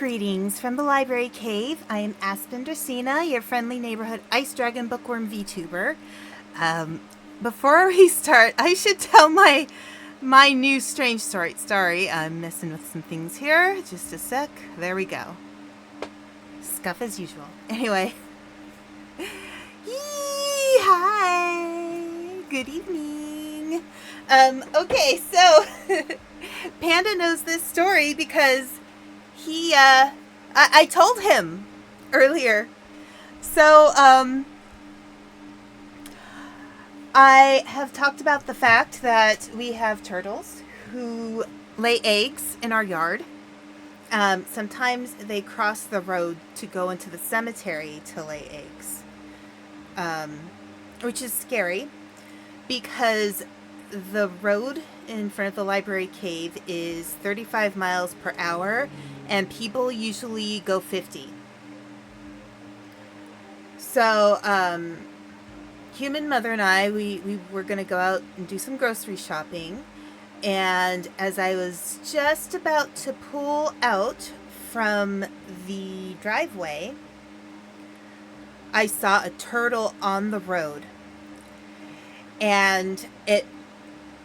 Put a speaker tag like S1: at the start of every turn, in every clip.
S1: Greetings from the library cave. I am Aspen Dracaena, your friendly neighborhood Ice Dragon Bookwyrm VTuber. Before we start, I should tell my new strange story. Sorry, I'm messing with some things here. Just a sec. There we go. Scuff as usual. Anyway. Yee, hi. Good evening. Okay, so Panda knows this story because I told him earlier. So, I have talked about the fact that we have turtles who lay eggs in our yard. Sometimes they cross the road to go into the cemetery to lay eggs, which is scary because the road in front of the library cave is 35 miles per hour and people usually go 50. So, Human Mother and I, we were going to go out and do some grocery shopping. And as I was just about to pull out from the driveway, I saw a turtle on the road. And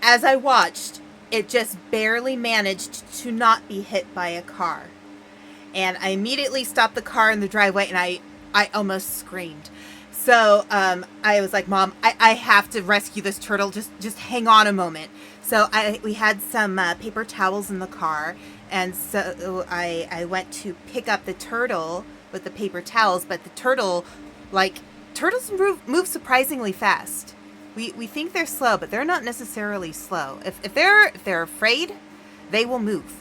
S1: as I watched, it just barely managed to not be hit by a car. And I immediately stopped the car in the driveway and I almost screamed. So I was like, Mom, I have to rescue this turtle. Just hang on a moment. So we had some paper towels in the car. And so I went to pick up the turtle with the paper towels. But the turtle, turtles move surprisingly fast. We think they're slow, but they're not necessarily slow. If they're afraid, they will move.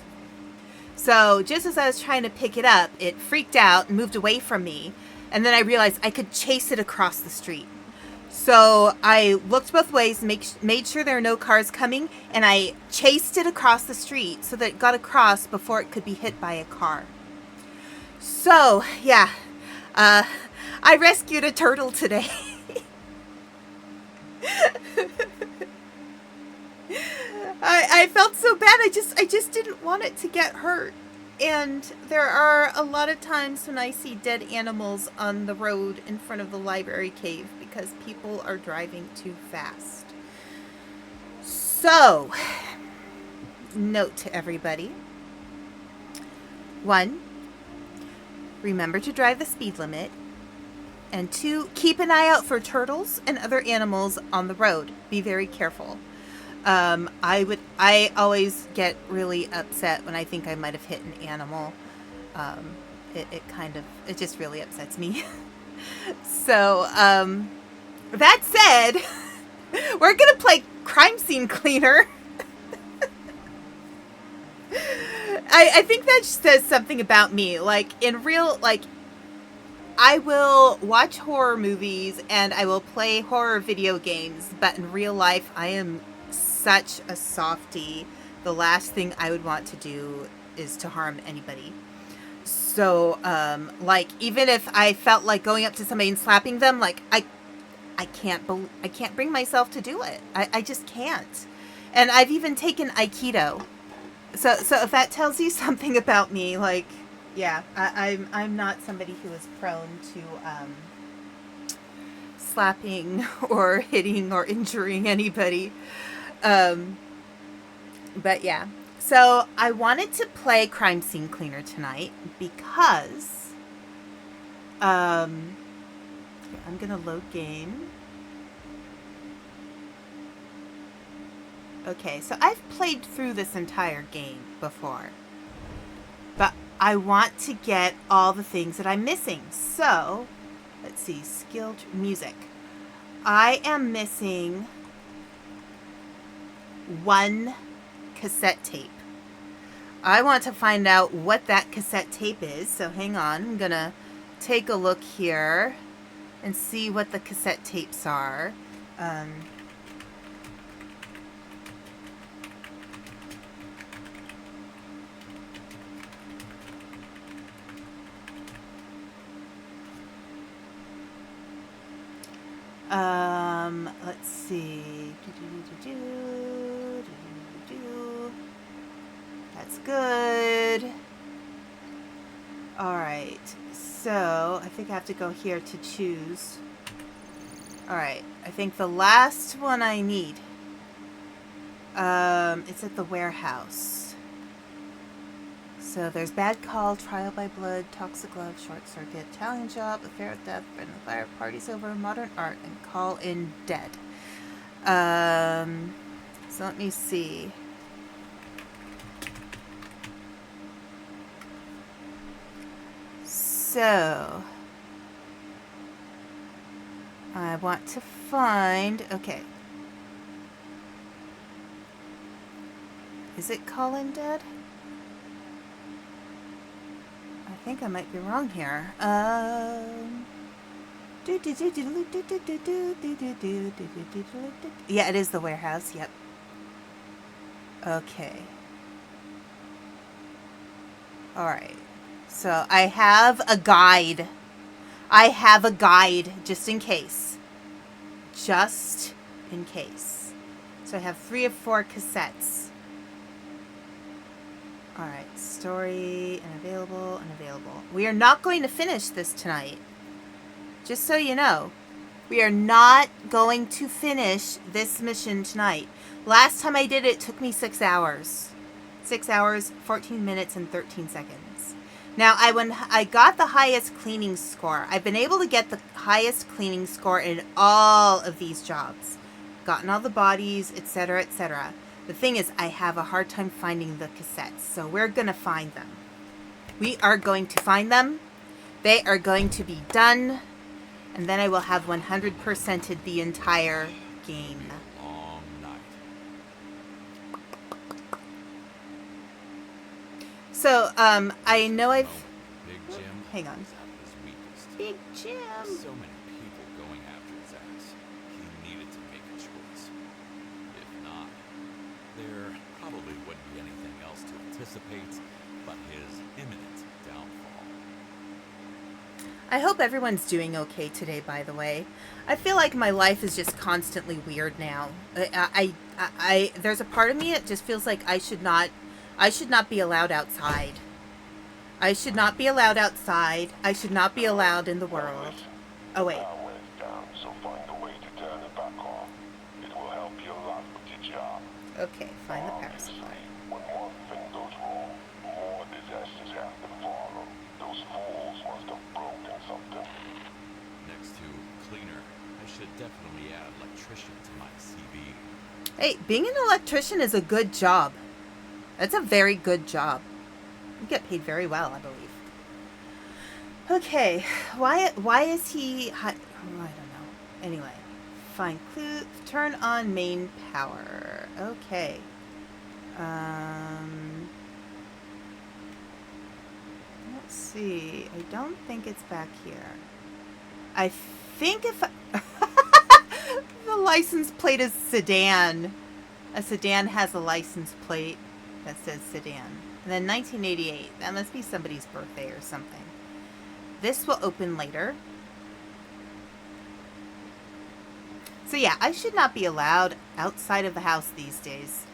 S1: So just as I was trying to pick it up, it freaked out and moved away from me. And then I realized I could chase it across the street. So I looked both ways, made sure there are no cars coming, and I chased it across the street so that it got across before it could be hit by a car. So, yeah, I rescued a turtle today. I felt so bad. I just didn't want it to get hurt. And there are a lot of times when I see dead animals on the road in front of the library cave because people are driving too fast. So, note to everybody. 1, remember to drive the speed limit. And 2, keep an eye out for turtles and other animals on the road. Be very careful. I always get really upset when I think I might have hit an animal. It just really upsets me. So, that said, we're gonna play Crime Scene Cleaner. I think that says something about me. I will watch horror movies and I will play horror video games, but in real life, I am such a softie. The last thing I would want to do is to harm anybody. So, even if I felt like going up to somebody and slapping them, I can't bring myself to do it. I just can't. And I've even taken Aikido. So if that tells you something about me, yeah, I'm not somebody who is prone to slapping or hitting or injuring anybody. But yeah, so I wanted to play Crime Scene Cleaner tonight because I'm gonna load game. Okay, so I've played through this entire game before, but I want to get all the things that I'm missing. So, let's see, music. I am missing 1 cassette tape. I want to find out what that cassette tape is, so hang on. I'm gonna take a look here and see what the cassette tapes are. Let's see. That's good. Alright, so I think I have to go here to choose. Alright, I think the last one I need. It's at the warehouse. So there's bad call, trial by blood, toxic love, short circuit, Italian job, affair of death, friend of fire, parties over, modern art, and call in dead. So let me see. So I want to find, okay. Is it call in dead? I think I might be wrong here. Yeah, it is the warehouse. Yep. Okay. Alright. So I have a guide. I have a guide just in case. Just in case. So I have 3 of 4 cassettes. Alright, story, unavailable, unavailable. We are not going to finish this tonight. Just so you know. We are not going to finish this mission tonight. Last time I did it, it took me 6 hours. 6 hours, 14 minutes, and 13 seconds. Now, I got the highest cleaning score. I've been able to get the highest cleaning score in all of these jobs. Gotten all the bodies, etc., etc. The thing is, I have a hard time finding the cassettes, so we're going to find them. We are going to find them. They are going to be done, and then I will have 100%ed the entire game.
S2: Long night.
S1: So, I know I've...
S2: Big Jim.
S1: Hang on.
S2: is at his weakest.
S1: Big Jim.
S2: So many people going after his ass. He needed to make a choice. If not, there probably wouldn't be anything else to anticipate but his imminent downfall.
S1: I hope everyone's doing okay today, by the way. I feel like my life is just constantly weird now. There's a part of me that just feels like I should not be allowed outside. I should not be allowed outside. I should not be allowed in the world. Oh, wait.
S3: So find a way to turn it back on. It will help you a lot with your job.
S1: Okay, find the power supply.
S3: When one thing goes wrong, more disasters have to follow. Those fools must have broken something.
S2: Next to cleaner, I should definitely add electrician to my CV.
S1: Hey, being an electrician is a good job. That's a very good job. You get paid very well, I believe. Okay, why is he... Oh, I don't know. Anyway, find clue. Turn on main power. Okay. Let's see. I don't think it's back here. I think if the license plate is sedan. A sedan has a license plate that says sedan. And then 1988. That must be somebody's birthday or something. This will open later. So yeah, I should not be allowed outside of the house these days.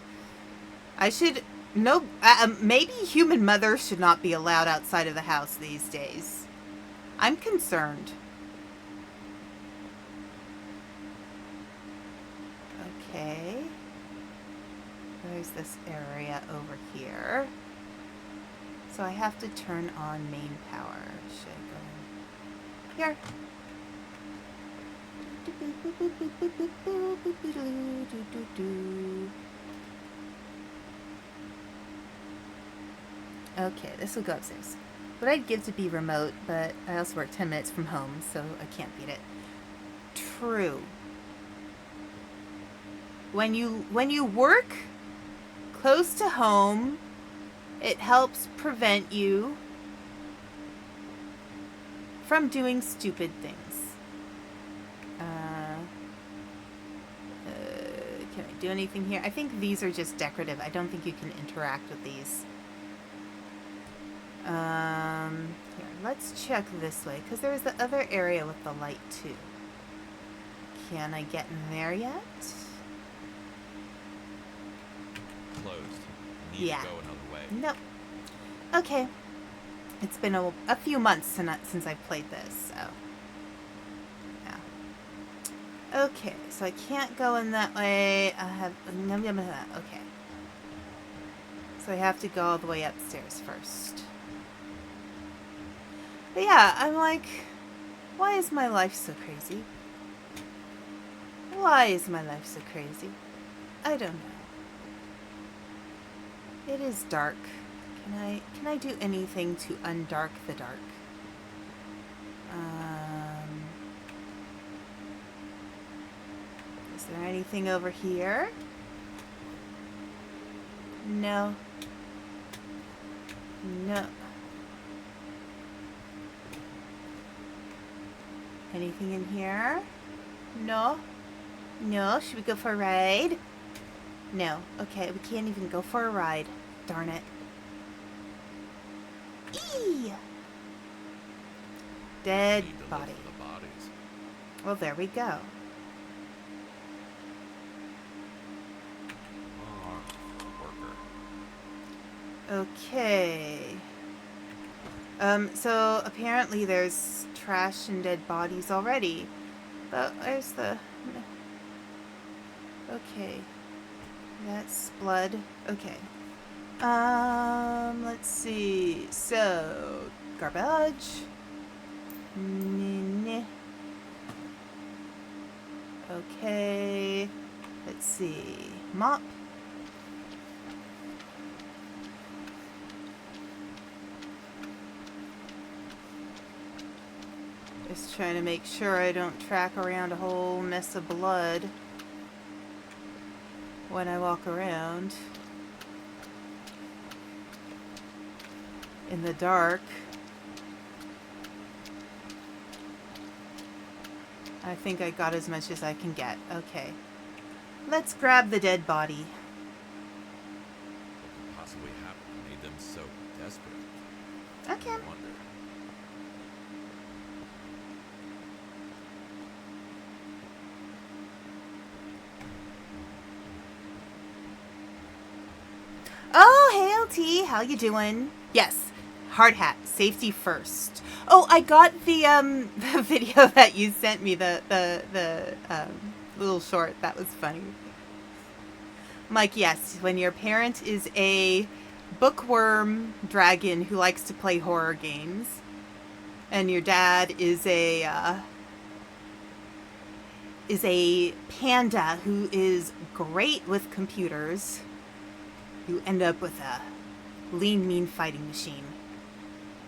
S1: I should... No, maybe human mothers should not be allowed outside of the house these days. I'm concerned. Okay. There's this area over here. So I have to turn on main power. Should I go here? Okay, this will go upstairs. What I'd give to be remote, but I also work 10 minutes from home, so I can't beat it. True. When you work close to home, it helps prevent you from doing stupid things. Can I do anything here? I think these are just decorative. I don't think you can interact with these. Here, let's check this way, because there's the other area with the light too. Can I get in there yet?
S2: Closed. Need
S1: Yeah.
S2: to go another way.
S1: Nope. Okay. It's been a few months since I've played this, so yeah. Okay, so I can't go in that way. I have okay. So I have to go all the way upstairs first. But yeah, I'm like, why is my life so crazy? Why is my life so crazy? I don't know. It is dark. Can I do anything to undark the dark? Is there anything over here? No. No. Anything in here? No. No. Should we go for a ride? No. Okay, we can't even go for a ride. Darn it. Eee! Dead
S2: Need to
S1: body.
S2: look for the bodies.
S1: Well, there we go.
S2: Worker.
S1: Okay. So apparently there's trash and dead bodies already. But where's the... Okay. That's blood. Okay. Let's see. So, garbage. Okay. Let's see. Mop. Just trying to make sure I don't track around a whole mess of blood when I walk around in the dark. I think I got as much as I can get. Okay. Let's grab the dead body.
S2: What could possibly happen made them so desperate?
S1: Okay.
S2: I wonder.
S1: Oh, hey LT, how you doing? Yes, hard hat, safety first. Oh, I got the the video that you sent me, the little short. That was funny. Mike, yes, when your parent is a bookworm dragon who likes to play horror games, and your dad is a panda who is great with computers, you end up with a lean, mean fighting machine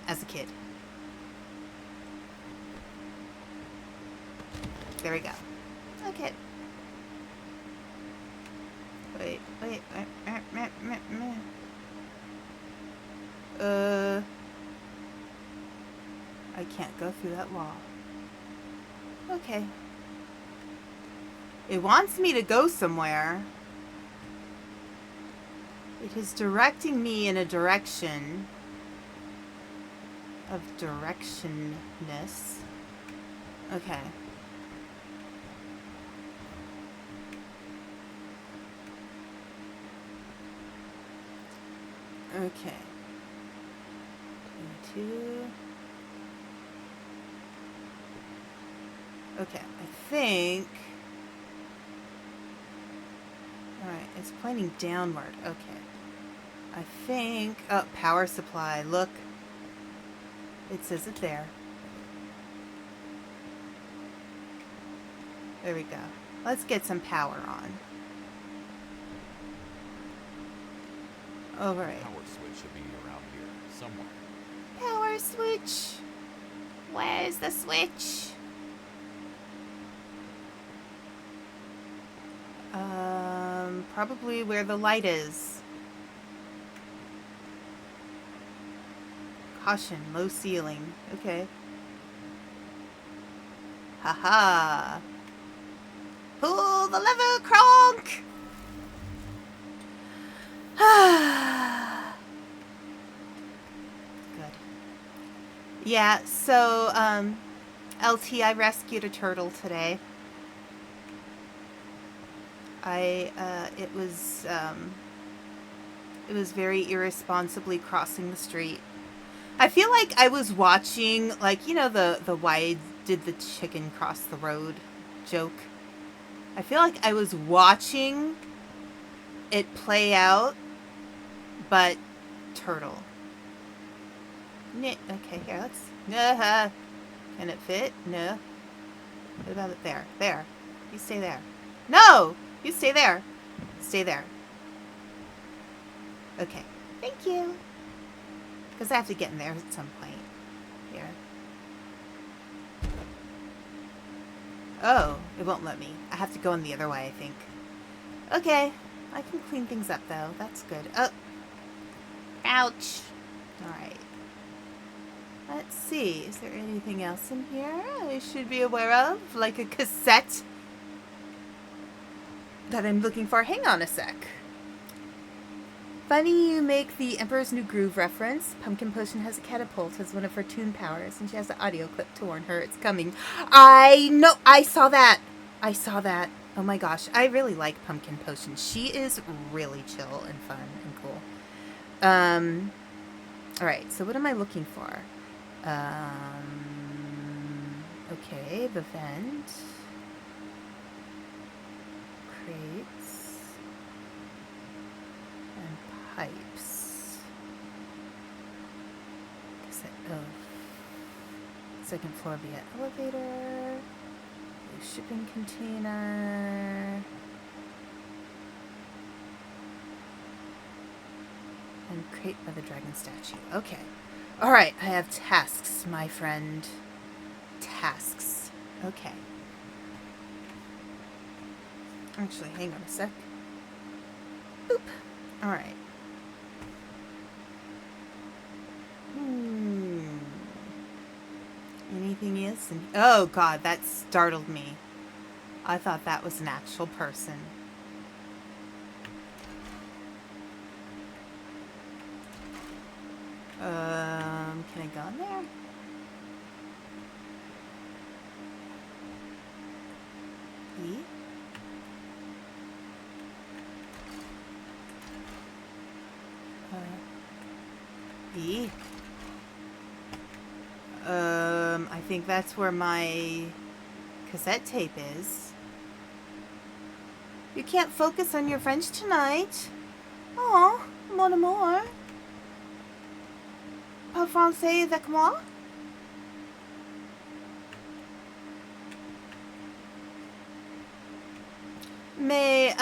S1: as a kid. There we go. Okay. Wait. I can't go through that wall. Okay. It wants me to go somewhere. It is directing me in a direction of directionness. Okay. Okay. 22. Okay, I think... Alright, it's pointing downward. Okay. I think... Oh, power supply. Look. It says it there. There we go. Let's get some power on. Alright.
S2: Power switch should be around here somewhere.
S1: Power switch. Where's the switch? Probably where the light is. Caution, low ceiling. Okay. Haha. Pull the lever, Kronk! Good. Yeah, so, LT, I rescued a turtle today. It was very irresponsibly crossing the street. I feel like I was watching, like, you know, the why did the chicken cross the road joke. I feel like I was watching it play out, but turtle. Okay, here, let's... Can it fit? No. What about it there? There. You stay there. No! You stay there. Stay there. Okay. Thank you. Because I have to get in there at some point. Here. Oh, it won't let me. I have to go in the other way, I think. Okay. I can clean things up, though. That's good. Oh. Ouch. Alright. Let's see. Is there anything else in here I should be aware of? Like a cassette that I'm looking for? Hang on a sec. Funny you make the Emperor's New Groove reference. Pumpkin Potion has a catapult as one of her tune powers, and she has an audio clip to warn her it's coming. I know! I saw that! I saw that. Oh my gosh. I really like Pumpkin Potion. She is really chill and fun and cool. Alright, so what am I looking for? Okay, the vent. Crates. And pipes. Second floor via elevator. A shipping container. And crate by the dragon statue. Okay. Alright, I have tasks, my friend. Tasks. Okay. Actually, hang on a sec. Boop. Alright. Anything else? Oh god, that startled me. I thought that was an actual person. Can I go in there? E? E? I think that's where my cassette tape is. You can't focus on your French tonight. Oh, mon amour. Pas français avec moi? Mais,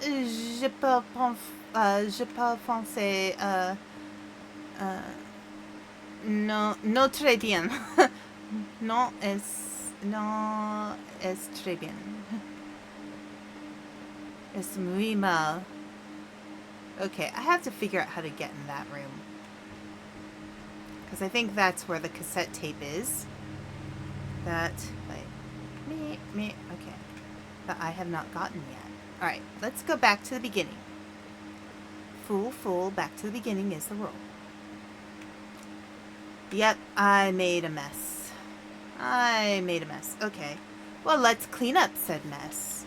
S1: je parle français, non, non très bien. non es très bien. Es muy mal. Okay, I have to figure out how to get in that room. Because I think that's where the cassette tape is. That, like, okay. That I have not gotten yet. Alright, let's go back to the beginning. Fool, back to the beginning is the rule. Yep, I made a mess. Okay. Well, let's clean up said mess.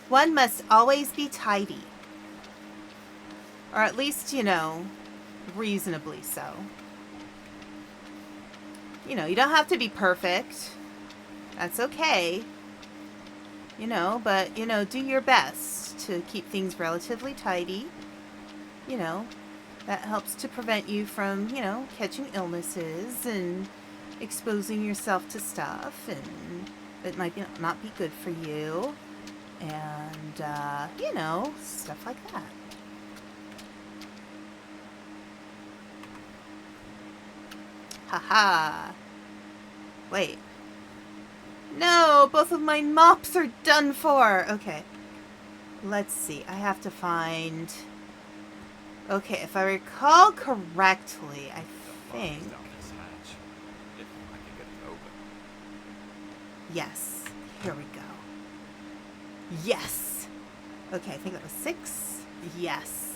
S1: One must always be tidy. Or at least, you know, reasonably so. You know, you don't have to be perfect. That's okay. You know, but, you know, do your best to keep things relatively tidy. You know, that helps to prevent you from, you know, catching illnesses and exposing yourself to stuff and that might not be good for you. And, you know, stuff like that. Haha. Wait. No, both of my mops are done for. Okay. Let's see. I have to find... Okay, if I recall correctly, I think... Yes. Here we go. Yes. Okay, I think that was 6. Yes.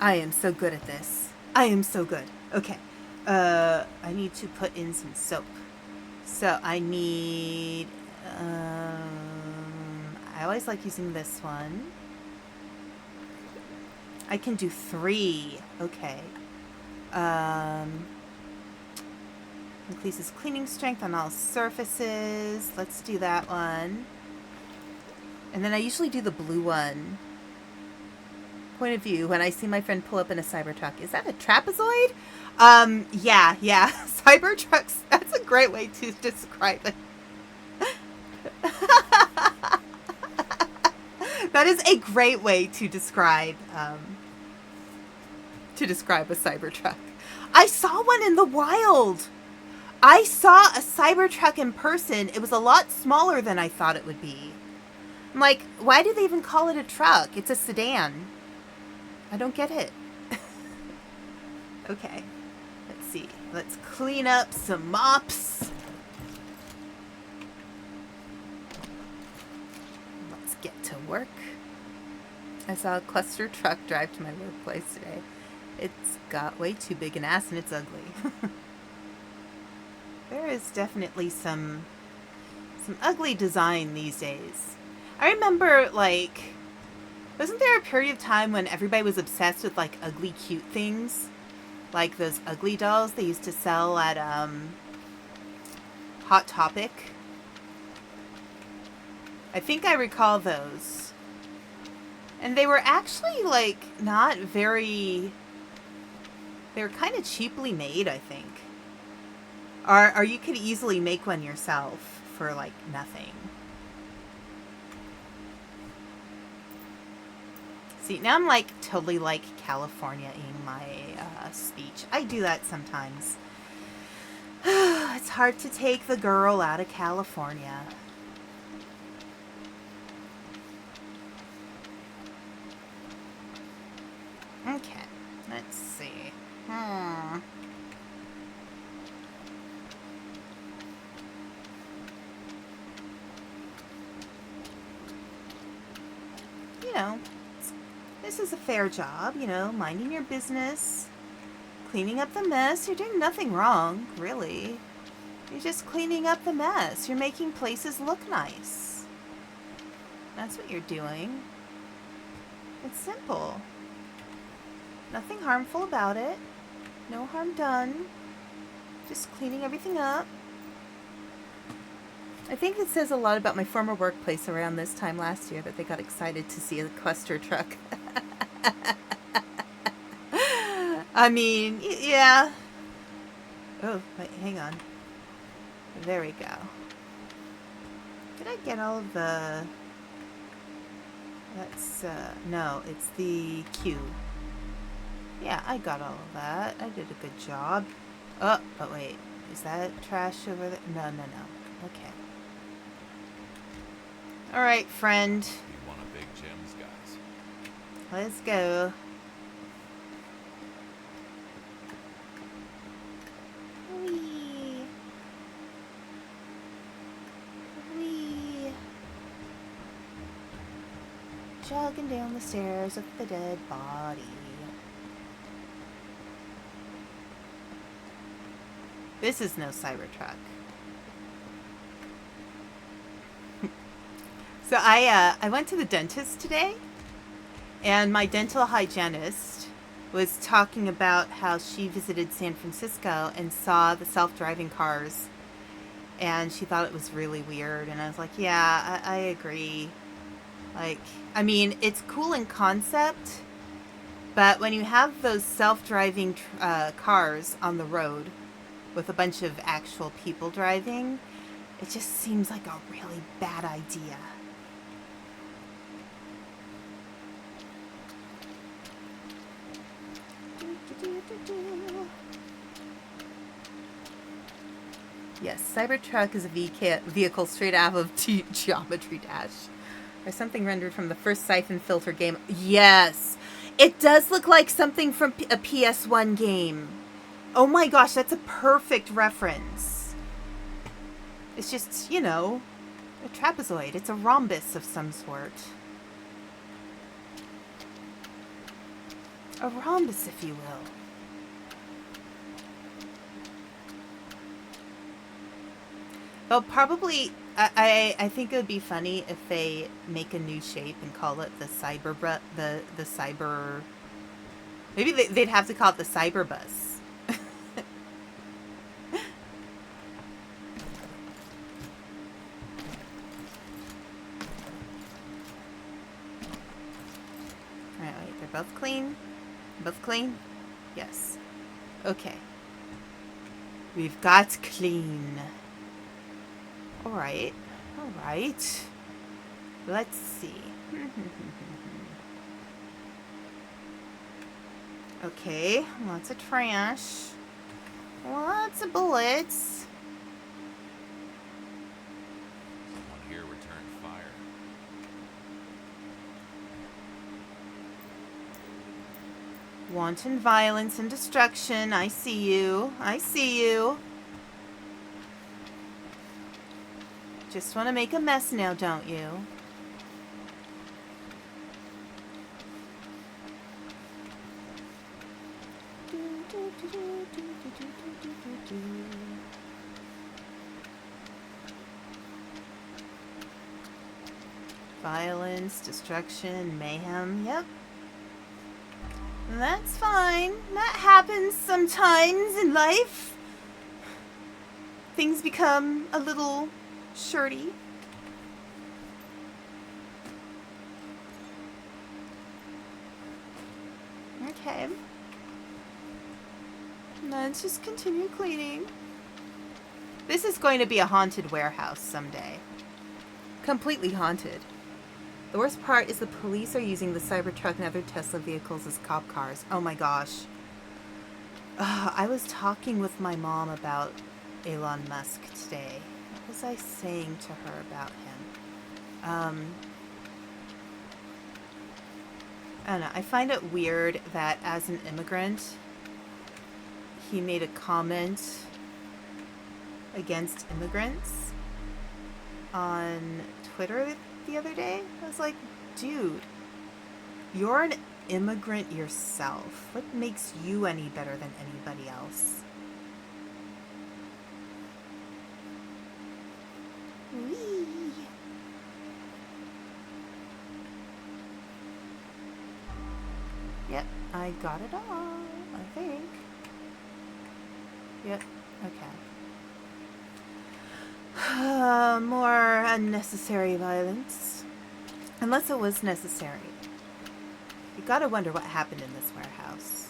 S1: I am so good at this. I am so good. Okay. I need to put in some soap. So I need, I always like using this one. I can do 3. Okay. Increases cleaning strength on all surfaces. Let's do that one. And then I usually do the blue one. Point of view, when I see my friend pull up in a Cybertruck. Is that a trapezoid? Yeah. Cybertrucks, that's a great way to describe it. That is a great way to describe a Cybertruck. I saw one in the wild. I saw a Cybertruck in person. It was a lot smaller than I thought it would be. I'm like, why do they even call it a truck? It's a sedan. I don't get it. Okay. Let's see. Let's clean up some mops. Let's get to work. I saw a cluster truck drive to my workplace today. It's got way too big an ass and it's ugly. There is definitely some ugly design these days. I remember, like, wasn't there a period of time when everybody was obsessed with, like, ugly cute things? Like those ugly dolls they used to sell at, Hot Topic? I think I recall those. And they were actually, like, not very... They were kind of cheaply made, I think. Or you could easily make one yourself for, like, nothing. See, now I'm, like, totally, like, California-ing my speech. I do that sometimes. It's hard to take the girl out of California. Okay, let's see. You know, this is a fair job, you know, minding your business, cleaning up the mess. You're doing nothing wrong, really. You're just cleaning up the mess. You're making places look nice. That's what you're doing. It's simple. Nothing harmful about it. No harm done. Just cleaning everything up. I think it says a lot about my former workplace around this time last year that they got excited to see a cluster truck. I mean, yeah. Oh, wait, hang on. There we go. Did I get all of the... That's, no, it's the Q. Yeah, I got all of that. I did a good job. Oh, but wait. Is that trash over there? No. Okay. Alright, friend.
S2: Be one of Big Jim's guys.
S1: Let's go. Whee. Whee. Jogging down the stairs with the dead body. This is no Cybertruck. So I went to the dentist today, and my dental hygienist was talking about how she visited San Francisco and saw the self-driving cars, and she thought it was really weird. And I was like, yeah, I agree. Like, I mean, it's cool in concept, but when you have those self-driving cars on the road with a bunch of actual people driving, it just seems like a really bad idea. Yes, Cybertruck is a vehicle straight out of Geometry Dash. Or something rendered from the first Siphon Filter game. Yes! It does look like something from a PS1 game. Oh my gosh, that's a perfect reference. It's just, you know, a trapezoid. It's a rhombus of some sort. A rhombus, if you will. Well, probably, I think it would be funny if they make a new shape and call it the cyber Maybe they'd have to call it the cyber bus. Alright, wait, they're both clean? Both clean? Yes. Okay. We've got clean. Alright. Alright. Let's see. Okay, lots of trash. Lots of bullets.
S2: Someone here returned fire.
S1: Wanton violence and destruction. I see you. I see you. Just want to make a mess now, don't you? Violence, destruction, mayhem. Yep. That's fine. That happens sometimes in life. Things become a little shirty. Okay. Let's just continue cleaning. This is going to be a haunted warehouse someday. Completely haunted. The worst part is the police are using the Cybertruck and other Tesla vehicles as cop cars. Oh my gosh. I was talking with my mom about Elon Musk today. What was I saying to her about him? I don't know. I find it weird that as an immigrant, he made a comment against immigrants on Twitter the other day. I was like, dude, you're an immigrant yourself. What makes you any better than anybody else? Whee! Yep, I got it all, I think. Yep, okay. More unnecessary violence. Unless it was necessary. You gotta wonder what happened in this warehouse.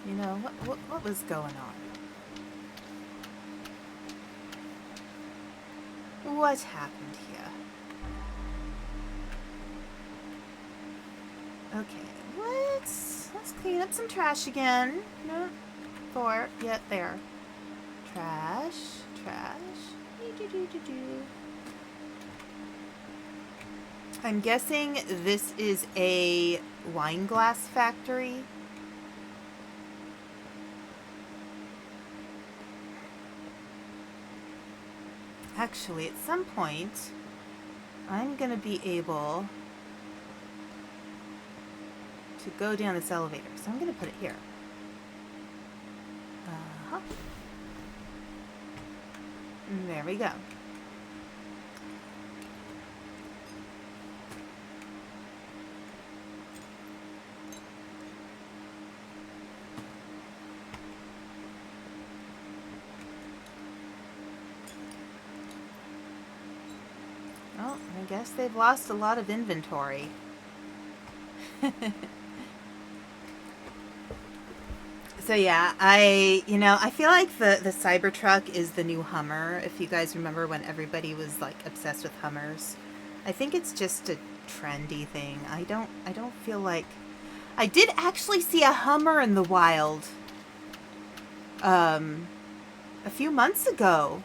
S1: You know, what was going on? What happened here? Okay, let's clean up some trash again. No, 4, yeah, there. Trash. I'm guessing this is a wine glass factory. Actually, at some point, I'm gonna be able to go down this elevator, so I'm gonna put it here. There we go. Well, I guess they've lost a lot of inventory. So yeah, I feel like the Cybertruck is the new Hummer. If you guys remember when everybody was like obsessed with Hummers, I think it's just a trendy thing. I don't feel like I did actually see a Hummer in the wild a few months ago.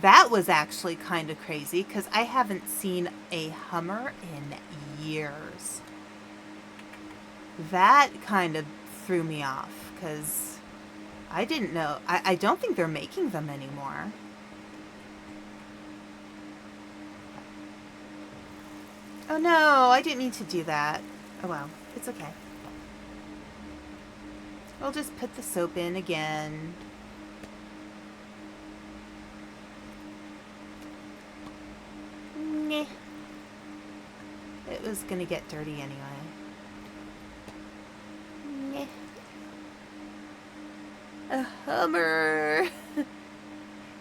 S1: That was actually kind of crazy because I haven't seen a Hummer in years. That kind of threw me off because I didn't know. I don't think they're making them anymore. Oh no, I didn't mean to do that. Oh well, it's okay. We'll just put the soap in again. Nah. It was gonna get dirty anyway. Nah. A Hummer.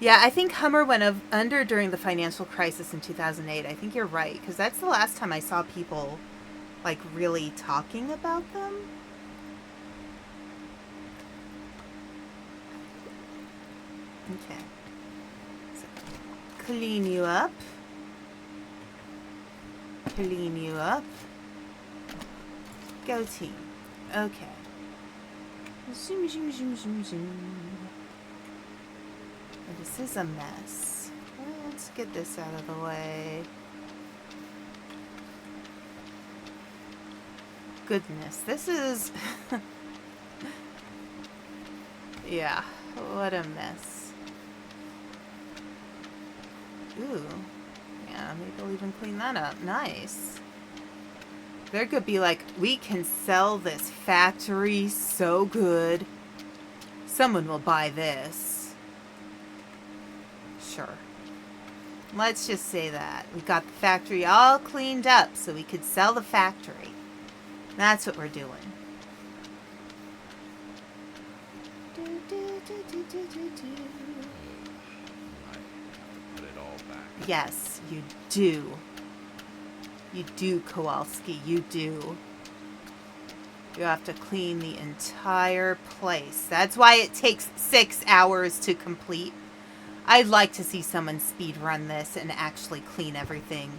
S1: Yeah, I think Hummer went under during the financial crisis in 2008. I think you're right, because that's the last time I saw people, like, really talking about them. Okay. So, clean you up. Clean you up. Go team. Okay. Zoom, zoom, zoom, zoom, zoom. This is a mess. Let's get this out of the way. Goodness, this is... yeah, what a mess. Ooh. Yeah, maybe I'll even clean that up. Nice. There could be like, we can sell this factory so good. Someone will buy this. Sure. Let's just say that. We got the factory all cleaned up so we could sell the factory. That's what we're doing.
S2: I have to put it all back.
S1: Yes, you do. You do, Kowalski. You do. You have to clean the entire place. That's why it takes 6 hours to complete. I'd like to see someone speed run this and actually clean everything.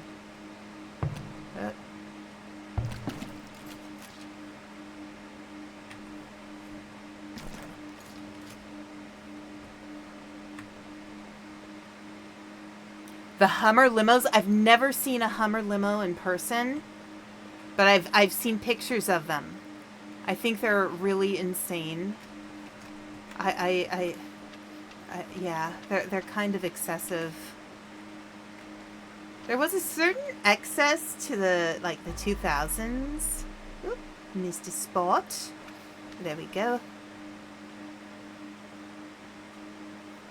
S1: The Hummer limos. I've never seen a Hummer limo in person, but I've seen pictures of them. I think they're really insane. Yeah, they're kind of excessive. There was a certain excess to the 2000s. Oop, missed a spot. There we go.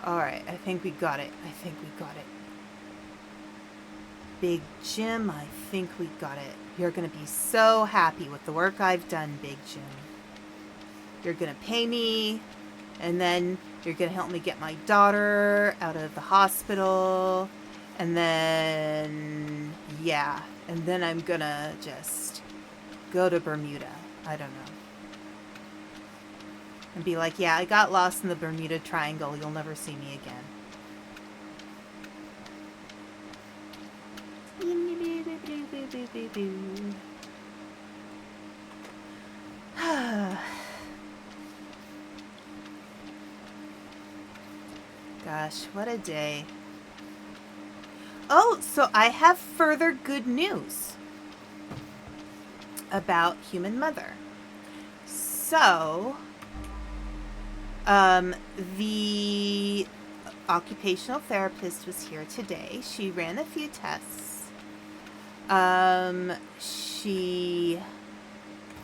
S1: Alright, I think we got it. Big Jim, I think we got it. You're going to be so happy with the work I've done, Big Jim. You're going to pay me, and then you're going to help me get my daughter out of the hospital, and then, yeah, and then I'm going to just go to Bermuda. I don't know. And be like, yeah, I got lost in the Bermuda Triangle. You'll never see me again. Gosh, what a day. Oh, so I have further good news about Human Mother. So, the occupational therapist was here today. She ran a few tests. She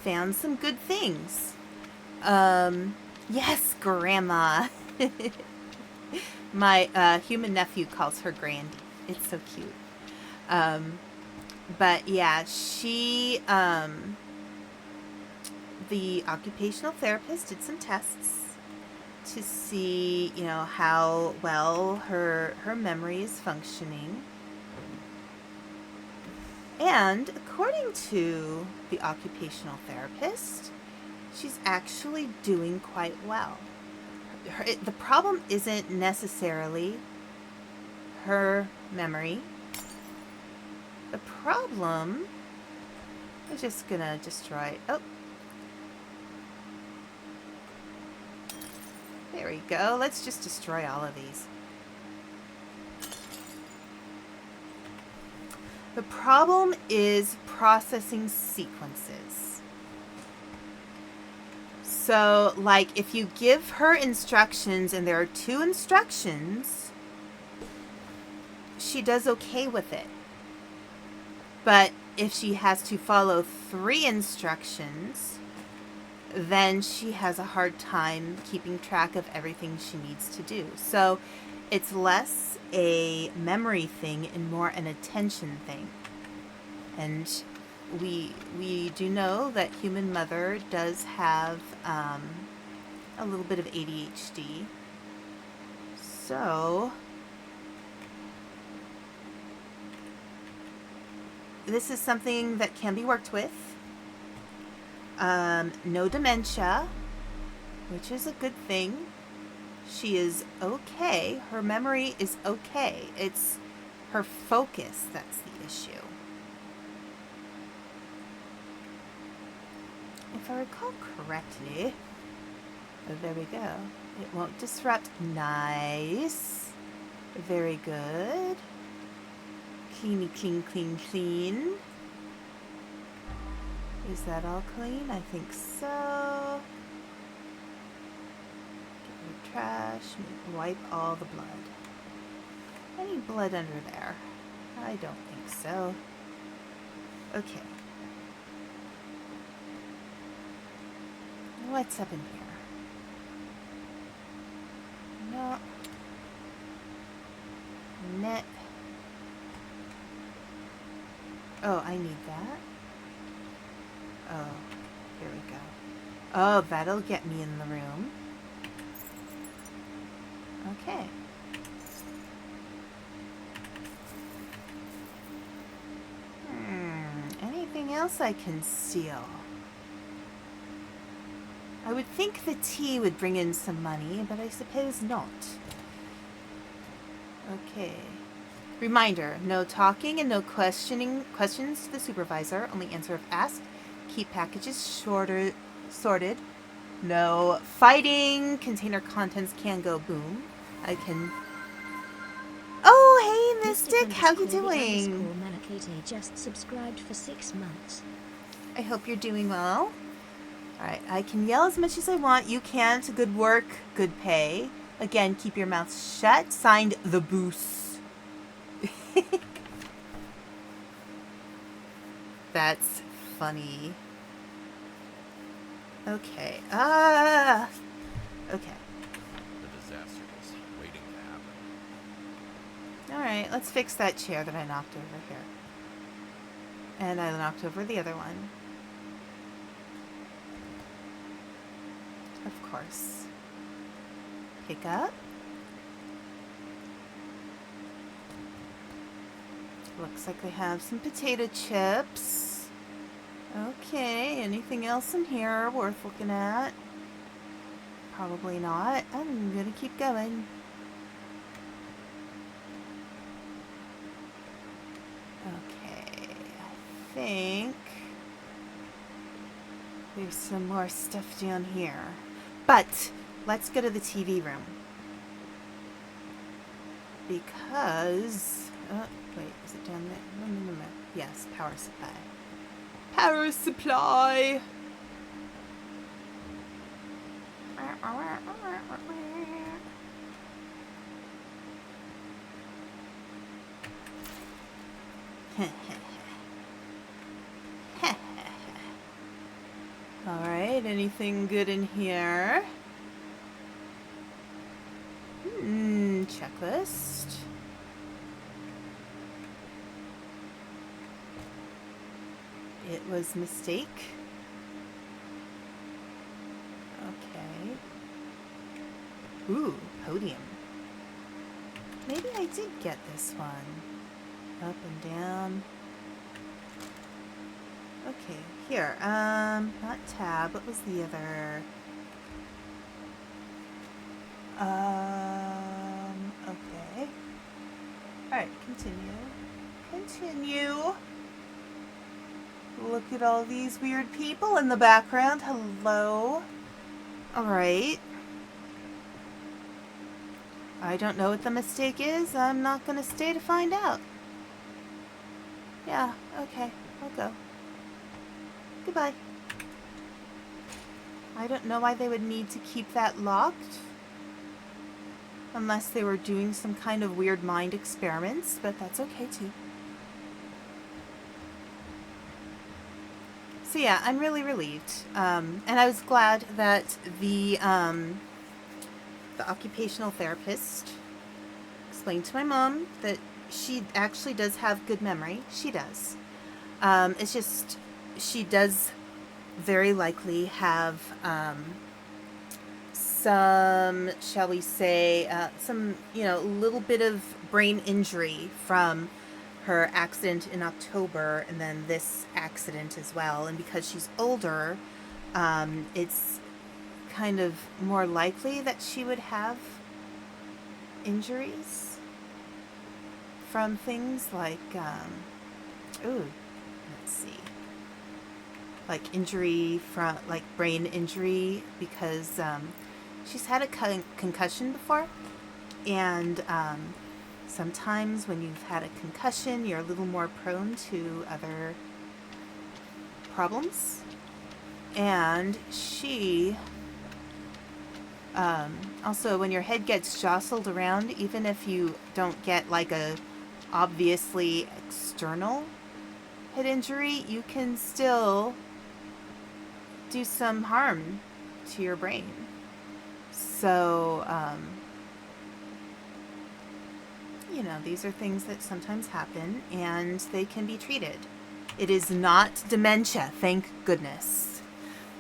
S1: found some good things. Yes, Grandma. My human nephew calls her Grandy. It's so cute. But yeah, she, the occupational therapist did some tests to see, you know, how well her memory is functioning. And according to the occupational therapist, she's actually doing quite well. The problem isn't necessarily her memory. The problem is just gonna destroy... Oh. There we go. Let's just destroy all of these. The problem is processing sequences. So, like, if you give her instructions and there are 2 instructions, she does okay with it. But if she has to follow 3 instructions, then she has a hard time keeping track of everything she needs to do. So, It's less a memory thing and more an attention thing. And we do know that human mother does have a little bit of ADHD. So this is something that can be worked with. No dementia, which is a good thing. She is okay. Her memory is okay. It's her focus that's the issue. If I recall correctly, oh, there we go. It won't disrupt. Nice. Very good. Cleany, clean, clean, clean. Is that all clean? I think so. Get rid of trash. Wipe all the blood. Any blood under there? I don't think so. Okay. What's up in here? No. Net. Oh, I need that. Oh, here we go. Oh, that'll get me in the room. Okay. Anything else I can steal? I would think the tea would bring in some money, but I suppose not. Okay. Reminder, no talking and no questions to the supervisor. Only answer if asked. Keep packages sorted. No fighting. Container contents can go boom. I can... Oh, hey, Mystic. How you doing?
S4: Manakete just subscribed for 6 months.
S1: I hope you're doing well. Alright, I can yell as much as I want. You can't. Good work, good pay. Again, keep your mouth shut. Signed, The Boos. That's funny. Okay. Okay.
S2: The disaster was waiting to happen.
S1: Alright, let's fix that chair that I knocked over here. And I knocked over the other one. Of course. Pick up. Looks like they have some potato chips. Okay, anything else in here worth looking at? Probably not. I'm gonna keep going. Okay, I think there's some more stuff down here. But let's go to the TV room. Because... oh, wait, is it down there? No. Yes, power supply. Power supply! Alright, anything good in here? Checklist. It was mistake. Okay. Ooh, podium. Maybe I did get this one. Up and down. Okay, here. Not tab. What was the other? Okay. Alright, continue. Look at all these weird people in the background. Hello. Alright. I don't know what the mistake is. I'm not gonna stay to find out. Yeah, okay. I'll go. Goodbye. I don't know why they would need to keep that locked. Unless they were doing some kind of weird mind experiments, but that's okay too. So yeah, I'm really relieved. And I was glad that the occupational therapist explained to my mom that she actually does have good memory. She does. It's just she does very likely have some, shall we say, some, little bit of brain injury from her accident in October and then this accident as well. And because she's older, it's kind of more likely that she would have injuries from things like, let's see, like injury from, like brain injury, because she's had a concussion before, and sometimes when you've had a concussion, you're a little more prone to other problems. And she also, when your head gets jostled around, even if you don't get like a obviously external head injury, you can still do some harm to your brain. So, these are things that sometimes happen, and they can be treated. It is not dementia, thank goodness.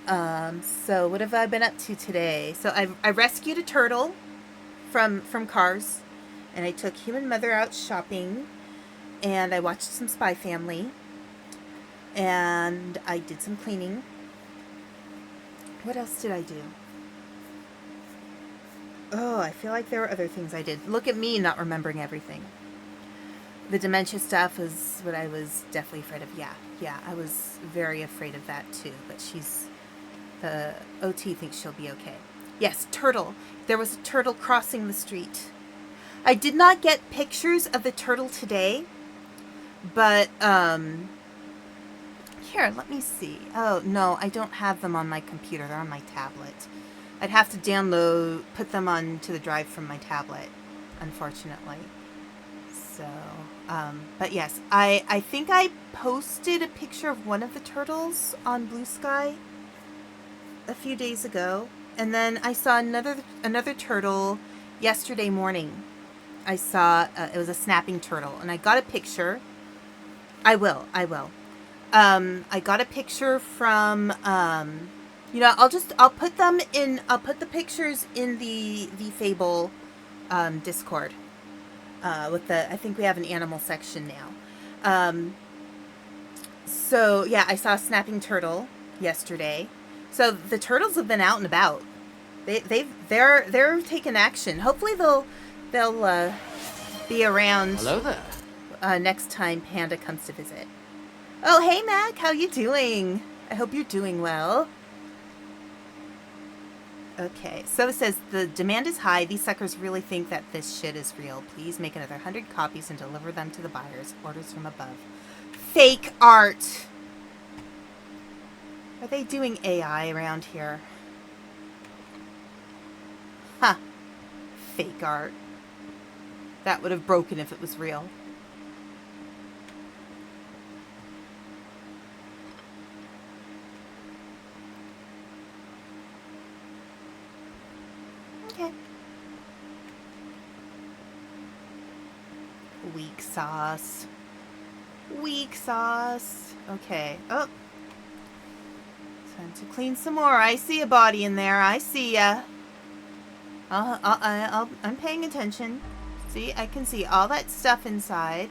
S1: So what have I been up to today? So I rescued a turtle from cars, and I took Human Mother out shopping, and I watched some Spy Family, and I did some cleaning. What else did I do? Oh, I feel like there were other things I did. Look at me not remembering everything. The dementia stuff is what I was definitely afraid of. Yeah, I was very afraid of that too, but the OT thinks she'll be okay. Yes, turtle. There was a turtle crossing the street. I did not get pictures of the turtle today, but, here, let me see. Oh, no, I don't have them on my computer. They're on my tablet. I'd have to put them onto the drive from my tablet, unfortunately. So, but yes, I think I posted a picture of one of the turtles on Blue Sky a few days ago, and then I saw another turtle yesterday morning. I saw it was a snapping turtle, and I got a picture. I will. I got a picture from I'll put the pictures in the Fable Discord. I think we have an animal section now. So yeah, I saw a snapping turtle yesterday. So the turtles have been out and about. They're taking action. Hopefully they'll be around.
S5: Hello there.
S1: Next time Panda comes to visit. Oh, hey Mac, how you doing? I hope you're doing well. Okay, so it says the demand is high. These suckers really think that this shit is real. Please make another 100 copies and deliver them to the buyers. Orders from above. Fake art. Are they doing AI around here? Huh. Fake art. That would have broken if it was real. Okay. Weak sauce. Weak sauce. Okay. Oh. Time to clean some more. I see a body in there. I see ya. I'm paying attention. See, I can see all that stuff inside.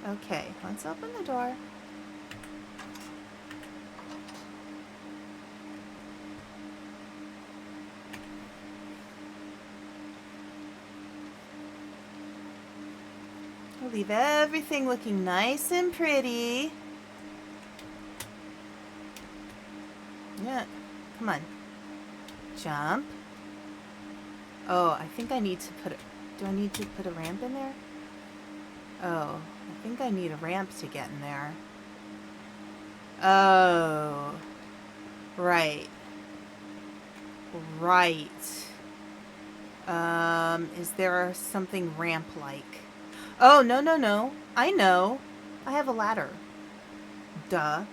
S1: Okay, let's open the door. We'll leave everything looking nice and pretty. Yeah, come on. Jump. Oh, I think I need to do I need to put a ramp in there? Oh, I think I need a ramp to get in there. Oh. Right. Right. Is there something ramp-like? Oh, no. I know. I have a ladder. Duh.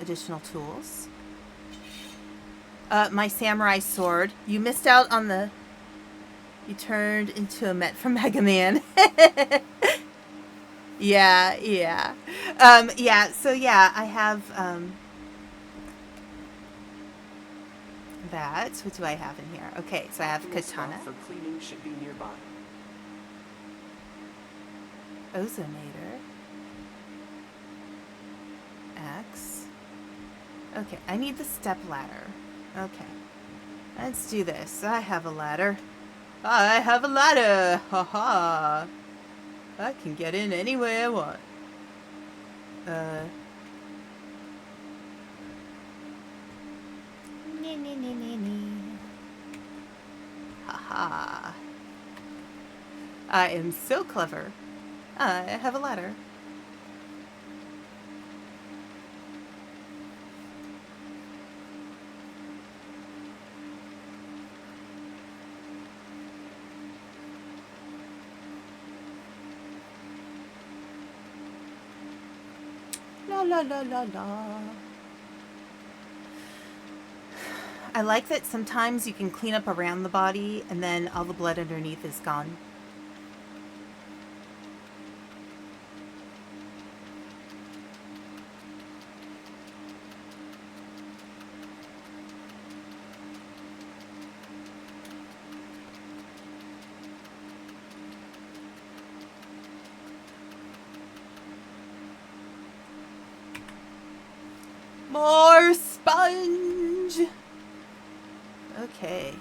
S1: Additional tools. My samurai sword. You missed out on the... You turned into a Met from Mega Man. Yeah, yeah. Yeah, so yeah, I have, that. What do I have in here? Okay, so I have
S5: Optimal spot
S1: katana.
S5: for cleaning should be nearby.
S1: Ozonator. Axe. Okay, I need the step ladder. Okay. Let's do this. I have a ladder. I have a ladder! Haha! I can get in any way I want. Nee, nee, nee, nee, nee. Haha. I am so clever. I have a ladder. La la la la la. I like that sometimes you can clean up around the body and then all the blood underneath is gone. More sponge! Okay.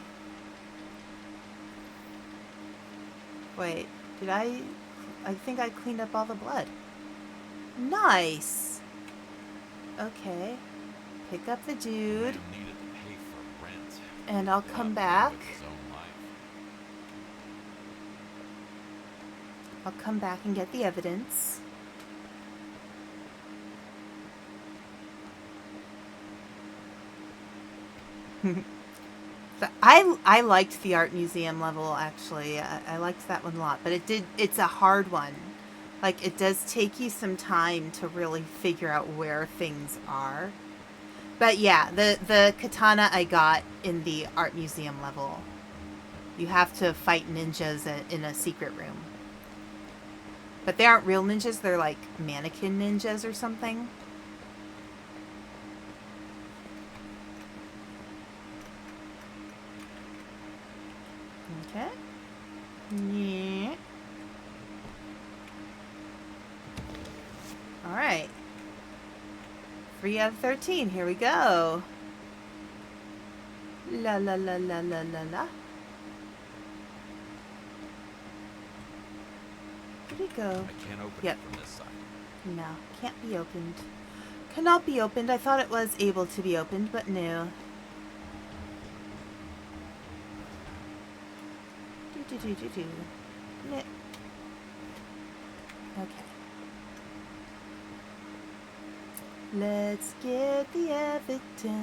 S1: Wait, did I think I cleaned up all the blood. Nice! Okay. Pick up the dude.
S2: Man needed to pay for rent.
S1: And I'll come back.
S2: With his own life.
S1: I'll come back and get the evidence. I liked the art museum level, actually. I liked that one a lot, but it's a hard one. Like, it does take you some time to really figure out where things are. But yeah, the katana I got in the art museum level. You have to fight ninjas in a secret room. But they aren't real ninjas, they're like mannequin ninjas or something. Okay. Yeah. Alright. 3 out of 13. Here we go. La la la la la la la. Where'd it go?
S2: I can't open
S1: Yep.
S2: it from this side.
S1: No, can't be opened. Cannot be opened. I thought it was able to be opened, but no. Do. No. Okay. Let's get the evidence.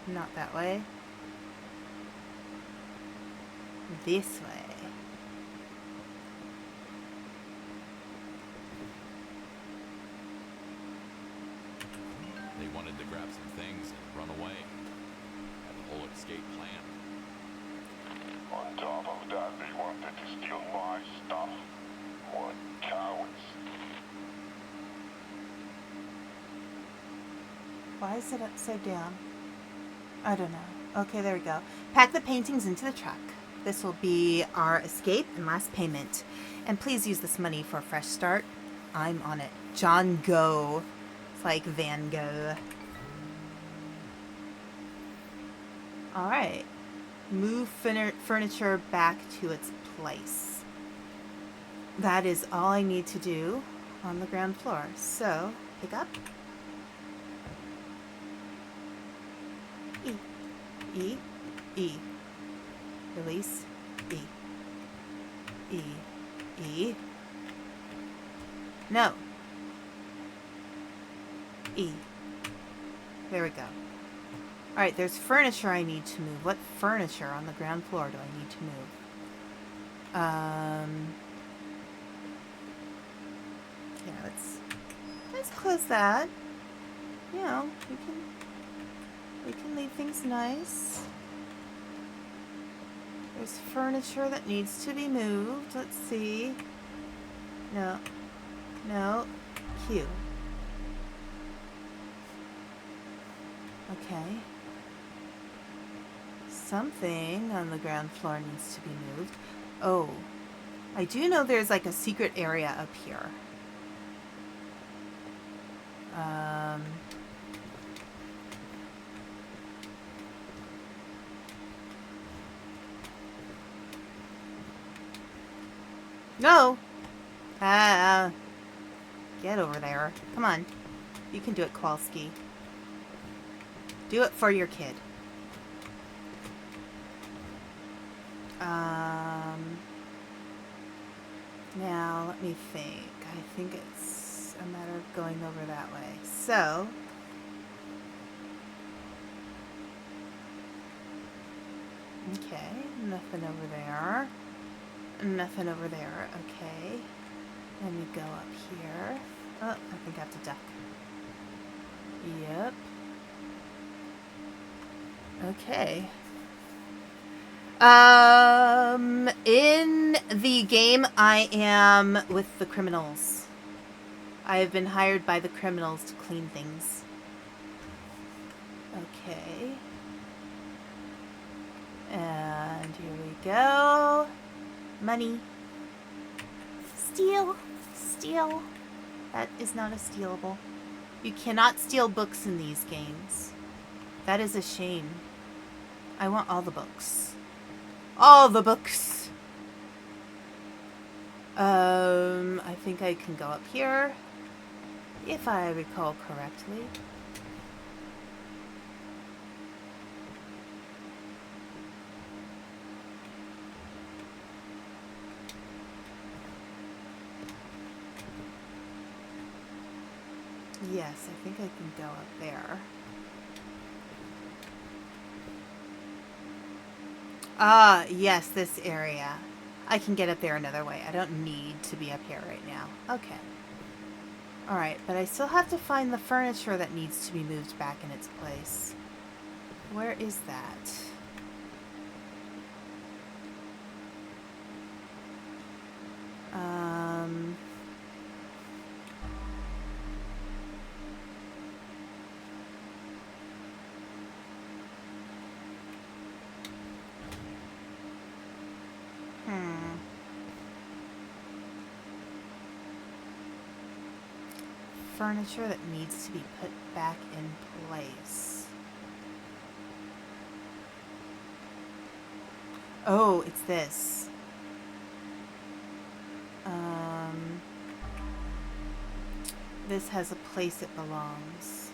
S1: Not that way. This way.
S2: They wanted to grab some things and run away. Had a whole escape plan.
S3: On top of that, they wanted to steal my stuff. What cowards.
S1: Why is it upside down? I don't know. Okay, there we go. Pack the paintings into the truck. This will be our escape and last payment. And please use this money for a fresh start. I'm on it. John Go. It's like Van Gogh. Alright. Move furniture back to its place. That is all I need to do on the ground floor. So, pick up. E. E. Release. E. E. E. No. E. There we go. Alright, there's furniture I need to move. What furniture on the ground floor do I need to move? Yeah, let's close that. you know, we can leave things nice. There's furniture that needs to be moved. Let's see. No. No. Q. Okay. Something on the ground floor needs to be moved. Oh. I do know there's like a secret area up here. No! Get over there. Come on. You can do it, Kowalski. Do it for your kid. Now, let me think. I think it's a matter of going over that way. So, okay, nothing over there. Nothing over there. Okay. Let me go up here. Oh, I think I have to duck. Yep. Okay. In the game, I am with the criminals. I have been hired by the criminals to clean things. Okay. And here we go. Money. Steal. Steal. That is not a stealable. You cannot steal books in these games. That is a shame. I want all the books. All the books! I think I can go up here. If I recall correctly. Yes, I think I can go up there. Ah, yes, this area. I can get up there another way. I don't need to be up here right now. Okay. Alright, but I still have to find the furniture that needs to be moved back in its place. Where is that? Furniture that needs to be put back in place. Oh, it's this. This has a place it belongs.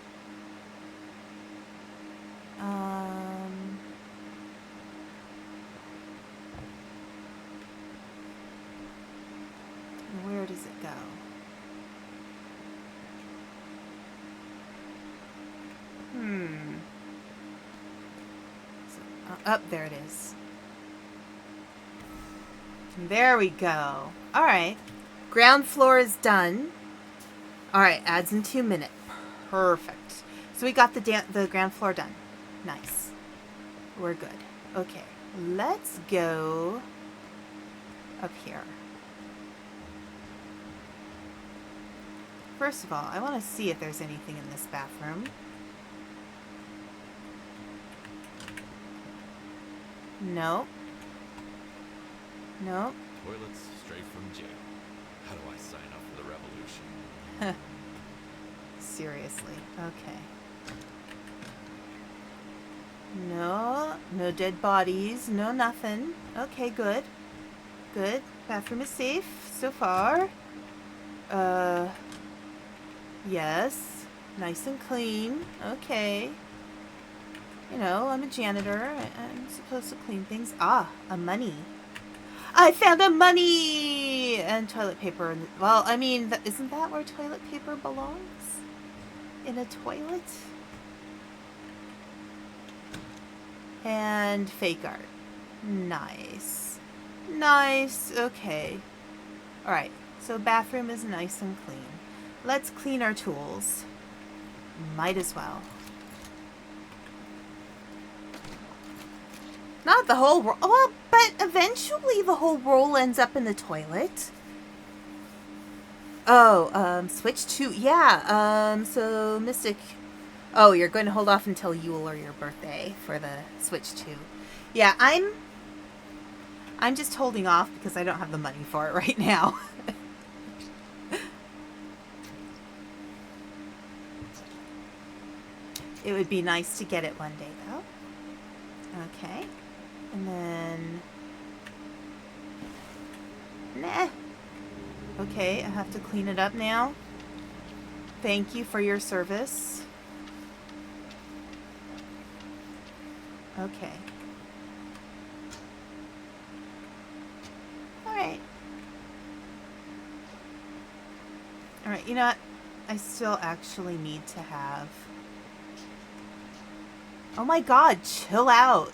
S1: Where does it go? Up there it is. There we go. Alright. Ground floor is done. Alright, adds in 2 minutes. Perfect. So we got the ground floor done. Nice. We're good. Okay. Let's go up here. First of all, I want to see if there's anything in this bathroom. Nope. Nope.
S2: Toilets straight from jail. How do I sign up for the revolution?
S1: Seriously. Okay. No. No dead bodies. No nothing. Okay, good. Good. Bathroom is safe so far. Yes. Nice and clean. Okay. You know, I'm a janitor. I'm supposed to clean things. Ah, a money. I found a money! And toilet paper. Well, I mean, isn't that where toilet paper belongs? In a toilet? And fake art. Nice. Nice. Okay. Alright, so bathroom is nice and clean. Let's clean our tools. Might as well. Not the whole roll. Well, but eventually the whole roll ends up in the toilet. Oh, switch to... Yeah, so Mystic... Oh, you're going to hold off until Yule or your birthday for the switch to. Yeah, I'm just holding off because I don't have the money for it right now. It would be nice to get it one day, though. Okay. And then... Nah. Okay, I have to clean it up now. Thank you for your service. Okay. Alright. Alright, you know what? I still actually need to have... Oh my god, chill out.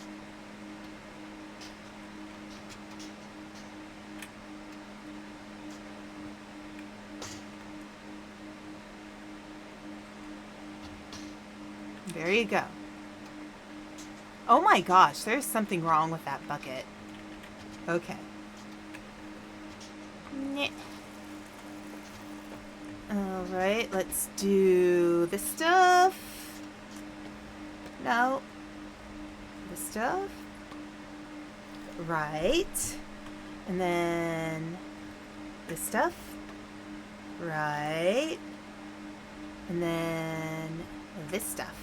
S1: There you go. Oh my gosh, there's something wrong with that bucket. Okay. Nyeh. Alright, let's do this stuff. No. This stuff. Right. And then this stuff. Right. And then this stuff.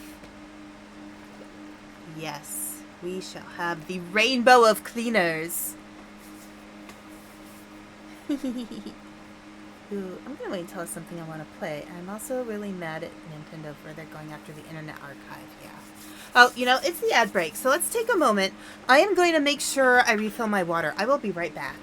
S1: Yes, we shall have the rainbow of cleaners. Ooh, I'm gonna wait until it's something I want to play. I'm also really mad at Nintendo for they're going after the Internet Archive. Yeah. Oh, you know, it's the ad break, so let's take a moment. I am going to make sure I refill my water. I will be right back.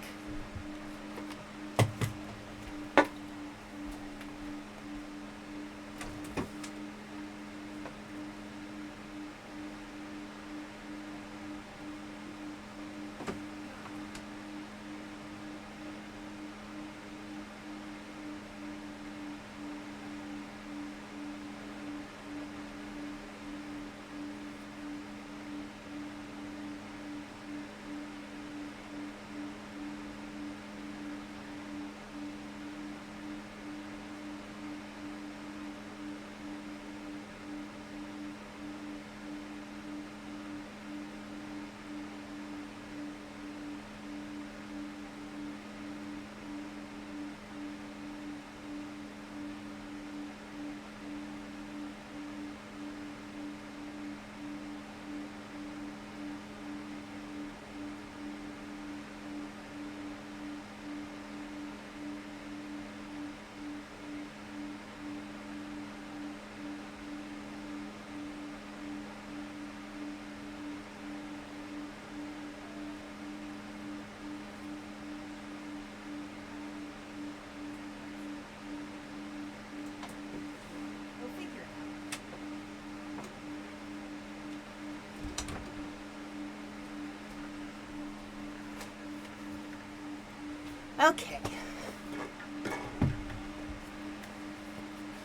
S1: Okay.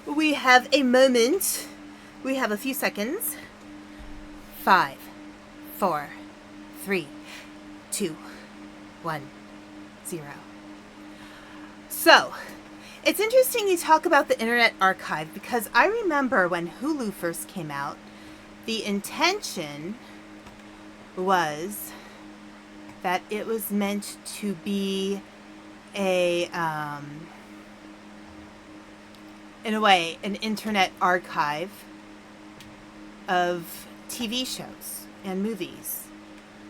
S1: We have a moment. We have a few seconds. 5, 4, 3, 2, 1, 0. So, it's interesting you talk about the Internet Archive because I remember when Hulu first came out, the intention was that it was meant to be a, in a way, an internet archive of TV shows and movies.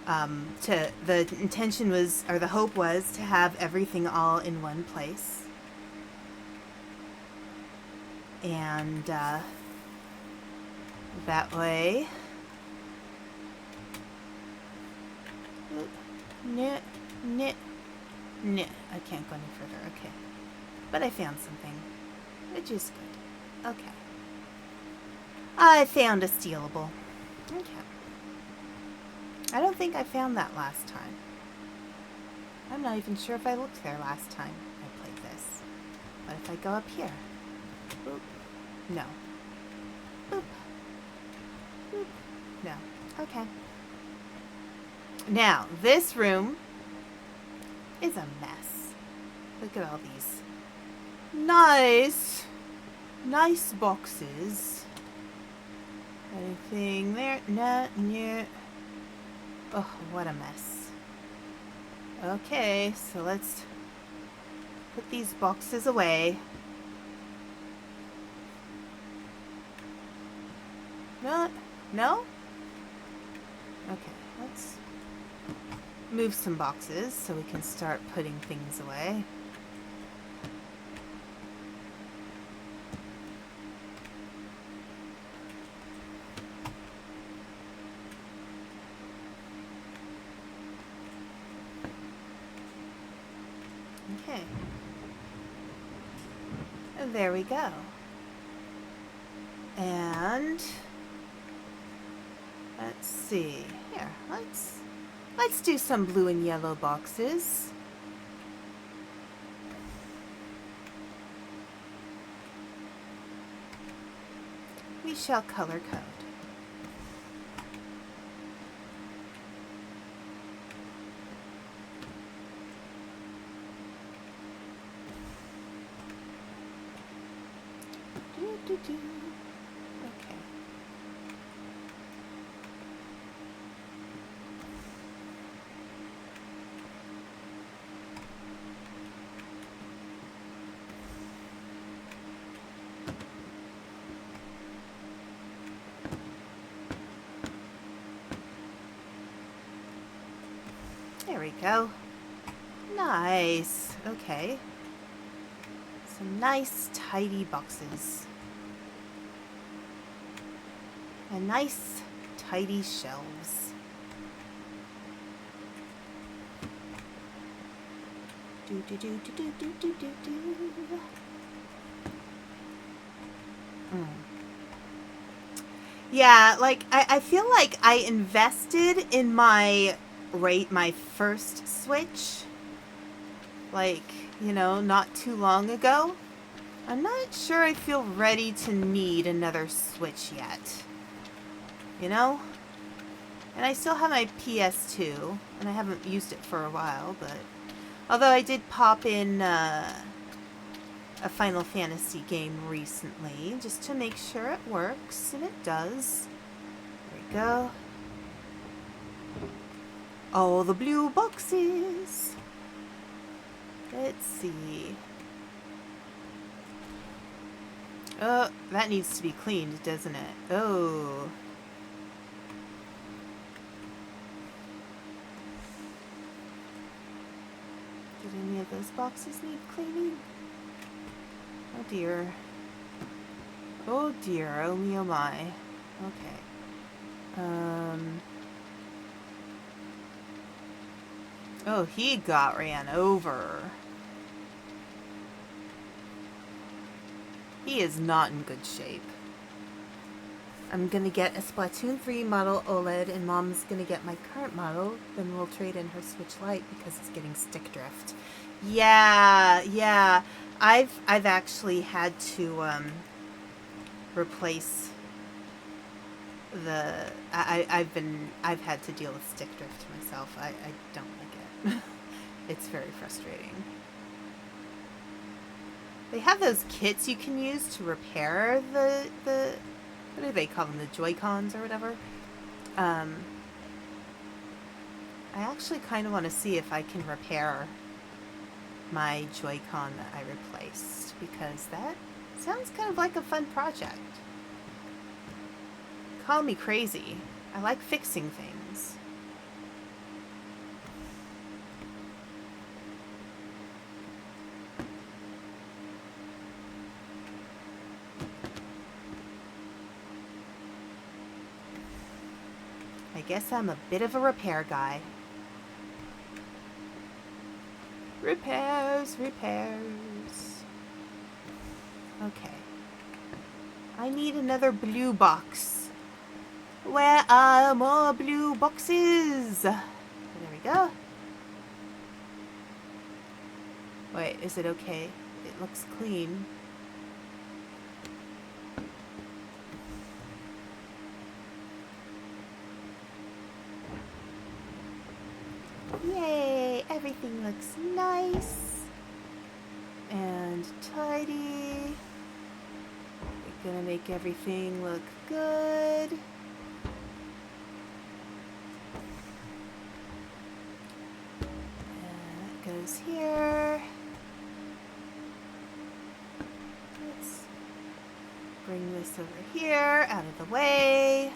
S1: The intention was, or the hope was, to have everything all in one place. And that way... No, I can't go any further. Okay. But I found something, which is good. Okay. I found a stealable. Okay. I don't think I found that last time. I'm not even sure if I looked there last time I played this. But if I go up here... Oop, no. Boop. Boop. No. Okay. Now, this room is a mess. Look at all these nice boxes. Anything there? No, no. Oh, what a mess. Okay, so let's put these boxes away. No? No? Okay, let's move some boxes so we can start putting things away. Okay. And there we go. And let's see. Here, let's do some blue and yellow boxes. We shall color code. Okay. There we go. Nice. Okay. Some nice, tidy boxes. And nice, tidy shelves. Do do do do do do do do do. Yeah, like I feel like I invested in my first Switch, like, you know, not too long ago. I'm not sure I feel ready to need another Switch yet. You know? And I still have my PS2, and I haven't used it for a while, but although I did pop in a Final Fantasy game recently, just to make sure it works, and it does. There we go. All the blue boxes. Let's see. Oh, that needs to be cleaned, doesn't it? Oh. Did any of those boxes need cleaning? Oh dear. Oh dear, oh me oh my. Okay. Oh, he got ran over. He is not in good shape. I'm gonna get a Splatoon 3 model OLED, and Mom's gonna get my current model. Then we'll trade in her Switch Lite because it's getting stick drift. Yeah. I've actually had to replace the. I've had to deal with stick drift myself. I don't like it. It's very frustrating. They have those kits you can use to repair the what do they call them? The Joy-Cons or whatever. I actually kind of want to see if I can repair my Joy-Con that I replaced, because that sounds kind of like a fun project. Call me crazy. I like fixing things. I guess I'm a bit of a repair guy. Repairs. Okay. I need another blue box. Where are more blue boxes? There we go. Wait, is it okay? It looks clean. looks nice and tidy. We're gonna make everything look good. And that goes here. Let's bring this over here, out of the way.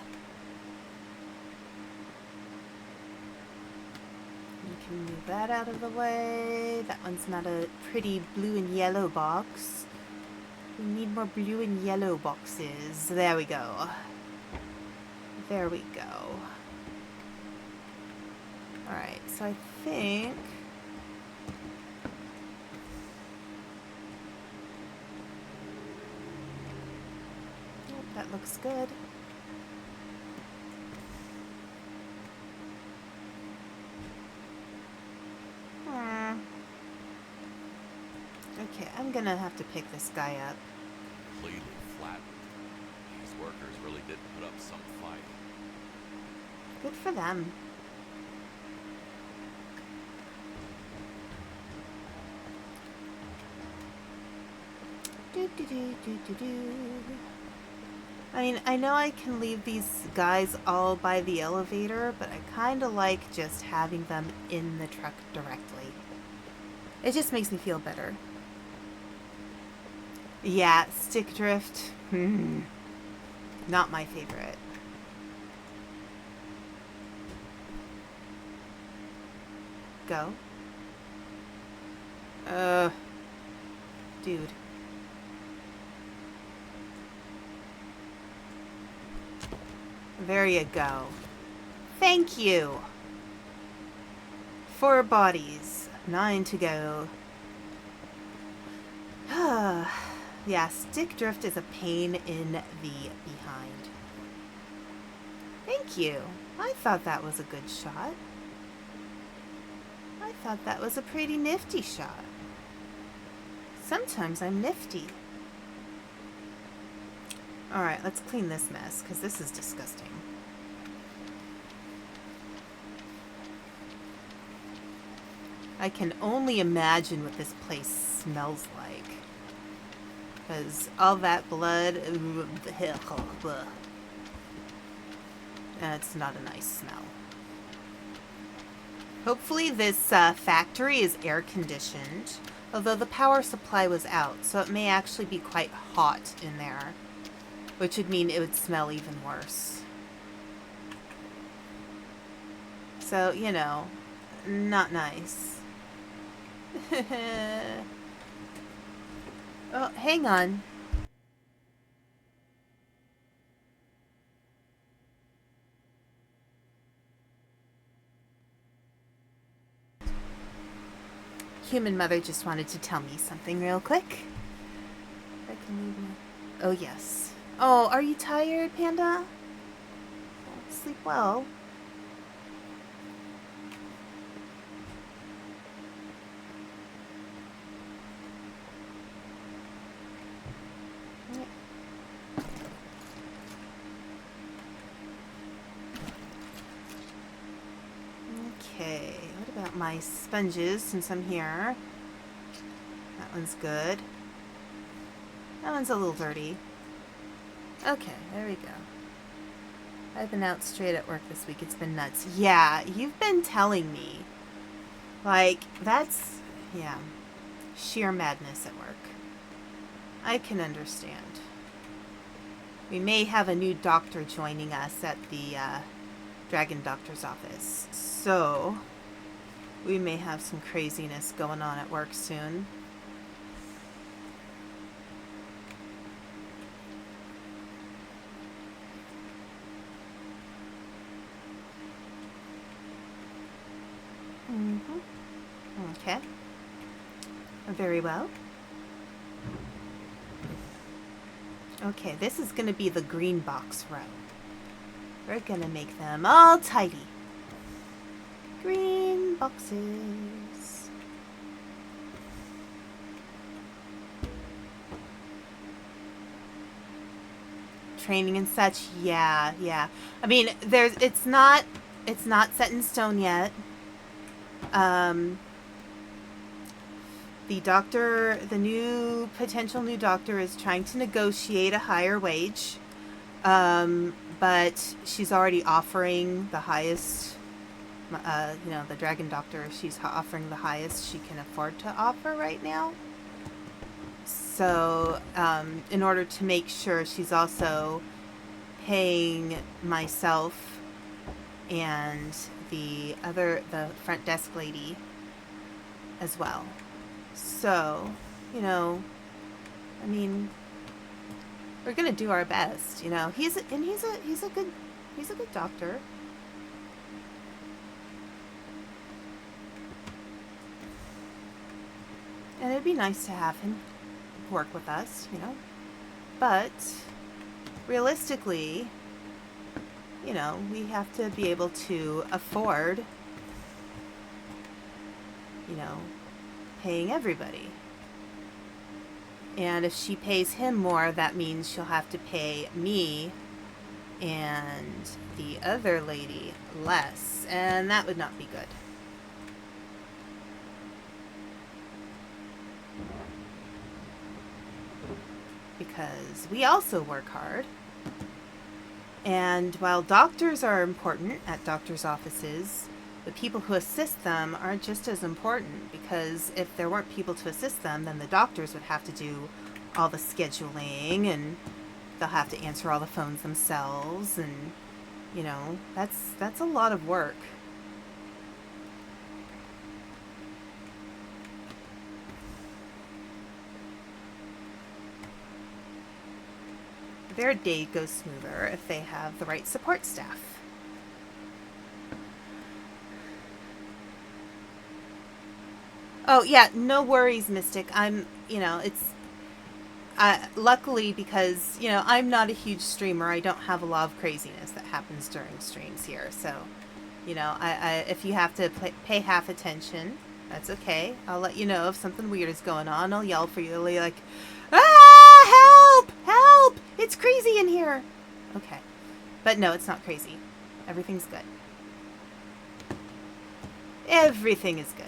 S1: You can move that out of the way. That one's not a pretty blue and yellow box. We need more blue and yellow boxes. There we go. There we go. Alright, so I think... Yep, that looks good. Okay, I'm gonna have to pick this guy up.
S2: Completely flattened. These workers really did put up some fight.
S1: Good for them. I mean, I know I can leave these guys all by the elevator, but I kind of like just having them in the truck directly. It just makes me feel better. Yeah, stick drift. Not my favorite. Go. Dude. There you go. Thank you. 4 bodies. 9 to go. Yeah, stick drift is a pain in the behind. Thank you. I thought that was a good shot. I thought that was a pretty nifty shot. Sometimes I'm nifty. Alright, let's clean this mess, because this is disgusting. I can only imagine what this place smells like. Because all that blood... It's not a nice smell. Hopefully this factory is air conditioned. Although the power supply was out, so it may actually be quite hot in there. Which would mean it would smell even worse. So, you know, not nice. Oh, hang on. Human mother just wanted to tell me something real quick. I can leave my... Oh, yes. Oh, are you tired, Panda? Oh, sleep well. Okay, what about my sponges since I'm here? That one's good. That one's a little dirty. Okay, there we go. I've been out straight at work this week. It's been nuts. Yeah, you've been telling me. Like, that's, yeah, sheer madness at work. I can understand. We may have a new doctor joining us at the Dragon Doctor's office. So, we may have some craziness going on at work soon. Okay. Very well. Okay, this is going to be the green box row. We're going to make them all tidy. Green boxes. Training and such. Yeah, yeah. I mean, it's not set in stone yet. the new potential new doctor is trying to negotiate a higher wage. But she's already offering the highest, the dragon doctor, she's offering the highest she can afford to offer right now. So, in order to make sure, she's also paying myself and the front desk lady as well. So, I mean, we're gonna do our best, He's a good doctor. And it'd be nice to have him work with us, But realistically, we have to be able to afford, paying everybody. And if she pays him more, that means she'll have to pay me and the other lady less. And that would not be good. Because we also work hard. And while doctors are important at doctors' offices, the people who assist them are just as important, because if there weren't people to assist them, then the doctors would have to do all the scheduling, and they'll have to answer all the phones themselves, and that's a lot of work. Their day goes smoother if they have the right support staff. Oh, yeah, no worries, Mystic. Luckily, because, I'm not a huge streamer, I don't have a lot of craziness that happens during streams here. So, if you have to pay half attention, that's okay. I'll let you know if something weird is going on. I'll yell for you. I'll be like, ah, help, help, it's crazy in here. Okay. But no, it's not crazy. Everything's good. Everything is good.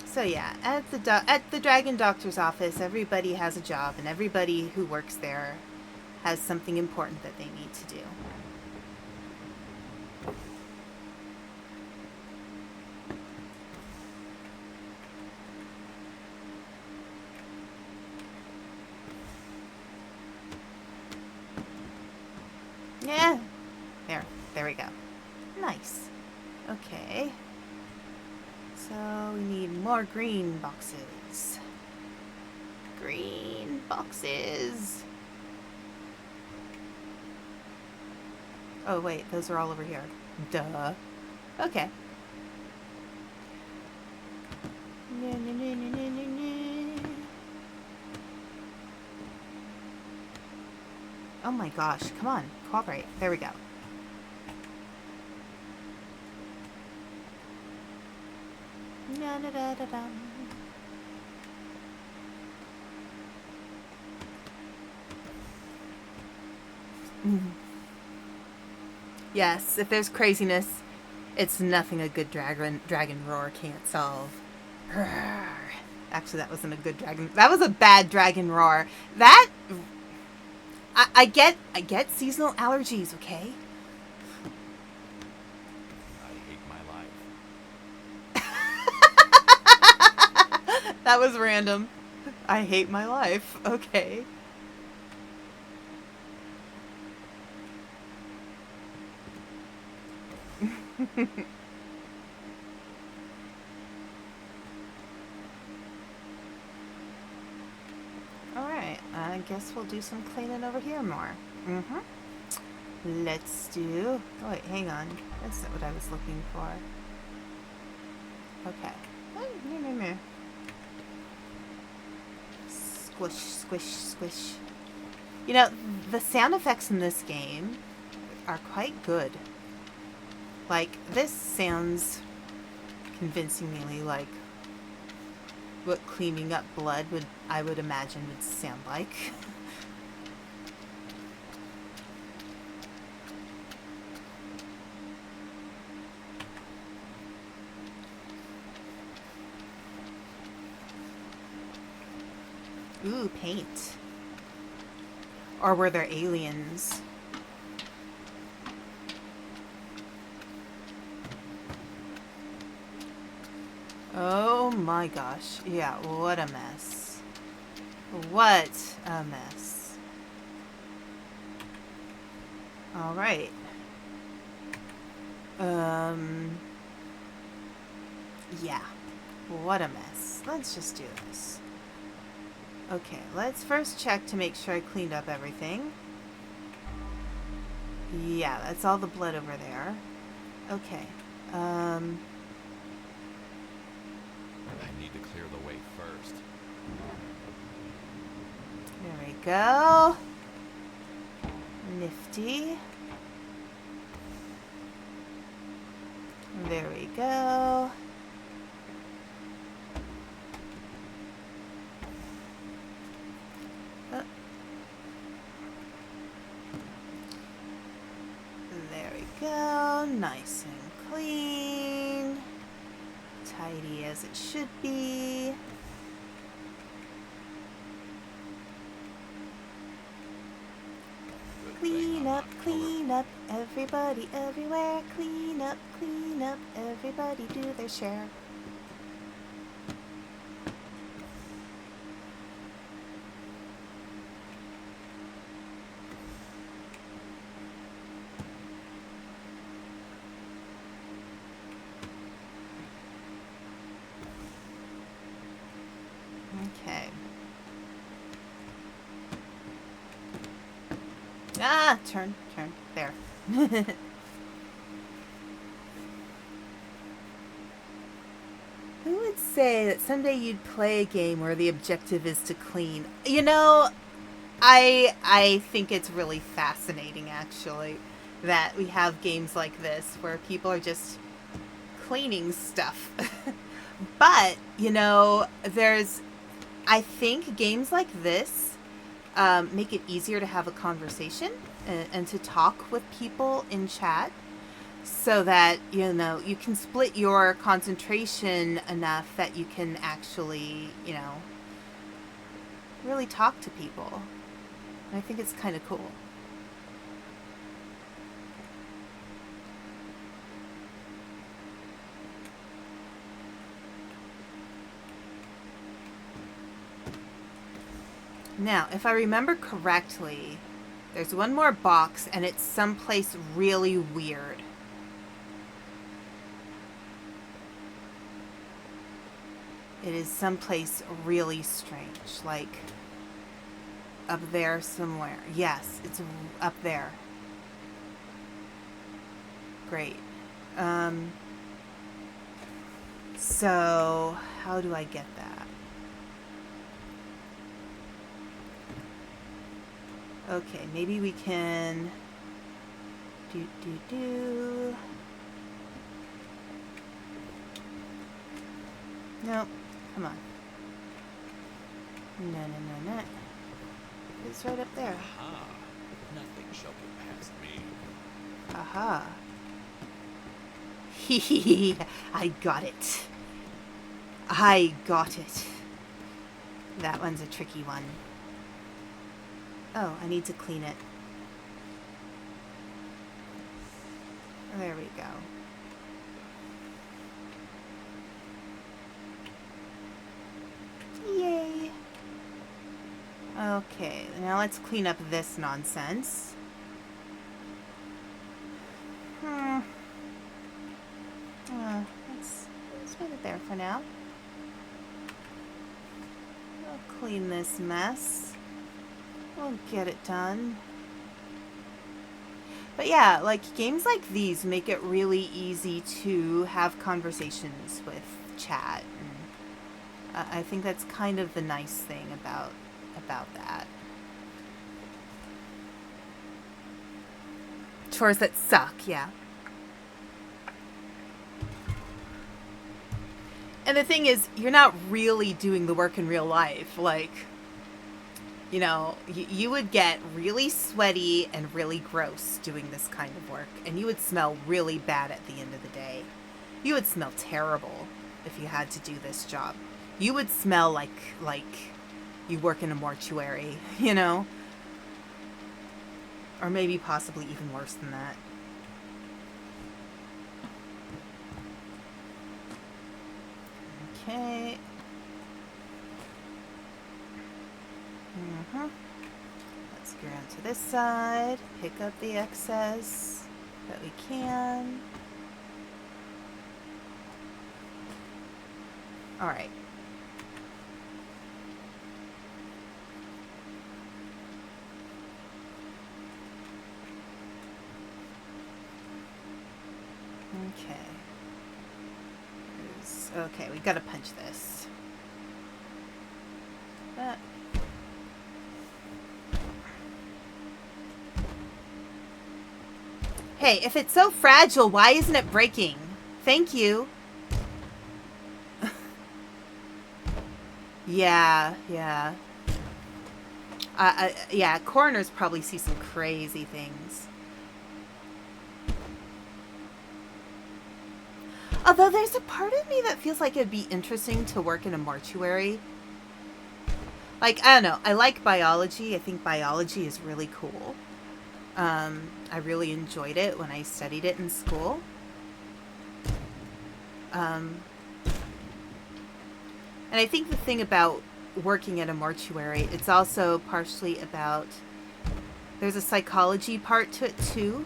S1: So yeah, at the Dragon Doctor's office, everybody has a job, and everybody who works there has something important that they need to do. Yeah, there we go. Nice. Okay. So we need more green boxes. Green boxes. Oh wait, those are all over here. Duh. Okay. Oh my gosh, come on, cooperate. There we go. Yes, if there's craziness, it's nothing a good dragon roar can't solve. Actually, that wasn't a good dragon. That was a bad dragon roar. That I get seasonal allergies, okay?
S2: I hate my life.
S1: That was random. I hate my life. Okay. Alright, I guess we'll do some cleaning over here more. Let's do... Oh wait, hang on. That's not what I was looking for. Okay. Squish, squish, squish. You know, the sound effects in this game are quite good. Like, this sounds convincingly like what cleaning up blood I would imagine would sound like. Ooh, paint. Or were there aliens? Oh my gosh. Yeah, what a mess. What a mess. Alright. Yeah. What a mess. Let's just do this. Okay, let's first check to make sure I cleaned up everything. Yeah, that's all the blood over there. Okay.
S2: I need to clear the way first.
S1: There we go. Nifty. There we go. There we go. Nice and clean. Tidy as it should be. Clean up, everybody, everywhere. Clean up, everybody do their share. Okay. Ah, turn. There. Who would say that someday you'd play a game where the objective is to clean? You know, I think it's really fascinating, actually, that we have games like this where people are just cleaning stuff. But, you know, I think games like this make it easier to have a conversation and to talk with people in chat so that, you know, you can split your concentration enough that you can actually, you know, really talk to people. And I think it's kind of cool. Now, if I remember correctly, there's one more box, and it's someplace really weird. It is someplace really strange, like up there somewhere. Yes, it's up there. Great. So, how do I get that? Okay, maybe we can do. Nope, come on. No. It's right up there.
S2: Aha! Nothing shall get past me.
S1: Aha. Hee I got it. I got it. That one's a tricky one. Oh, I need to clean it. There we go. Yay! Okay, now let's clean up this nonsense. Let's put it there for now. I'll clean this mess. We'll get it done. But yeah, like games like these make it really easy to have conversations with chat. And I think that's kind of the nice thing about that. Chores that suck, yeah. And the thing is, you're not really doing the work in real life. Like, you know, you would get really sweaty and really gross doing this kind of work. And you would smell really bad at the end of the day. You would smell terrible if you had to do this job. You would smell like you work in a mortuary, you know? Or maybe possibly even worse than that. Okay. Let's go around to this side, pick up the excess that we can. Alright. Okay. Okay, we gotta punch this. That. Hey, if it's so fragile, why isn't it breaking? Thank you. Yeah. Yeah, coroners probably see some crazy things. Although there's a part of me that feels like it'd be interesting to work in a mortuary. Like, I don't know. I like biology. I think biology is really cool. I really enjoyed it when I studied it in school. And I think the thing about working at a mortuary, it's also partially about, there's a psychology part to it too.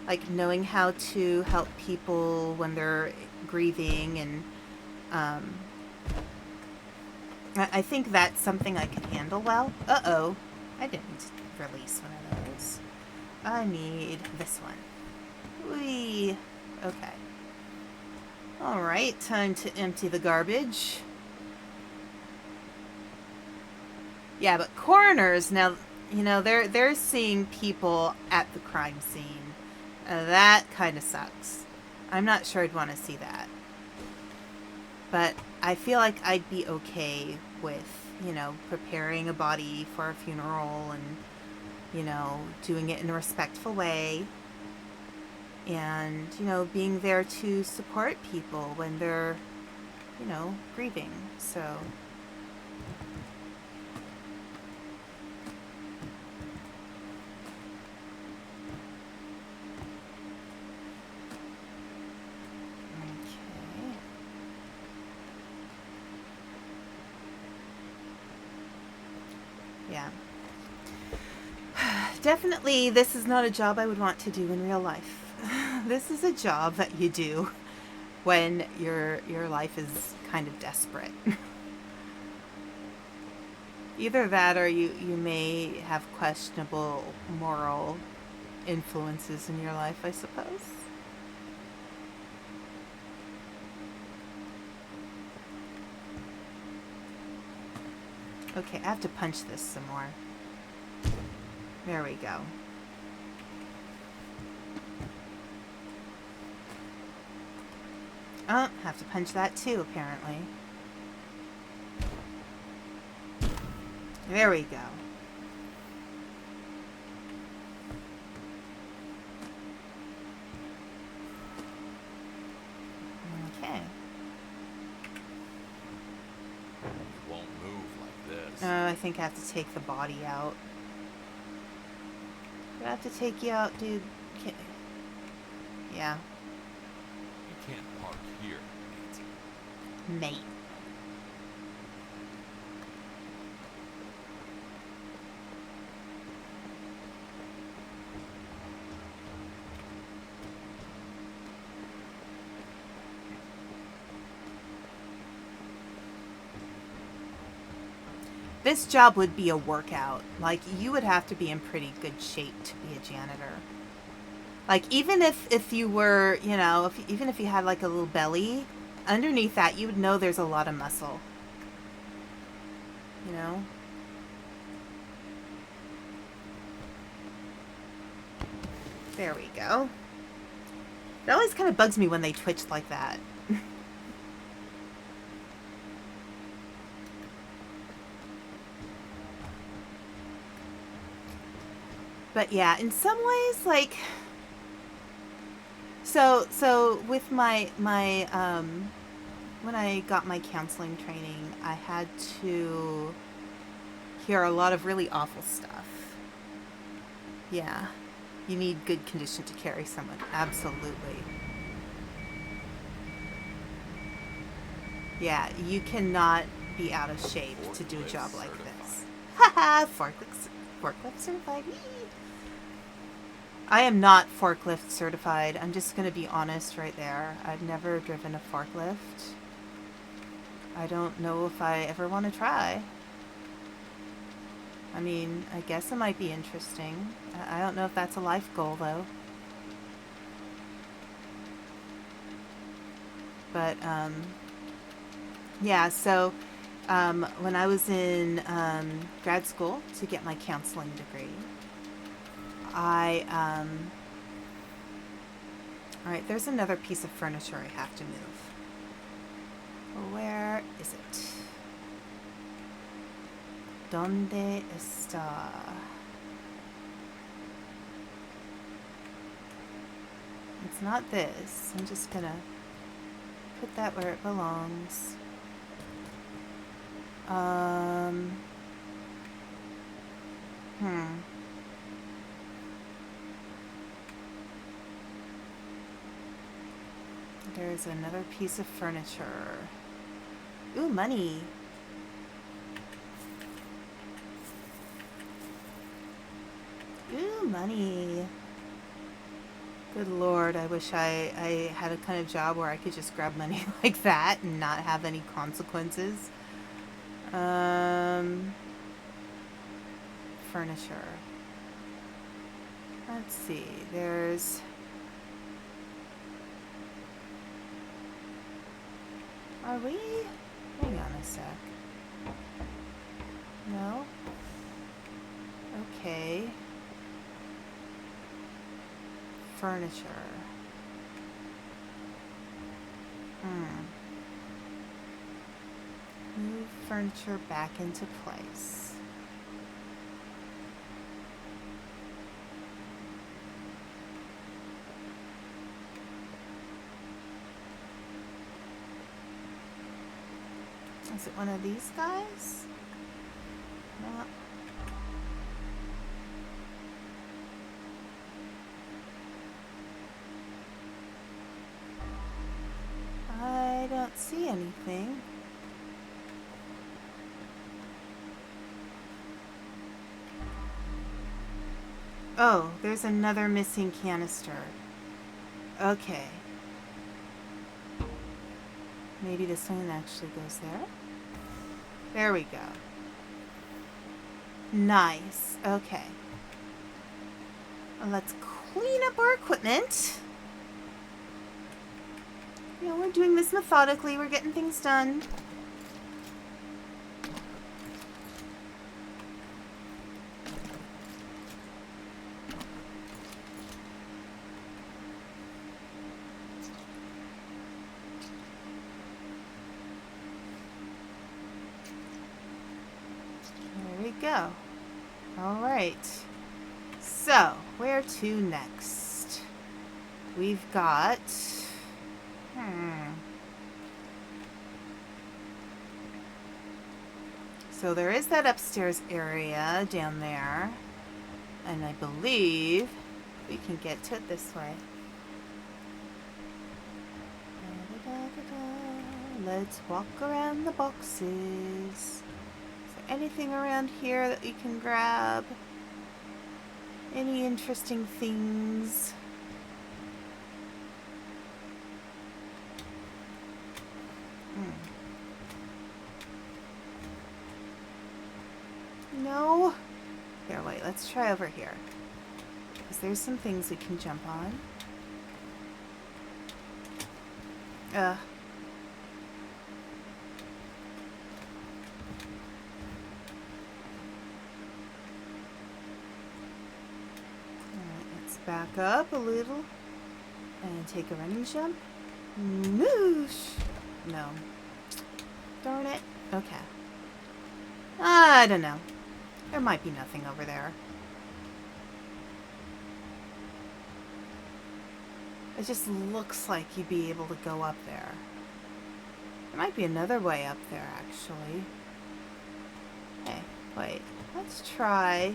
S1: Like knowing how to help people when they're grieving, and I think that's something I could handle well. Uh-oh. I didn't release one of those. I need this one. Whee. Okay. Alright, time to empty the garbage. Yeah, but coroners, now, you know, they're seeing people at the crime scene. That kind of sucks. I'm not sure I'd want to see that. But I feel like I'd be okay with, you know, preparing a body for a funeral and, you know, doing it in a respectful way. And, you know, being there to support people when they're, you know, grieving. So... Yeah. Definitely, this is not a job I would want to do in real life. This is a job that you do when your life is kind of desperate. Either that, or you may have questionable moral influences in your life, I suppose. Okay, I have to punch this some more. There we go. Oh, have to punch that too, apparently. There we go. Okay.
S2: Won't move like this.
S1: I think I have to take the body out. Do I have to take you out, dude? Yeah.
S2: You can't park here, mate.
S1: Mate. This job would be a workout. Like, you would have to be in pretty good shape to be a janitor. Like, even if you were, you know, even if you had like a little belly, underneath that you would know there's a lot of muscle. You know? There we go. It always kind of bugs me when they twitch like that. But yeah, in some ways, like, so with my when I got my counseling training, I had to hear a lot of really awful stuff. Yeah. You need good condition to carry someone. Absolutely. Yeah, you cannot be out of shape to do a job like this. Haha, forklift certified. Whee! I am not forklift certified. I'm just going to be honest right there. I've never driven a forklift. I don't know if I ever want to try. I mean, I guess it might be interesting. I don't know if that's a life goal, though. But, yeah, so when I was in grad school to get my counseling degree, alright, there's another piece of furniture I have to move. Where is it? ¿Dónde está? It's not this. I'm just gonna put that where it belongs. There's another piece of furniture. Ooh, money. Ooh, money. Good Lord, I wish I had a kind of job where I could just grab money like that and not have any consequences. Furniture. Let's see, there's... Are we? Hang on a sec. No? Okay. Furniture. Move furniture back into place. Is it one of these guys? No. I don't see anything. Oh, there's another missing canister. Okay. Maybe this one actually goes there. There we go. Nice. Okay. Let's clean up our equipment. You know, we're doing this methodically. We're getting things done. There we go. All right. So, where to next? We've got... So there is that upstairs area down there. And I believe we can get to it this way. Let's walk around the boxes. Is there anything around here that we can grab? Any interesting things? No? Here, wait, let's try over here. Because there's some things we can jump on. Alright, let's back up a little. And take a running jump. Noosh! No. Darn it. Okay. I don't know. There might be nothing over there. It just looks like you'd be able to go up there. There might be another way up there, actually. Hey, wait. Let's try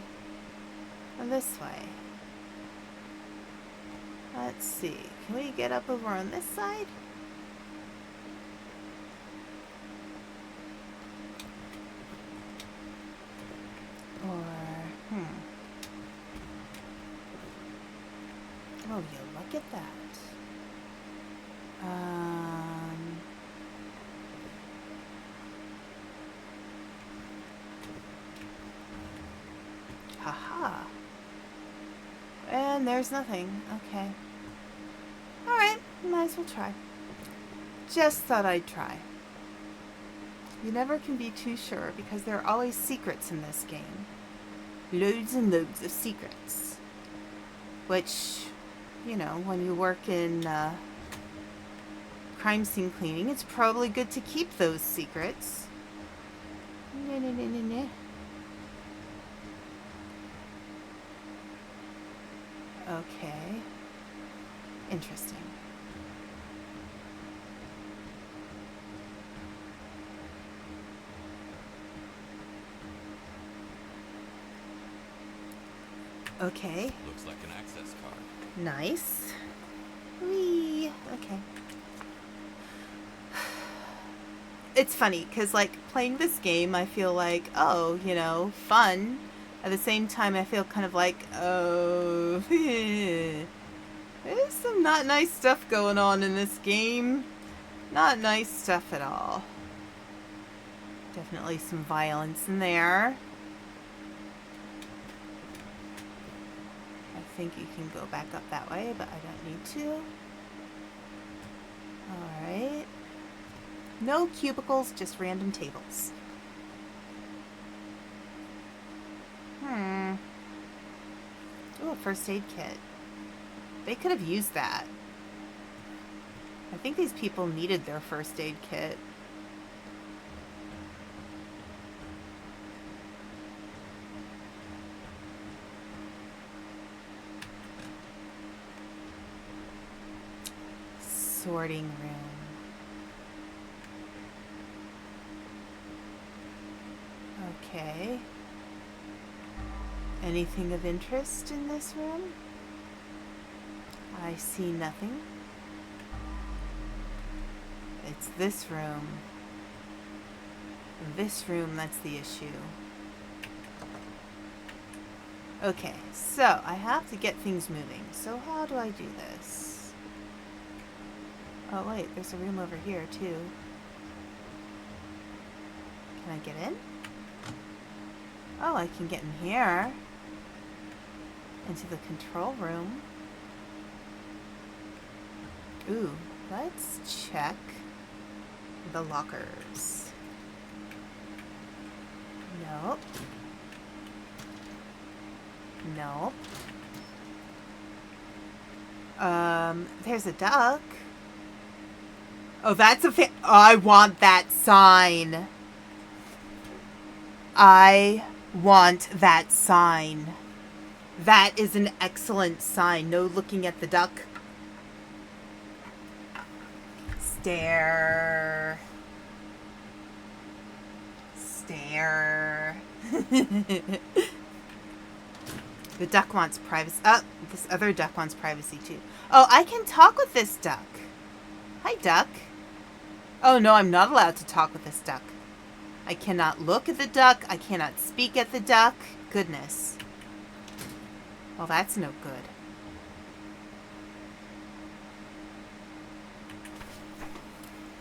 S1: this way. Let's see. Can we get up over on this side? Or, oh, you look at that. Haha. And there's nothing. Okay. Alright, might as well try. Just thought I'd try. You never can be too sure because there are always secrets in this game. Loads and loads of secrets. Which, you know, when you work in crime scene cleaning, it's probably good to keep those secrets. Okay. Interesting. Okay.
S2: Looks like an access card.
S1: Nice. Whee. Okay. It's funny, because, like, playing this game, I feel like, oh, you know, fun. At the same time, I feel kind of like, oh, there's some not nice stuff going on in this game. Not nice stuff at all. Definitely some violence in there. I think you can go back up that way, but I don't need to. Alright. No cubicles, just random tables. Ooh, a first aid kit. They could have used that. I think these people needed their first aid kit. Sorting room. Okay. Anything of interest in this room? I see nothing. It's this room. This room that's the issue. Okay, so I have to get things moving. So how do I do this? Oh wait, there's a room over here too. Can I get in? Oh, I can get in here. Into the control room. Ooh, let's check the lockers. Nope. Nope. There's a duck. Oh, that's a I want that sign. I want that sign. That is an excellent sign. No looking at the duck. Stare. Stare. The duck wants privacy. Oh, this other duck wants privacy too. Oh, I can talk with this duck. Hi, duck. Oh, no, I'm not allowed to talk with this duck. I cannot look at the duck. I cannot speak at the duck. Goodness. Well, that's no good.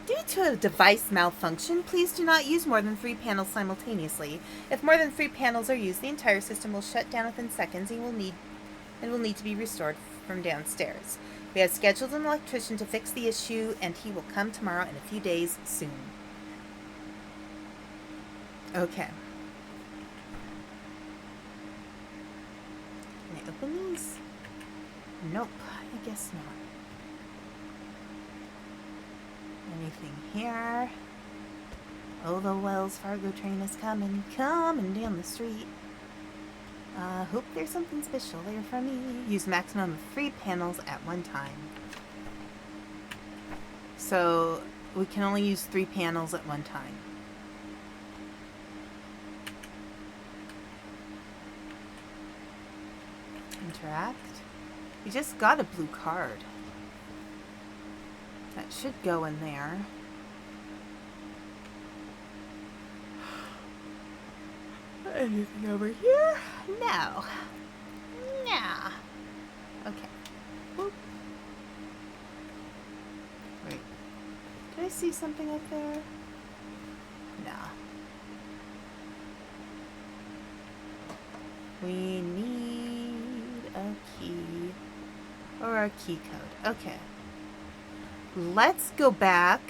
S1: Due to a device malfunction, please do not use more than 3 panels simultaneously. If more than 3 panels are used, the entire system will shut down within seconds and will need to be restored from downstairs. We have scheduled an electrician to fix the issue, and he will come tomorrow in a few days soon. Okay. Can I open these? Nope, I guess not. Anything here? Oh, the Wells Fargo train is coming down the street. Hope there's something special there for me. Use maximum of 3 panels at one time. So, we can only use 3 panels at one time. contract. We just got a blue card. That should go in there. Anything over here? No. Nah. Okay. Whoop. Wait. Did I see something up there? Nah. We need a key. Or a key code. Okay. Let's go back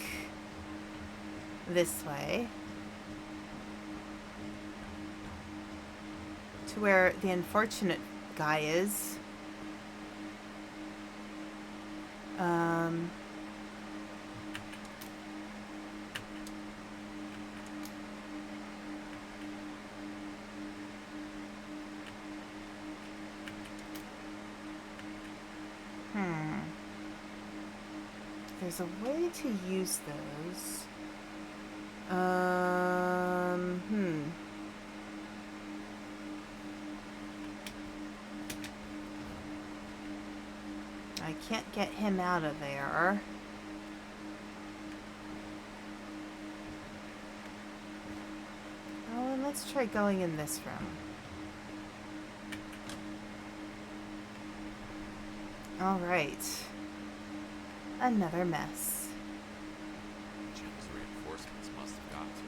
S1: this way. To where the unfortunate guy is. There's a way to use those. I can't get him out of there. Oh, and let's try going in this room. All right. Another mess.
S2: Jim's reinforcements must have got to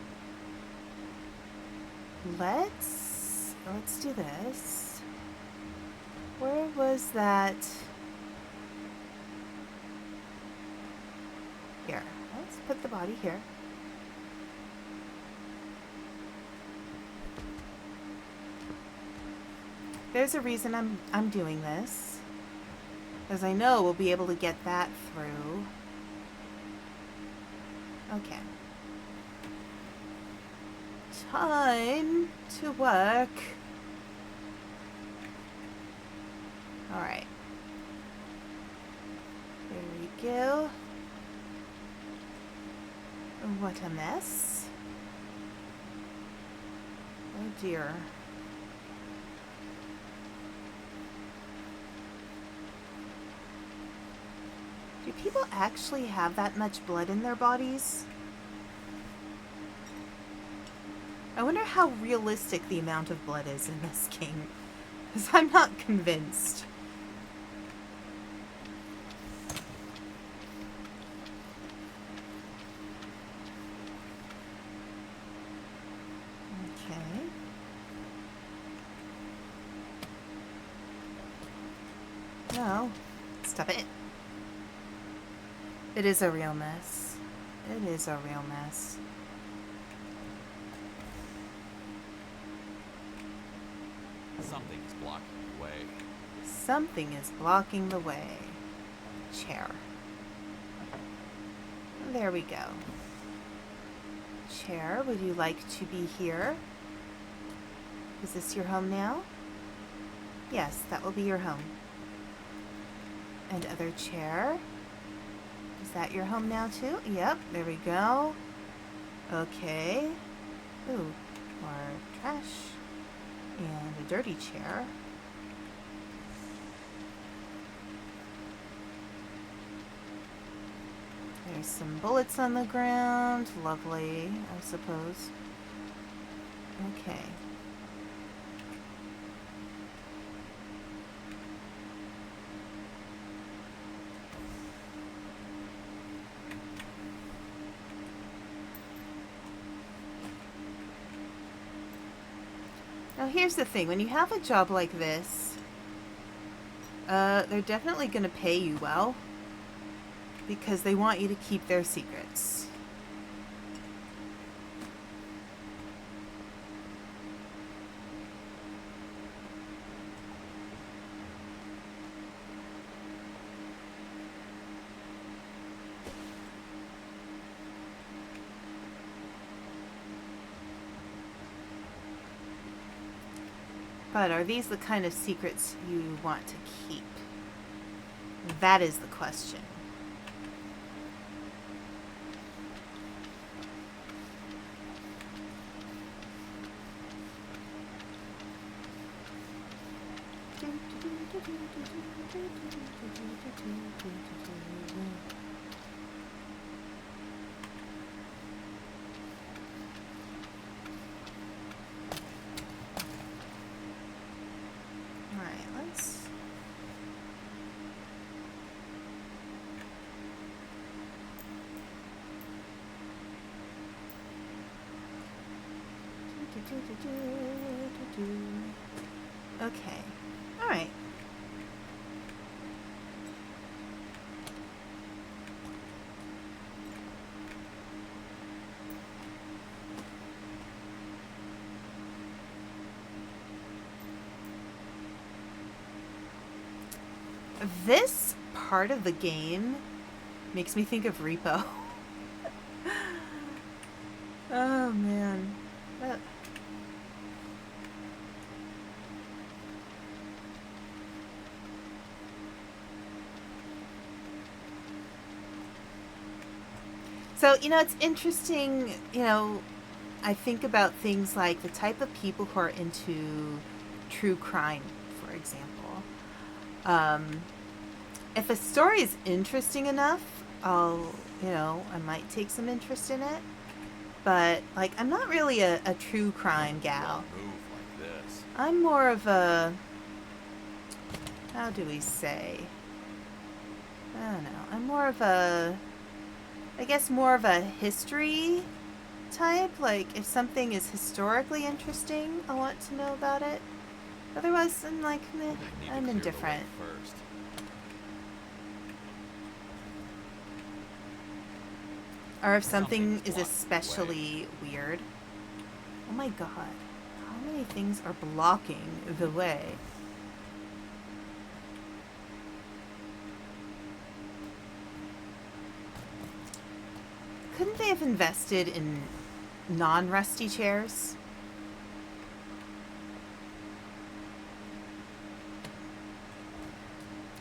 S2: him.
S1: Let's do this. Where was that? Here. Let's put the body here. There's a reason I'm doing this. Because I know we'll be able to get that through. Okay. Time to work. Alright. There we go. What a mess. Oh dear. Do people actually have that much blood in their bodies? I wonder how realistic the amount of blood is in this game. Because I'm not convinced. Okay. No. Stop it. It is a real mess. It is a real mess.
S2: Something's blocking the way.
S1: Something is blocking the way. Chair. There we go. Chair, would you like to be here? Is this your home now? Yes, that will be your home. And other chair. Is that your home now too? Yep, there we go. Okay. Ooh, more trash. And a dirty chair. There's some bullets on the ground. Lovely, I suppose. Okay. Now here's the thing, when you have a job like this, they're definitely going to pay you well, because they want you to keep their secrets. But are these the kind of secrets you want to keep? That is the question. Alright, let's... Okay. Alright. This part of the game makes me think of Repo. Oh, man. So, you know, it's interesting, you know, I think about things like the type of people who are into true crime, for example. If a story is interesting enough, I might take some interest in it. But, like, I'm not really a true crime gal.
S2: Don't move like this.
S1: I'm more of a, how do we say? I don't know. I'm more of a, I guess more of a history type. Like, if something is historically interesting, I want to know about it. Otherwise, I'm like, meh,
S2: I need to
S1: I'm
S2: clear the way
S1: indifferent.
S2: first.
S1: Or if something
S2: Something's
S1: is
S2: blocking the way.
S1: especially weird. Oh my god. How many things are blocking the way? Couldn't they have invested in non-rusty chairs?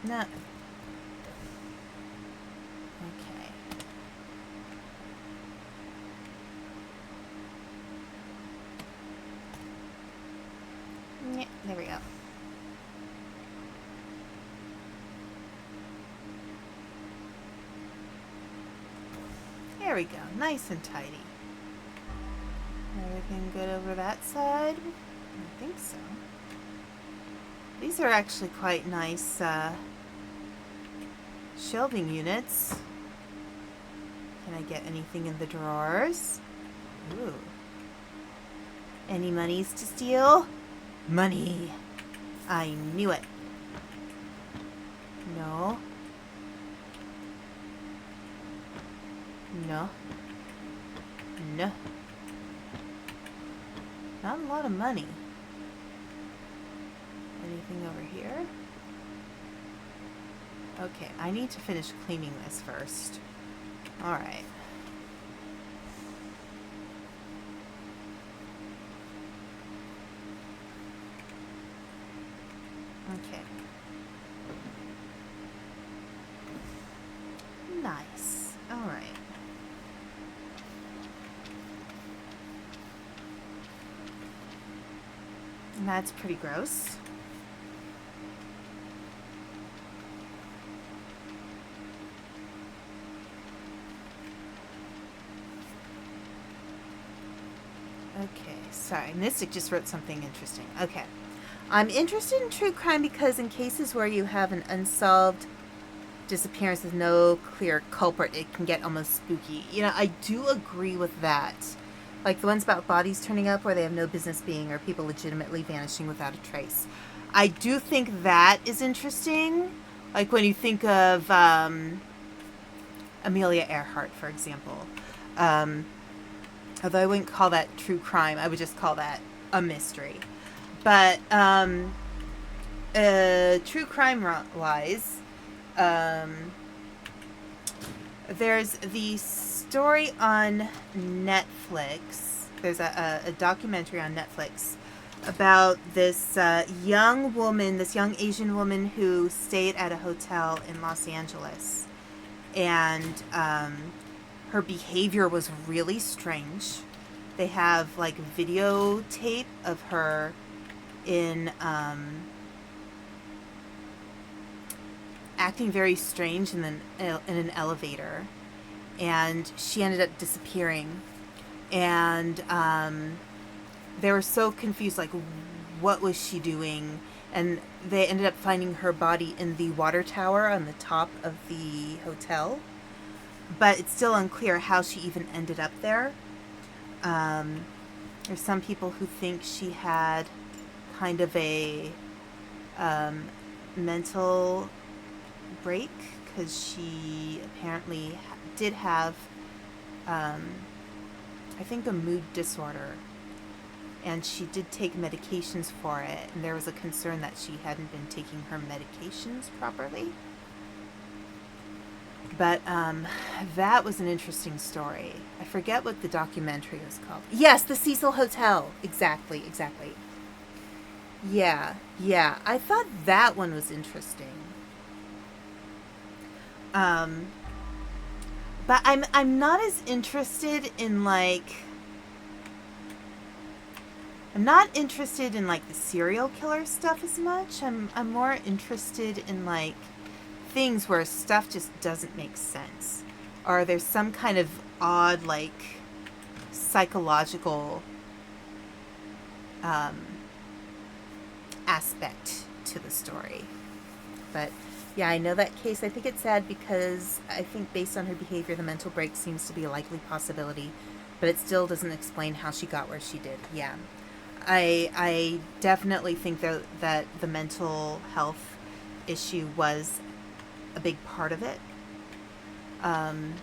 S1: No. Okay. Yeah, there we go. There we go. Nice and tidy. Everything good over that side? I think so. These are actually quite nice shelving units. Can I get anything in the drawers? Ooh. Any monies to steal? Money. I knew it. No. No. No. Not a lot of money. Anything over here? Okay, I need to finish cleaning this first. Alright. Okay. Nice. Alright. And that's pretty gross. Okay, sorry. Mystic just wrote something interesting. Okay. I'm interested in true crime because in cases where you have an unsolved disappearance with no clear culprit, it can get almost spooky. You know, I do agree with that. Like the ones about bodies turning up where they have no business being, or people legitimately vanishing without a trace. I do think that is interesting. Like when you think of Amelia Earhart, for example. Although I wouldn't call that true crime, I would just call that a mystery. But true crime-wise, there's the story on Netflix. There's a documentary on Netflix about this young woman, this young Asian woman who stayed at a hotel in Los Angeles. And her behavior was really strange. They have like videotape of her in acting very strange in an elevator, and she ended up disappearing. And they were so confused, like, what was she doing? And they ended up finding her body in the water tower on the top of the hotel. But it's still unclear how she even ended up there. There's some people who think she had kind of a mental break, because she apparently did have, I think, a mood disorder. And she did take medications for it. And there was a concern that she hadn't been taking her medications properly. But that was an interesting story. I forget what the documentary was called. Yes, the Cecil Hotel. Exactly. Yeah. I thought that one was interesting. But I'm not as interested in, like... I'm not interested in, like, the serial killer stuff as much. I'm more interested in, like, things where stuff just doesn't make sense. Or there's some kind of odd, like, psychological aspect to the story. But, yeah, I know that case. I think it's sad because I think based on her behavior, the mental break seems to be a likely possibility. But it still doesn't explain how she got where she did. Yeah. I definitely think that the mental health issue was a big part of it. And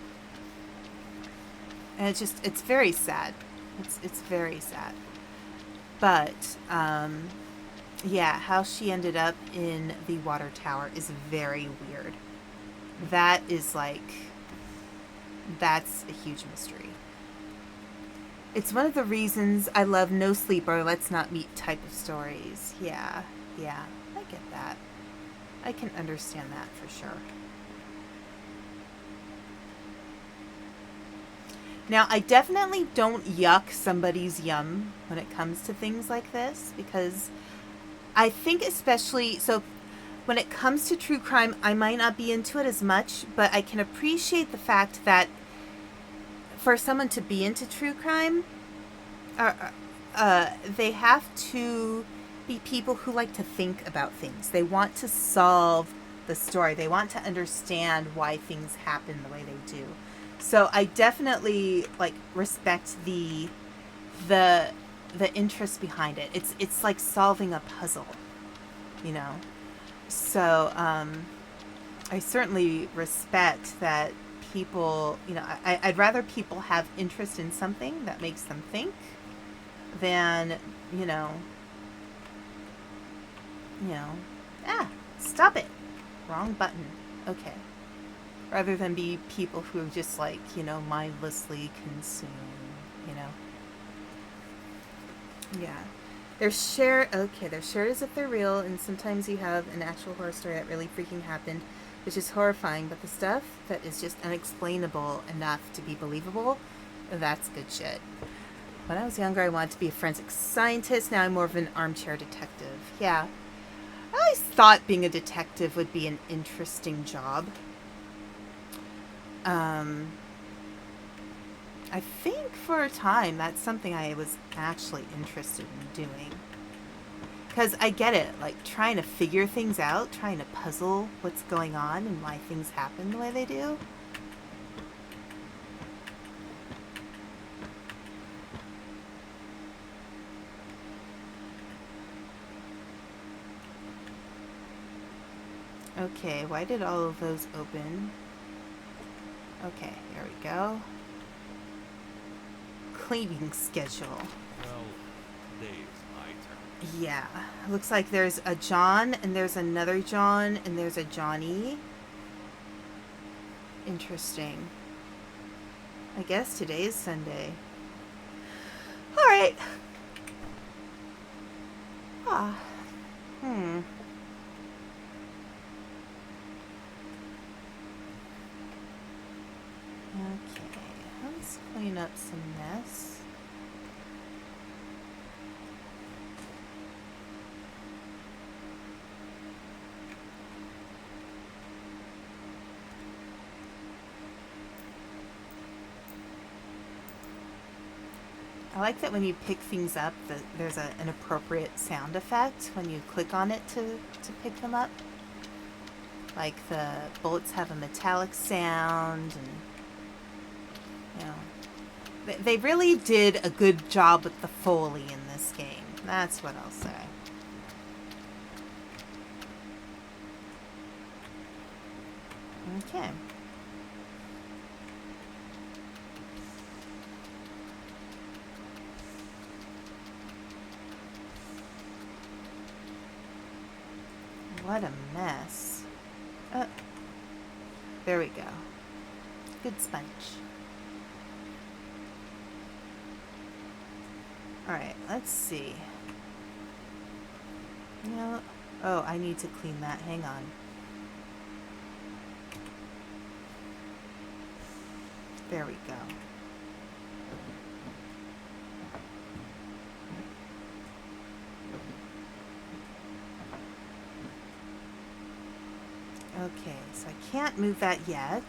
S1: it's very sad. It's very sad. But, yeah, how she ended up in the water tower is very weird. That is, like, that's a huge mystery. It's one of the reasons I love no sleep or let's not meet type of stories. Yeah, I get that. I can understand that for sure. Now, I definitely don't yuck somebody's yum when it comes to things like this, because I think especially, so when it comes to true crime, I might not be into it as much, but I can appreciate the fact that for someone to be into true crime, they have to be people who like to think about things. They want to solve the story. They want to understand why things happen the way they do. So I definitely, like, respect the interest behind it. It's like solving a puzzle, you know. So I certainly respect that people, you know, I'd rather people have interest in something that makes them think than, stop it. Wrong button. Okay. Rather than be people who just, like, mindlessly consume, Yeah. They're shared as if they're real, and sometimes you have an actual horror story that really freaking happened, which is horrifying, but the stuff that is just unexplainable enough to be believable, that's good shit. When I was younger, I wanted to be a forensic scientist. Now I'm more of an armchair detective. Yeah. I always thought being a detective would be an interesting job. I think for a time that's something I was actually interested in doing. Because I get it, like, trying to figure things out, trying to puzzle what's going on and why things happen the way they do. Okay, why did all of those open? Okay, there we go. Cleaning schedule.
S2: Well, today's my turn.
S1: Yeah, looks like there's a John, and there's another John, and there's a Johnny. Interesting. I guess today is Sunday. Alright. Okay, let's clean up some mess. I like that when you pick things up, that there's an appropriate sound effect when you click on it to pick them up. Like the bullets have a metallic sound, and you know, they really did a good job with the Foley in this game. That's what I'll say. Okay. What a mess. There we go. Good sponge. Alright, let's see. You know, oh, I need to clean that. Hang on. There we go. Okay, so I can't move that yet.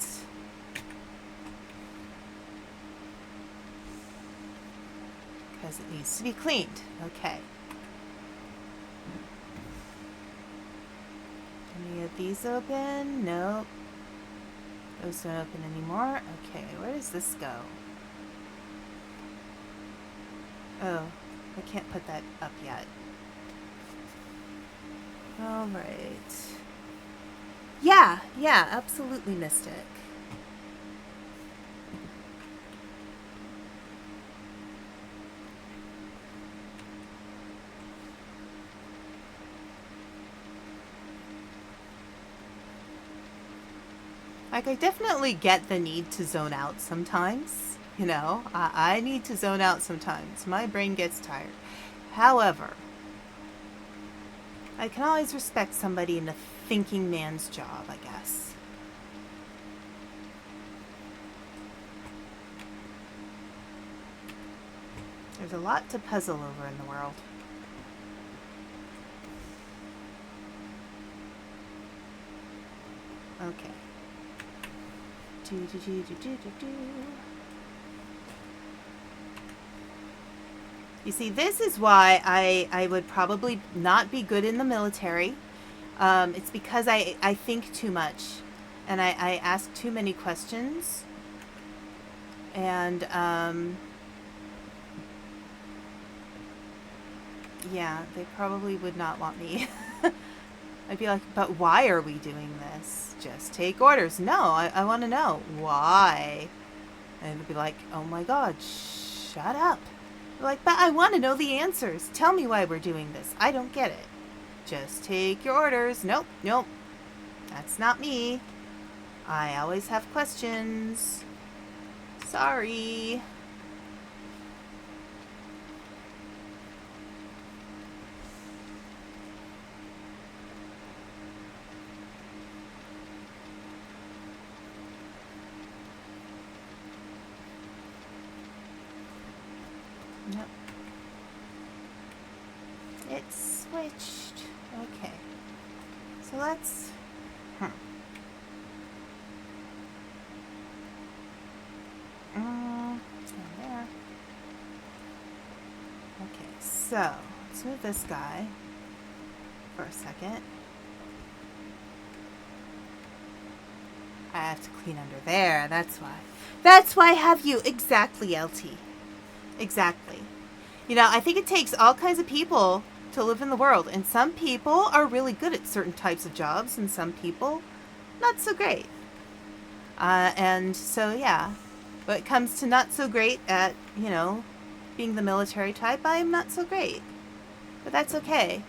S1: Because it needs to be cleaned. Okay. Any of these open? Nope. Those don't open anymore. Okay, where does this go? Oh, I can't put that up yet. Alright. Yeah, absolutely missed it. Like, I definitely get the need to zone out sometimes. You know, I need to zone out sometimes. My brain gets tired. However, I can always respect somebody in a thinking man's job, I guess. There's a lot to puzzle over in the world. Okay. You see, this is why I would probably not be good in the military. It's because I think too much. And I ask too many questions. And, yeah, they probably would not want me. I'd be like, but why are we doing this? Just take orders. No, I want to know. Why? And it'd be like, oh my God, shut up. I'd be like, but I want to know the answers. Tell me why we're doing this. I don't get it. Just take your orders. Nope. That's not me. I always have questions. Sorry. Nope. It's switched. Okay. So let's... down there. Okay, so let's move this guy for a second. I have to clean under there. That's why. That's why I have you. Exactly, LT. Exactly. You know, I think it takes all kinds of people to live in the world. And some people are really good at certain types of jobs. And some people, not so great. And so, yeah. When it comes to not so great at, you know, being the military type, I am not so great. But that's okay.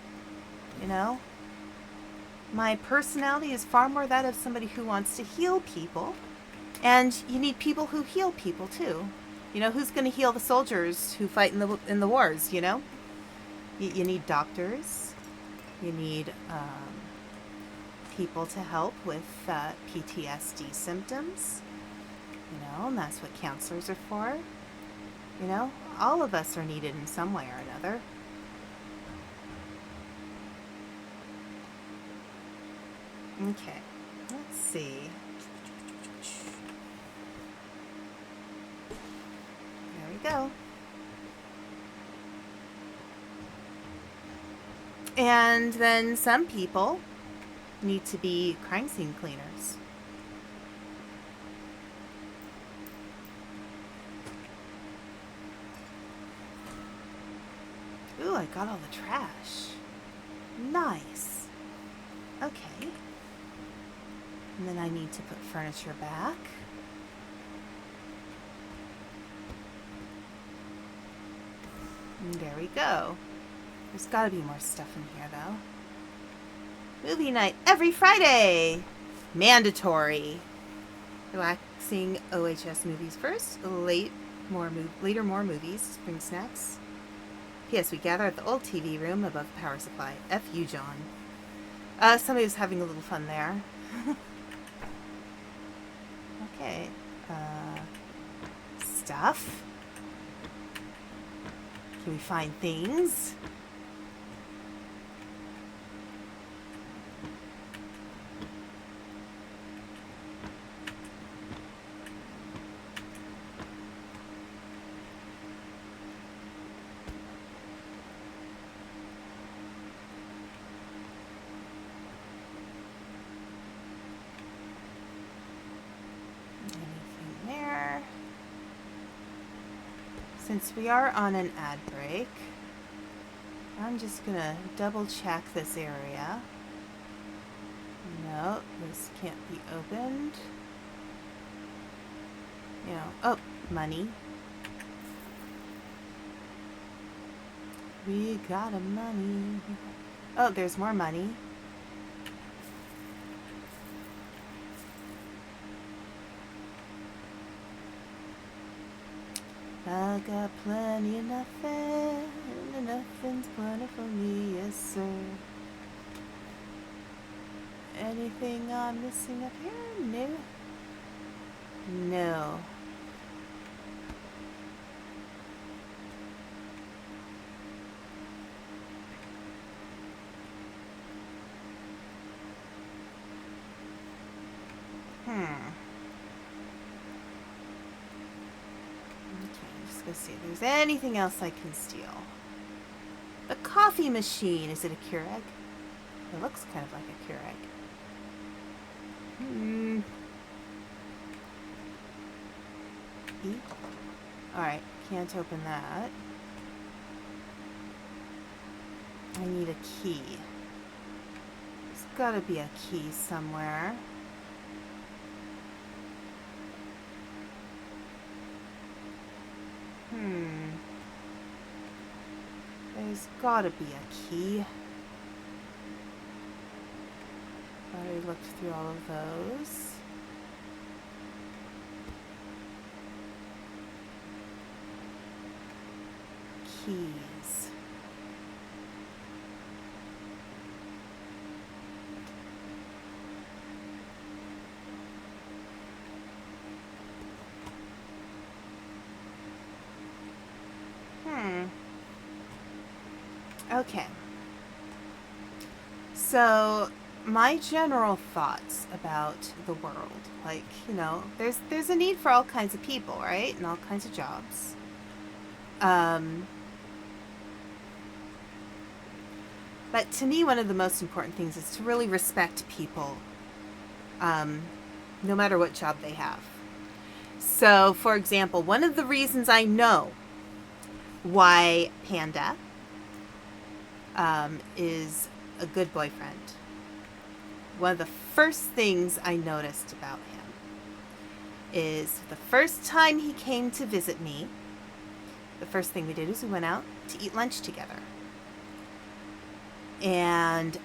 S1: You know? My personality is far more that of somebody who wants to heal people. And you need people who heal people, too. You know, who's going to heal the soldiers who fight in the wars, you know? You need doctors. You need people to help with PTSD symptoms. You know, and that's what counselors are for. You know, all of us are needed in some way or another. Okay, let's see. There we go. And then some people need to be crime scene cleaners. Ooh, I got all the trash. Nice. Okay. And then I need to put furniture back. And there we go. There's gotta be more stuff in here, though. Movie night every Friday! Mandatory. Relaxing OHS movies first. Later, more movies. Spring snacks. P.S. We gather at the old TV room above the power supply. F you, John. Somebody was having a little fun there. Okay. Stuff. Can we find things? Since we are on an ad break, I'm just gonna double check this area. No, this can't be opened. You know, oh, money. We got a money. Oh, there's more money. I got plenty of nothing, and nothing's plentiful me, yes sir. Anything I'm missing up here? No. No. Let's see if there's anything else I can steal. The coffee machine. Is it a Keurig? It looks kind of like a Keurig. Alright, can't open that. I need a key. There's gotta be a key somewhere. There's gotta be a key. Already looked through all of those. Keys. Okay. So, my general thoughts about the world, like, you know, there's a need for all kinds of people, right? And all kinds of jobs. But to me, one of the most important things is to really respect people, no matter what job they have. So, for example, one of the reasons I know why Panda is a good boyfriend. One of the first things I noticed about him is the first time he came to visit me, the first thing we did is we went out to eat lunch together. And,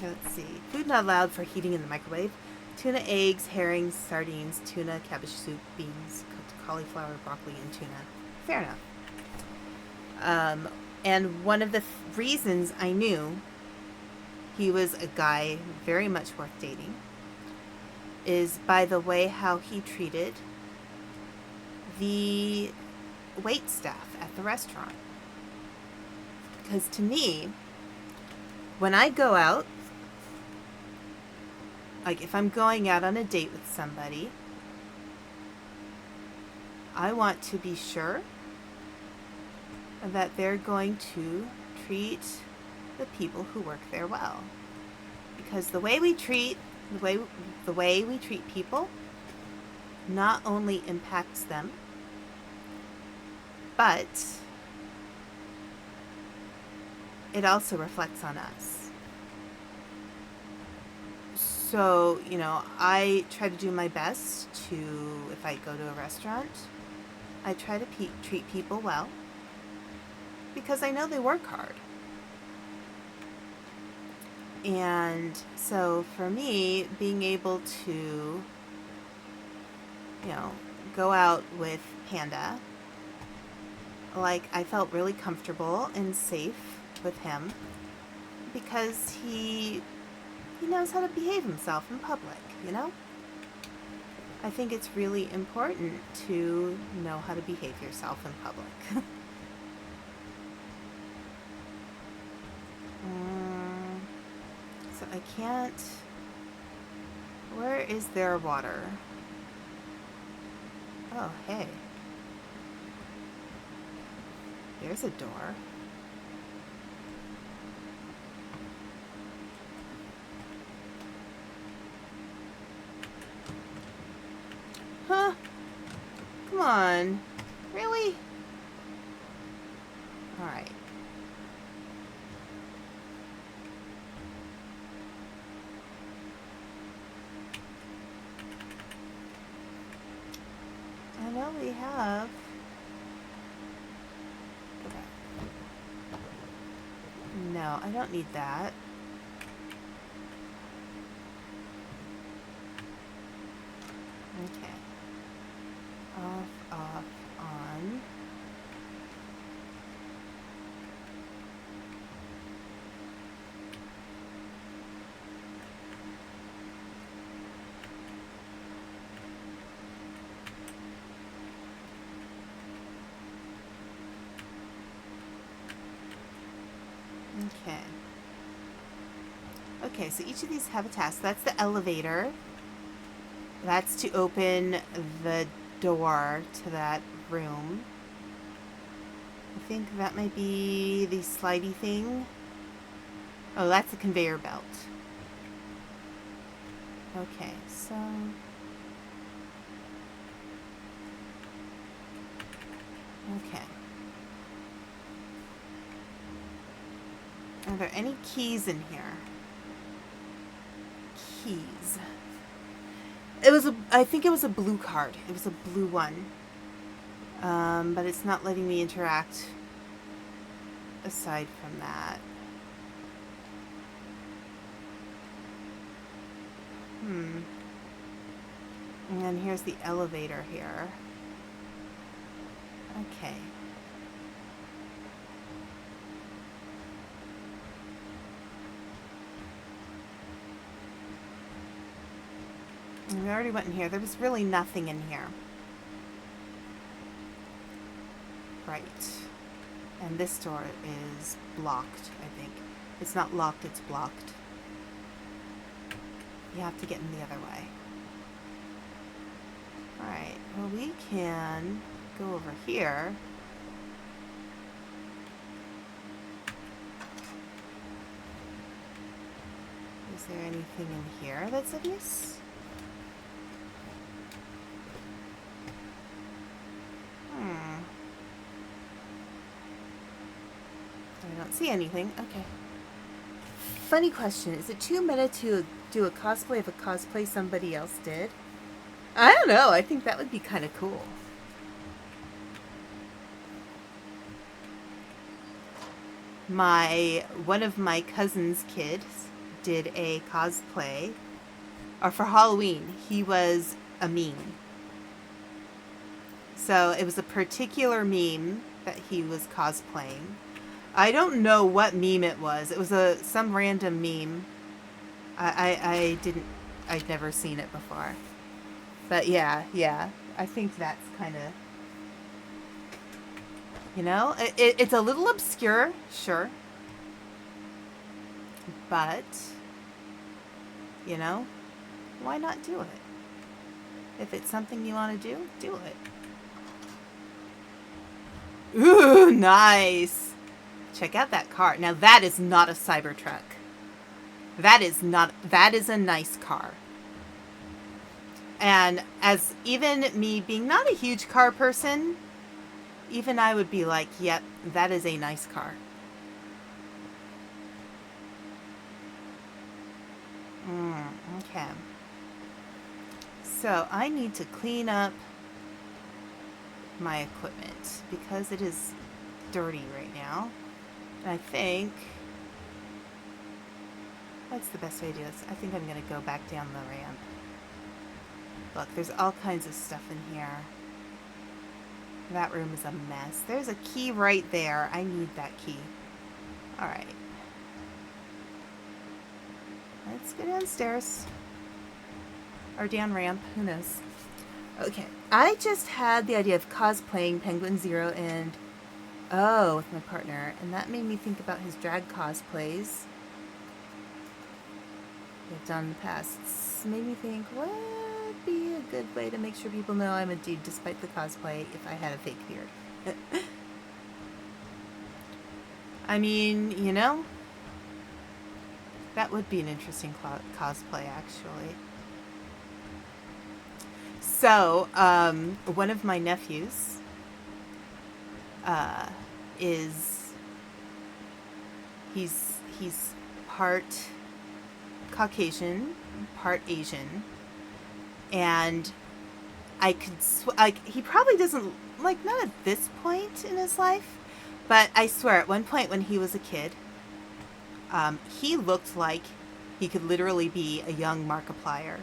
S1: let's see, food not allowed for heating in the microwave. Tuna, eggs, herrings, sardines, tuna, cabbage soup, beans, cooked cauliflower, broccoli, and tuna. Fair enough. And one of the reasons I knew he was a guy very much worth dating is by the way how he treated the wait staff at the restaurant. Because to me, when I go out, like if I'm going out on a date with somebody, I want to be sure that they're going to treat the people who work there well. Because the way we treat people not only impacts them, but it also reflects on us. So, you know, I try to do my best to, if I go to a restaurant, I try to treat people well because I know they work hard. And so for me, being able to, you know, go out with Panda, like, I felt really comfortable and safe with him because he knows how to behave himself in public, you know? I think it's really important to know how to behave yourself in public. So I can't... Where is their water? Oh, hey. There's a door. Huh? Come on. Really? Alright. I know we have... Go back. No, I don't need that. Okay. Off, on. Okay. Okay, so each of these have a task. That's the elevator. That's to open the door to that room. I think that might be the slidey thing. Oh, that's a conveyor belt. Okay, so... Okay. Are there any keys in here? Keys. I think it was a blue card. It was a blue one. But it's not letting me interact aside from that. And then here's the elevator here. Okay. We already went in here. There was really nothing in here. Right. And this door is blocked, I think. It's not locked, it's blocked. You have to get in the other way. Alright, well, we can go over here. Is there anything in here that's of use? I don't see anything. Okay. Funny question. Is it too meta to do a cosplay of a cosplay somebody else did? I don't know. I think that would be kind of cool. One of my cousin's kids did a cosplay, or for Halloween, he was a meme. So it was a particular meme that he was cosplaying. I don't know what meme it was. It was some random meme. I'd never seen it before. But yeah. I think that's kind of, you know, it's a little obscure, sure. But, you know, why not do it? If it's something you want to do, do it. Ooh, nice. Check out that car. Now that is not a Cybertruck. That is a nice car. And as even me being not a huge car person, even I would be like, yep, that is a nice car. Okay. So I need to clean up my equipment because it is dirty right now. And I think, what's the best way to do this? I think I'm going to go back down the ramp. Look, there's all kinds of stuff in here. That room is a mess. There's a key right there. I need that key. Alright. Let's go downstairs. Or down ramp. Who knows? Okay. I just had the idea of cosplaying Penguin Zero and... Oh, with my partner. And that made me think about his drag cosplays we've done in the past. It's made me think, what would be a good way to make sure people know I'm a dude despite the cosplay if I had a fake beard? I mean, you know, that would be an interesting cosplay, actually. So, one of my nephews he's part Caucasian, part Asian, and I could he probably doesn't, like, not at this point in his life, but I swear at one point when he was a kid, he looked like he could literally be a young Markiplier.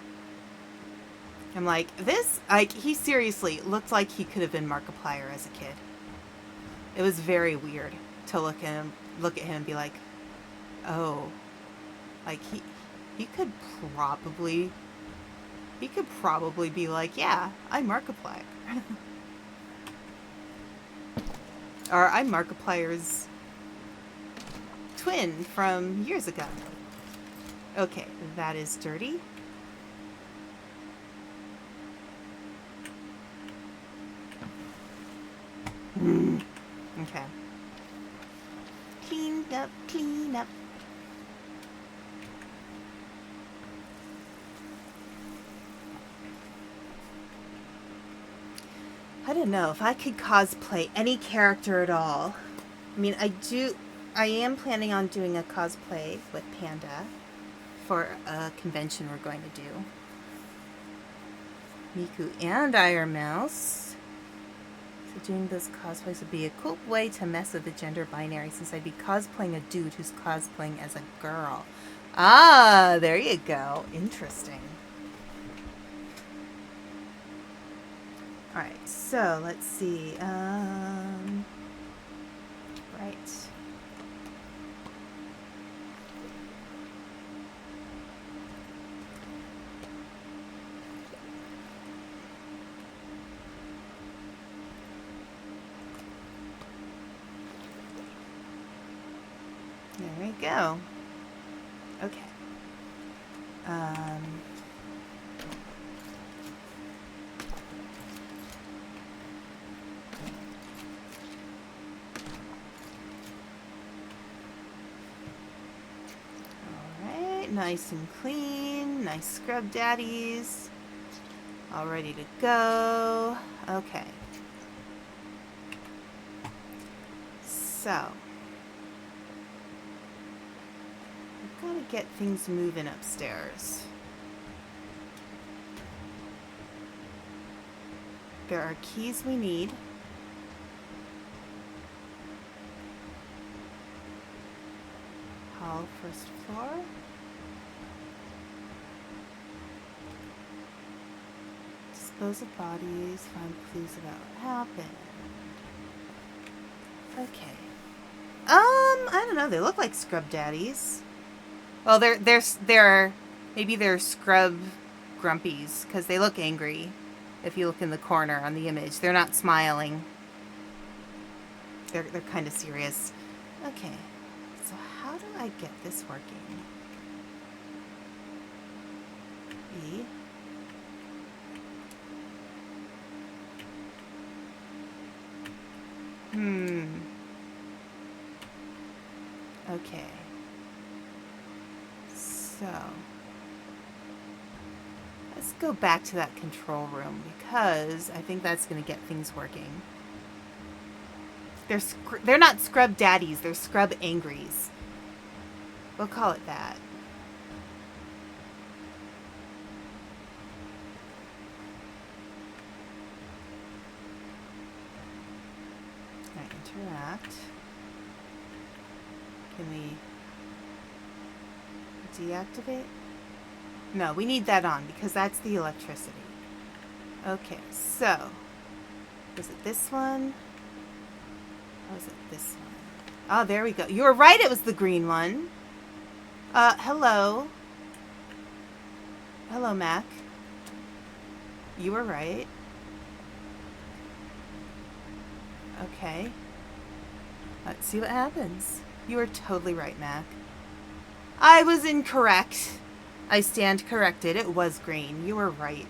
S1: I'm like, this, like, he seriously looked like he could have been Markiplier as a kid. It was very weird to look at him and be like, oh, like he could probably be like, yeah, I'm Markiplier. Or I'm Markiplier's twin from years ago. Okay, that is dirty. Okay. Clean up, clean up. I don't know if I could cosplay any character at all. I mean, I am planning on doing a cosplay with Panda for a convention we're going to do. Miku and Iron Mouse. So doing those cosplays would be a cool way to mess with the gender binary, since I'd be cosplaying a dude who's cosplaying as a girl. Ah, there you go. Interesting. Alright, so let's see. Right. There we go. Okay. Alright, nice and clean. Nice scrub daddies. All ready to go. Okay. So. Gotta get things moving upstairs. There are keys we need. Hall, first floor. Dispose of bodies, find clues about what happened. Okay. I don't know, they look like scrub daddies. Well, they're maybe they're scrub grumpies because they look angry. If you look in the corner on the image, they're not smiling. They're kind of serious. Okay, so how do I get this working? E. Okay. So, let's go back to that control room because I think that's going to get things working. They're not scrub daddies, they're scrub angries. We'll call it that. Alright, interact. Can we deactivate? No, we need that on because that's the electricity. Okay, so was it this one? Or was it this one? Oh, there we go. You were right, it was the green one. Hello. Hello, Mac. You were right. Okay. Let's see what happens. You were totally right, Mac. I was incorrect. I stand corrected. It was green. You were right.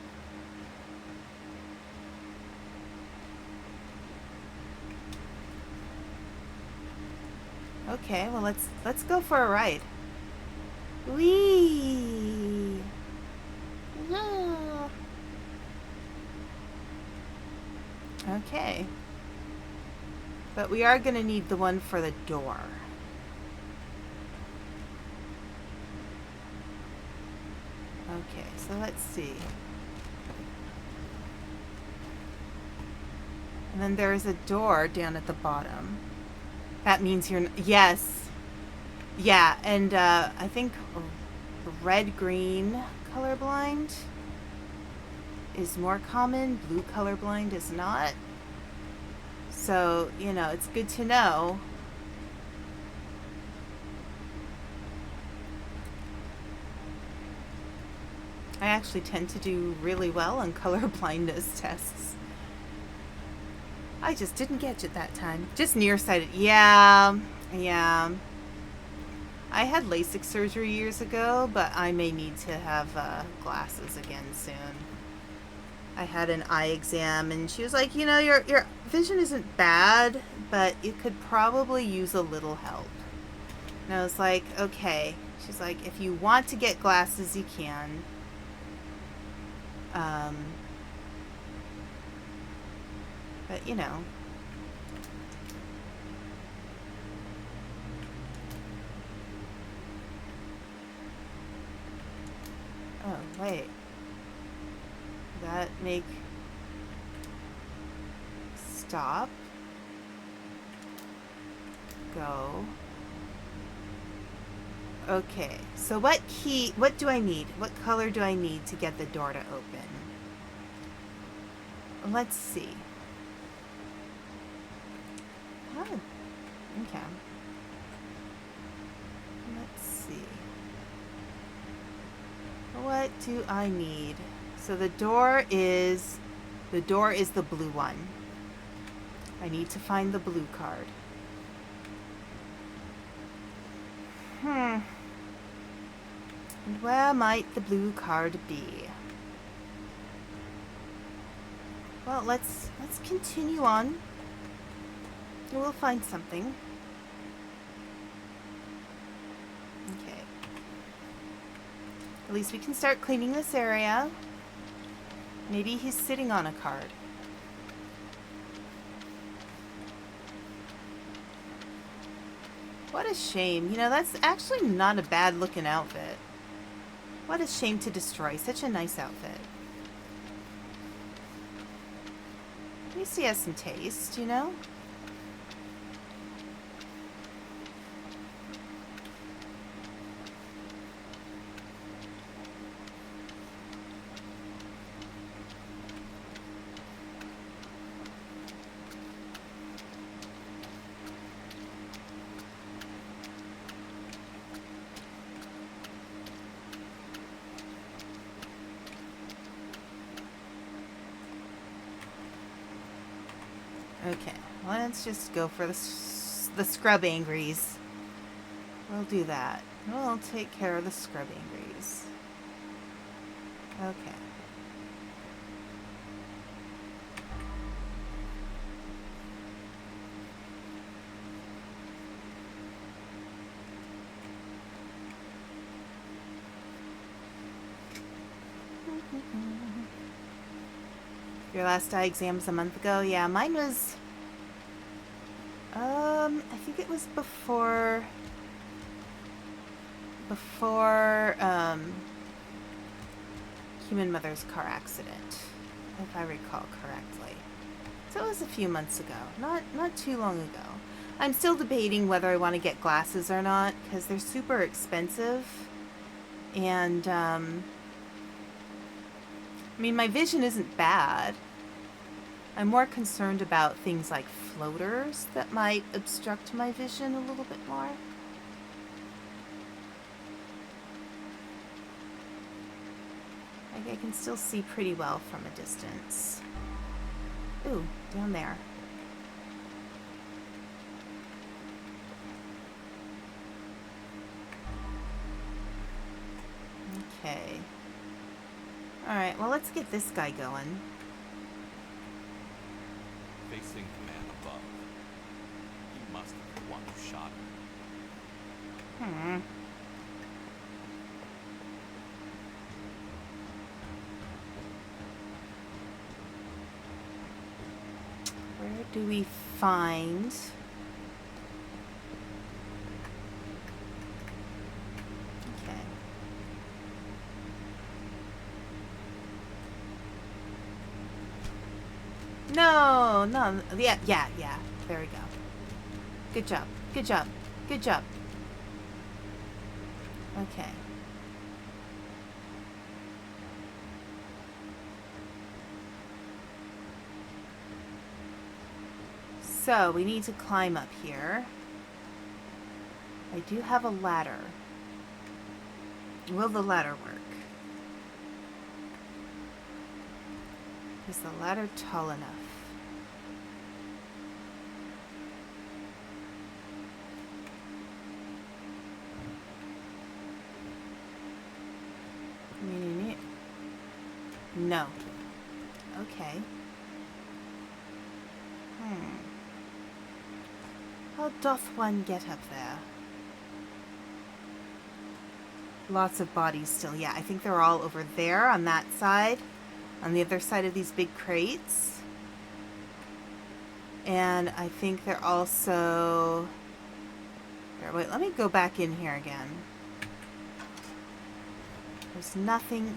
S1: Okay, well let's go for a ride. Whee! Yeah. Okay. But we are going to need the one for the door. Okay, so let's see. And then there's a door down at the bottom. That means you're... Yes. Yeah, and I think red-green colorblind is more common. Blue colorblind is not. So, you know, it's good to know. I actually tend to do really well on color blindness tests. I just didn't get it that time. Just nearsighted. Yeah. I had LASIK surgery years ago, but I may need to have glasses again soon. I had an eye exam, and she was like, you know, your vision isn't bad, but it could probably use a little help. And I was like, okay. She's like, if you want to get glasses, you can. But, you know. Oh, wait. That make... Stop. Go. Okay, so what do I need? What color do I need to get the door to open? Let's see. Oh, okay. Let's see. What do I need? So the door is the blue one. I need to find the blue card. And where might the blue card be? Well, let's continue on. We'll find something. Okay. At least we can start cleaning this area. Maybe he's sitting on a card. What a shame. You know, that's actually not a bad looking outfit. What a shame to destroy such a nice outfit. At least he has some taste, you know? Okay, let's just go for the scrub angries. We'll do that. We'll take care of the scrub angries. Okay. Your last eye exam was a month ago? Yeah, mine was... I think it was before... Human Mother's car accident, if I recall correctly. So it was a few months ago, not too long ago. I'm still debating whether I want to get glasses or not, because they're super expensive. And, I mean, my vision isn't bad. I'm more concerned about things like floaters that might obstruct my vision a little bit more. Like, I can still see pretty well from a distance. Ooh, down there. Okay. Alright, well, let's get this guy going.
S2: Facing the man above. He must have been the one who shot him.
S1: Where do we find... Okay. No, yeah, there we go. Good job, good job, good job. Okay. So, we need to climb up here. I do have a ladder. Will the ladder work? Is the ladder tall enough? No. Okay. How doth one get up there? Lots of bodies still. Yeah, I think they're all over there on that side. On the other side of these big crates. And I think they're also... Here, wait, let me go back in here again. There's nothing...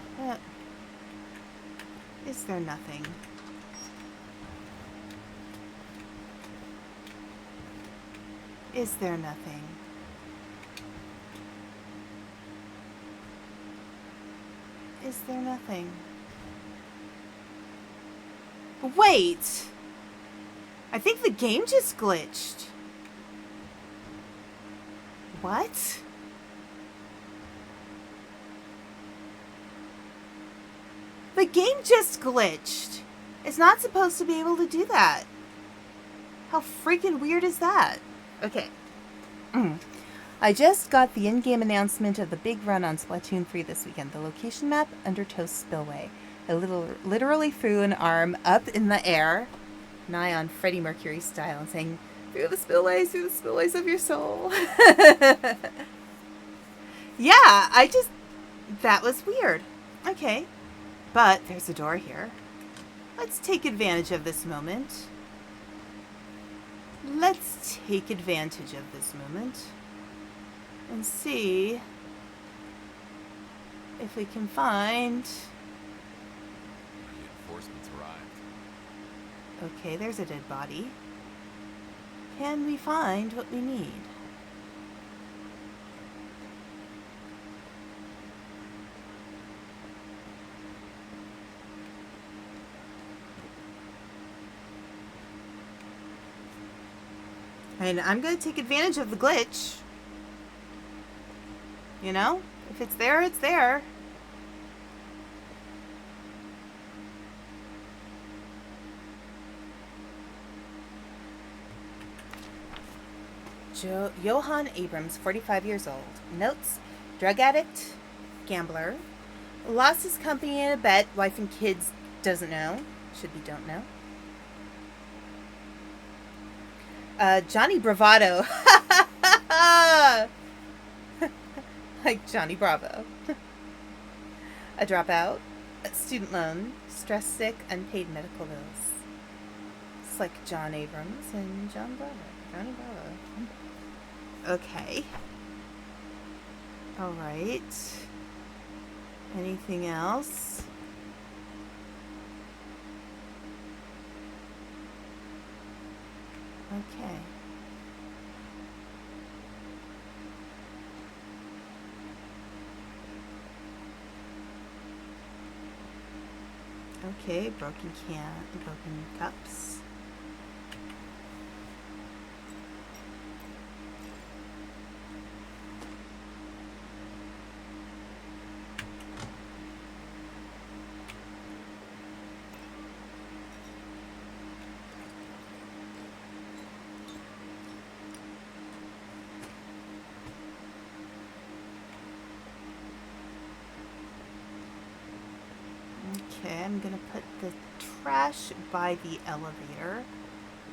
S1: Is there nothing? Is there nothing? Is there nothing? Wait! I think the game just glitched. What? The game just glitched. It's not supposed to be able to do that. How freaking weird is that? Okay. I just got the in-game announcement of the big run on Splatoon 3 this weekend. The location map, Undertow Spillway. I literally threw an arm up in the air, nigh on Freddie Mercury style, and saying, through the spillways of your soul. Yeah, that was weird. Okay. But there's a door here. Let's take advantage of this moment. Let's take advantage of this moment and see if we can find...
S2: Reinforcements arrived.
S1: Okay, there's a dead body. Can we find what we need? And I'm going to take advantage of the glitch. You know? If it's there, it's there. Johann Abrams, 45 years old. Notes: drug addict, gambler, lost his company in a bet, wife and kids doesn't know. Should be don't know. Johnny Bravado. Like Johnny Bravo. A dropout. student loan, stress sick, unpaid medical bills. It's like John Abrams and Johnny Bravo. Okay. Alright. Anything else? Okay. Okay, broken cups. Okay, I'm gonna put the trash by the elevator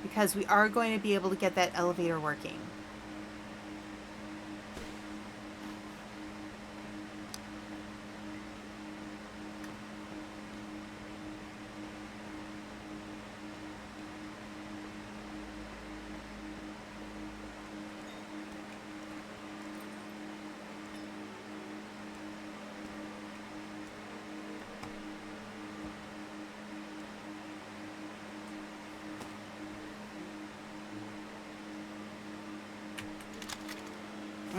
S1: because we are going to be able to get that elevator working.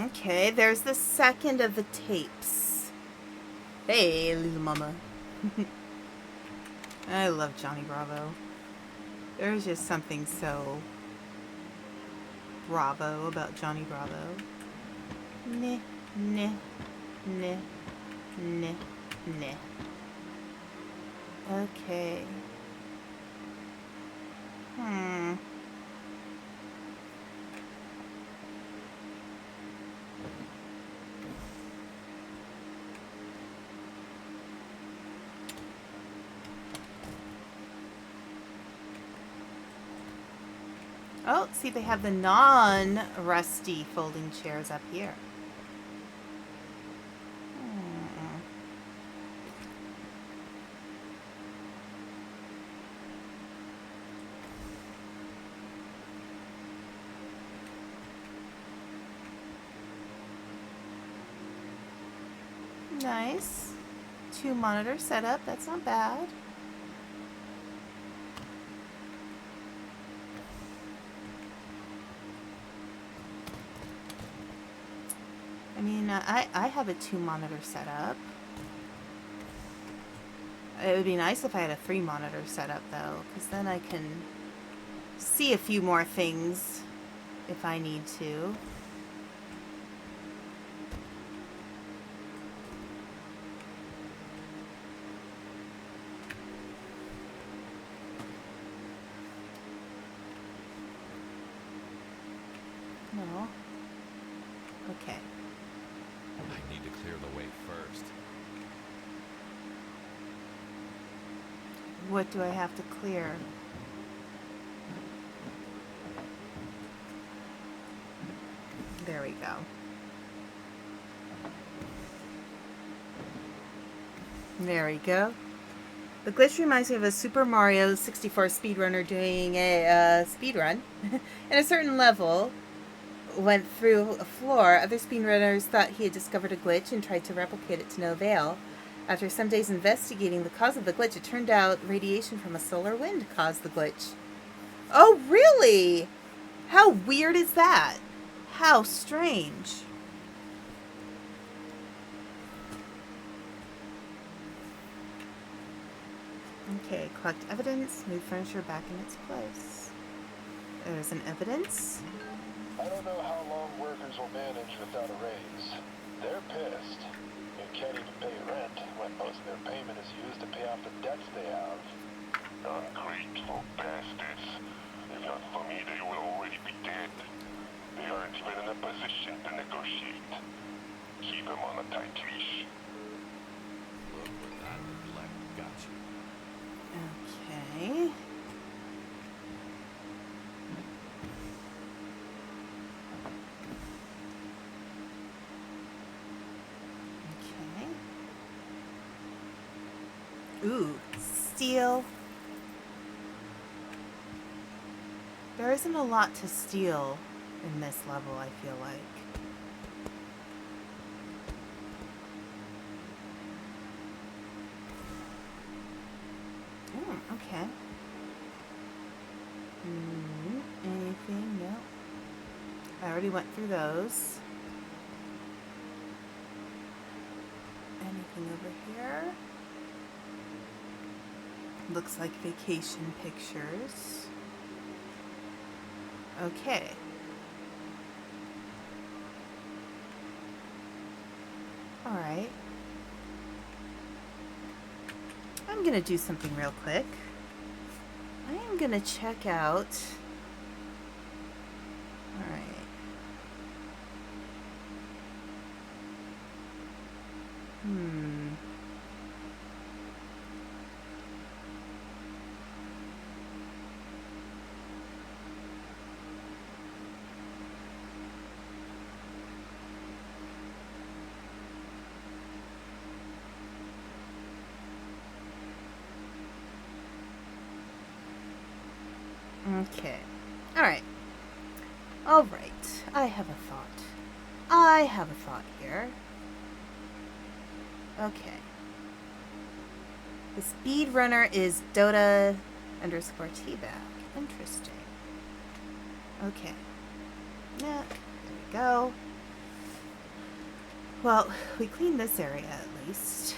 S1: Okay, there's the second of the tapes. Hey, little mama. I love Johnny Bravo. There's just something so Bravo about Johnny Bravo. Neh, neh, neh, neh, neh. Okay. Oh, see, they have the non-rusty folding chairs up here. Nice. 2 monitor setup, that's not bad. I mean, I have a 2 monitor setup. It would be nice if I had a 3 monitor setup though, because then I can see a few more things if I need to. No. Okay.
S2: I need to clear the way first.
S1: What do I have to clear? There we go. There we go. The glitch reminds me of a Super Mario 64 speedrunner doing a speedrun. In a certain level, went through a floor. Other speedrunners thought he had discovered a glitch and tried to replicate it to no avail. After some days investigating the cause of the glitch, it turned out radiation from a solar wind caused the glitch. Oh, really? How weird is that? How strange. Okay, collect evidence, move furniture back in its place. There's an evidence.
S3: I don't know how long workers will manage without a raise. They're pissed. They can't even pay rent when most of their payment is used to pay off the debts they have. Ungrateful bastards. If not for me, they would already be dead. They aren't even in a position to negotiate. Keep them on a tight leash.
S2: Look where that neglect got you.
S1: Okay. Okay. steal? There isn't a lot to steal in this level, I feel like. Okay. Anything? No. I already went through those. Anything over here? Looks like vacation pictures. Okay. Alright. I'm gonna do something real quick. I am gonna check out... Alright. Okay. Alright. Alright. I have a thought. I have a thought here. Okay. The speed runner is Dota _ Teabag. Interesting. Okay. Yeah, there we go. Well, we cleaned this area at least.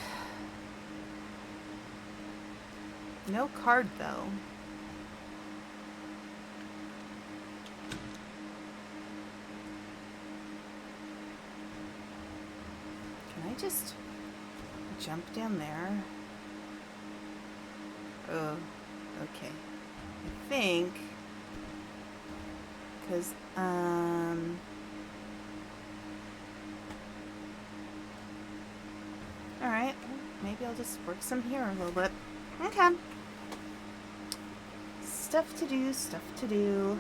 S1: No card though. Can I just jump down there? Oh, okay. I think, because, alright, maybe I'll just work some here a little bit. Okay. Stuff to do, stuff to do.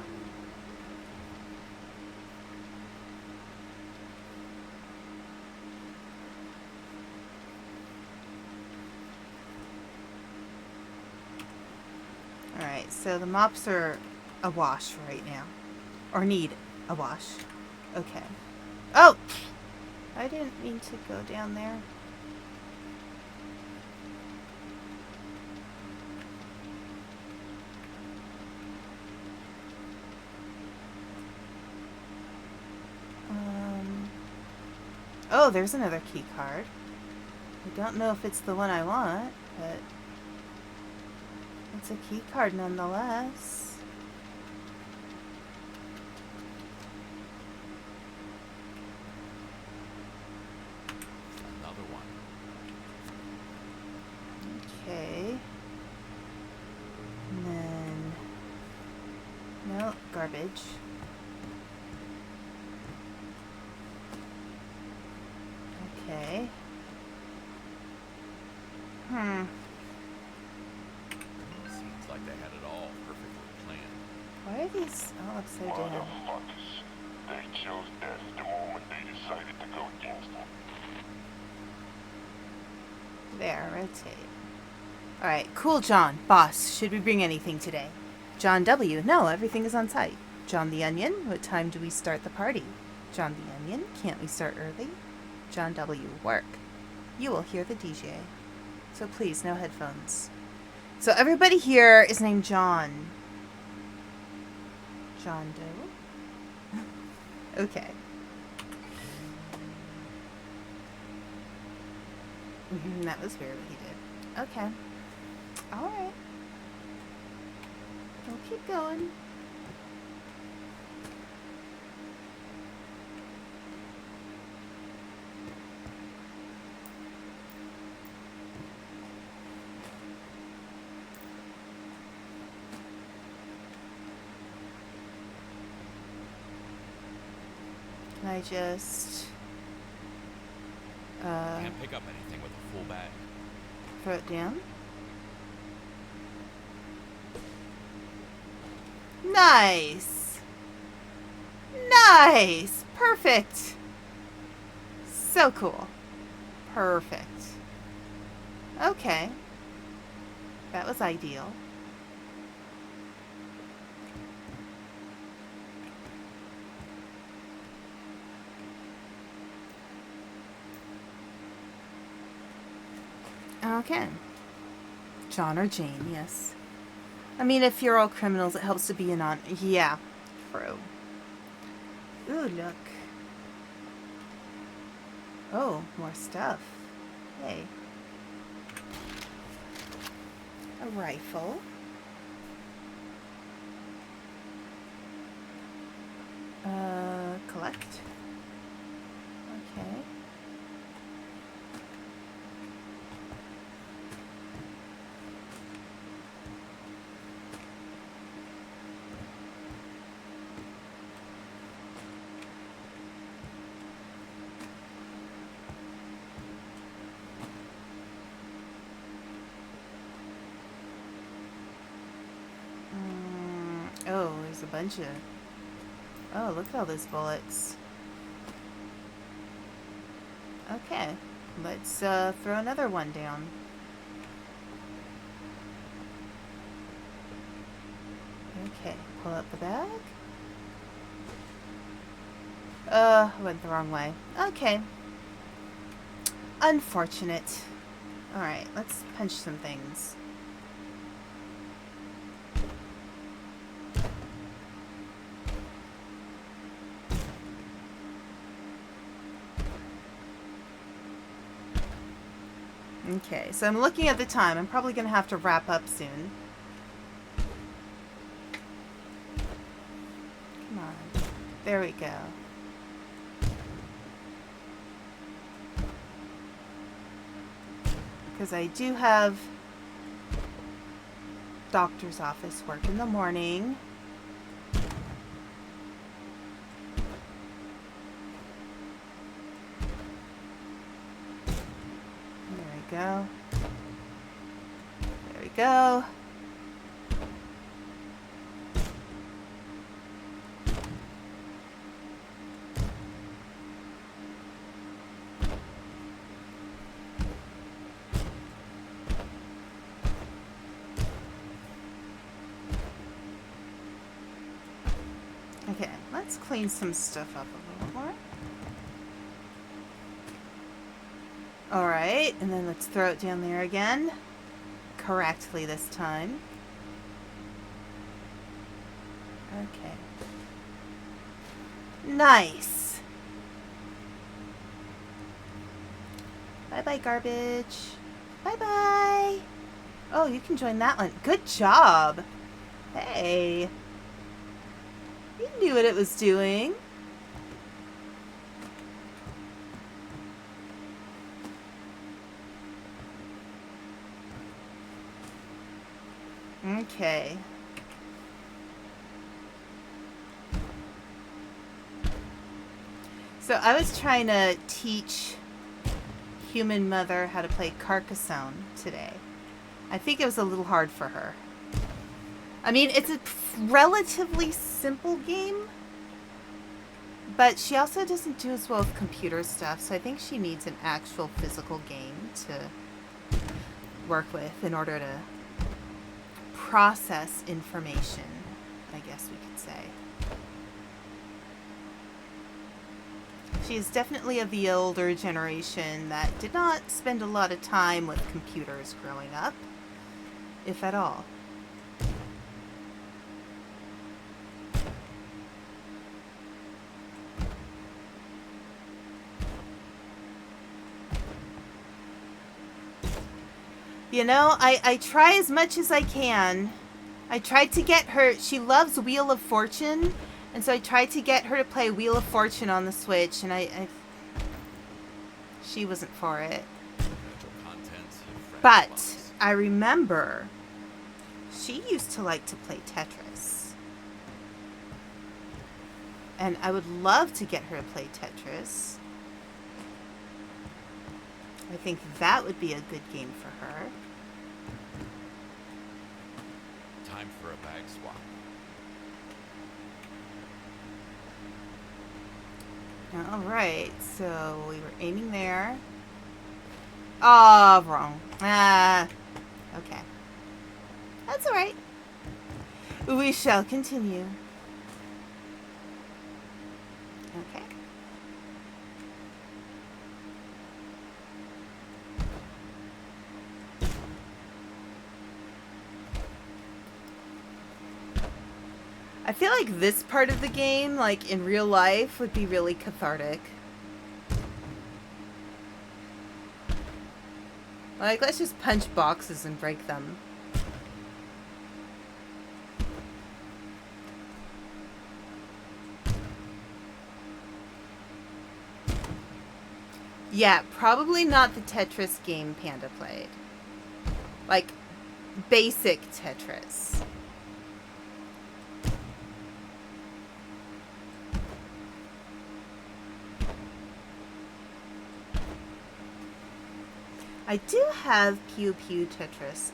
S1: Alright, so the mops are awash right now. Or need a wash. Okay. Oh! I didn't mean to go down there. Oh, there's another key card. I don't know if it's the one I want, but it's a key card nonetheless.
S2: Another one.
S1: Okay. And then... no, garbage. Okay.
S2: Seems like they had it all perfectly planned.
S1: Why are these all upside down?
S3: Motherfuckers. They chose death the moment they decided to go against them.
S1: There, rotate. Alright, cool John. Boss, should we bring anything today? John W. No, everything is on site. John the Onion, what time do we start the party? John the Onion, can't we start early? John W. Work. You will hear the DJ. So please, no headphones. So everybody here is named John. John Doe? Okay. That was weird what he did. Okay. Alright. We'll keep going. Can I just
S2: Can't pick up anything with a full bag.
S1: throw it down? Nice! Nice! Perfect! So cool. Perfect. Okay. That was ideal. Okay. John or Jane, yes. I mean, if you're all criminals, it helps to be Yeah, true. Ooh, look. Oh, more stuff. Hey. A rifle. Collect. Okay. Oh, there's a bunch of... Oh, look at all those bullets. Okay, let's throw another one down. Okay, pull up the bag. Went the wrong way. Okay. Unfortunate. Alright, let's punch some things. Okay, so I'm looking at the time. I'm probably going to have to wrap up soon. Come on. There we go. Because I do have doctor's office work in the morning. Go. There we go. Okay, let's clean some stuff up a little more. Alright, and then let's throw it down there again. Correctly this time. Okay. Nice! Bye-bye, garbage. Bye-bye! Oh, you can join that one. Good job! Hey! You knew what it was doing. Okay. So I was trying to teach Human Mother how to play Carcassonne today. I think it was a little hard for her. I mean, it's a relatively simple game, but she also doesn't do as well with computer stuff, so I think she needs an actual physical game to work with in order to process information, I guess we could say. She is definitely of the older generation that did not spend a lot of time with computers growing up, if at all. You know, I try as much as I can. I tried to get her... She loves Wheel of Fortune, and so I tried to get her to play Wheel of Fortune on the Switch, and she wasn't for it. But I remember she used to like to play Tetris. And I would love to get her to play Tetris. I think that would be a good game for her.
S2: Time for a bag swap.
S1: Alright, so we were aiming there. Oh, wrong. Okay. That's all right. We shall continue. Okay. I feel like this part of the game, like in real life, would be really cathartic. Like, let's just punch boxes and break them. Yeah, probably not the Tetris game Panda played. Like, basic Tetris. I do have Pew Pew Tetris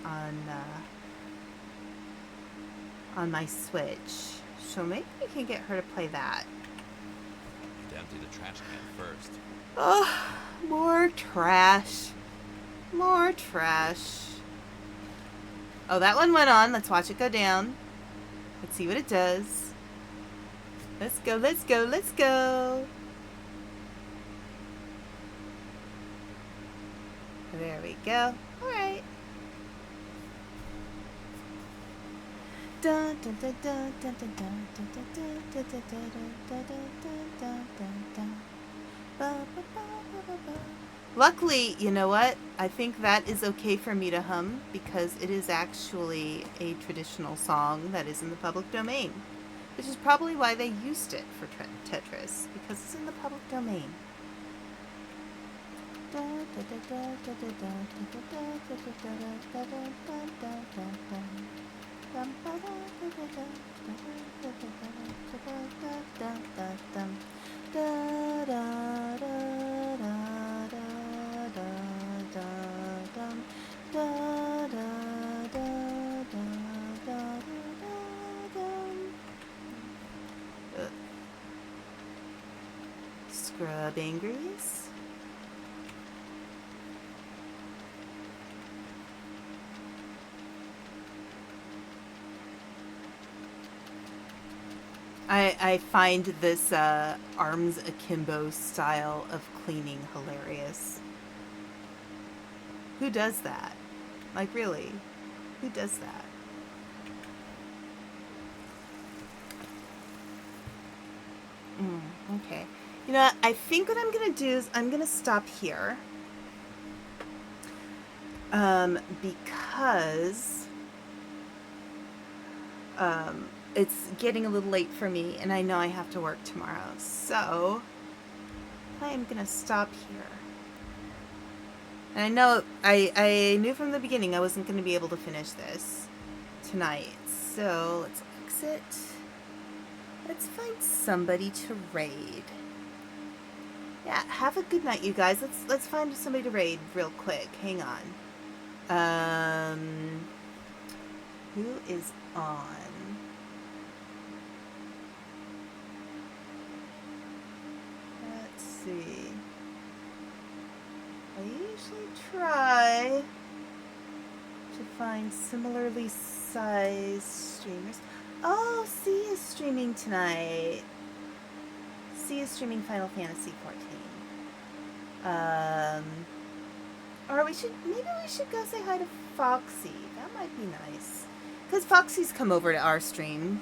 S1: on my Switch, so maybe we can get her to play that.
S2: You'd empty the trash can first.
S1: Oh, more trash. More trash. Oh, that one went on. Let's watch it go down. Let's see what it does. Let's go, let's go, let's go. There we go. All right. Luckily, you know what? I think that is okay for me to hum because it is actually a traditional song that is in the public domain, which is probably why they used it for Tetris, because it's in the public domain. Scrubbing grease. I find this arms akimbo style of cleaning hilarious. Who does that? Like, really? Who does that? Okay. You know what? I think what I'm going to do is I'm going to stop here. Because it's getting a little late for me, and I know I have to work tomorrow. So I am going to stop here. And I know I knew from the beginning I wasn't going to be able to finish this tonight. So let's exit. Let's find somebody to raid. Yeah, have a good night, you guys. Let's find somebody to raid real quick. Hang on. Who is on? Let's see. I usually try to find similarly sized streamers. Oh, C is streaming tonight. C is streaming Final Fantasy 14. Or maybe we should go say hi to Foxy. That might be nice. Because Foxy's come over to our stream.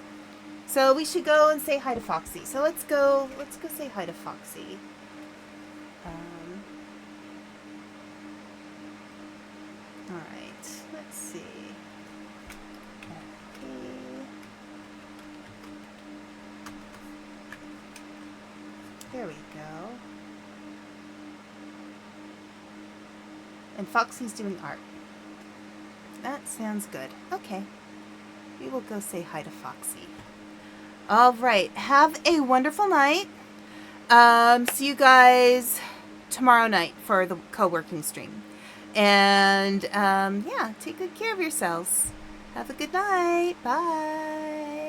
S1: So we should go and say hi to Foxy. So let's go say hi to Foxy. Alright, let's see. There we go. And Foxy's doing art. That sounds good. Okay. We will go say hi to Foxy. Alright. Have a wonderful night. See you guys tomorrow night for the co-working stream. And, yeah, take good care of yourselves. Have a good night. Bye.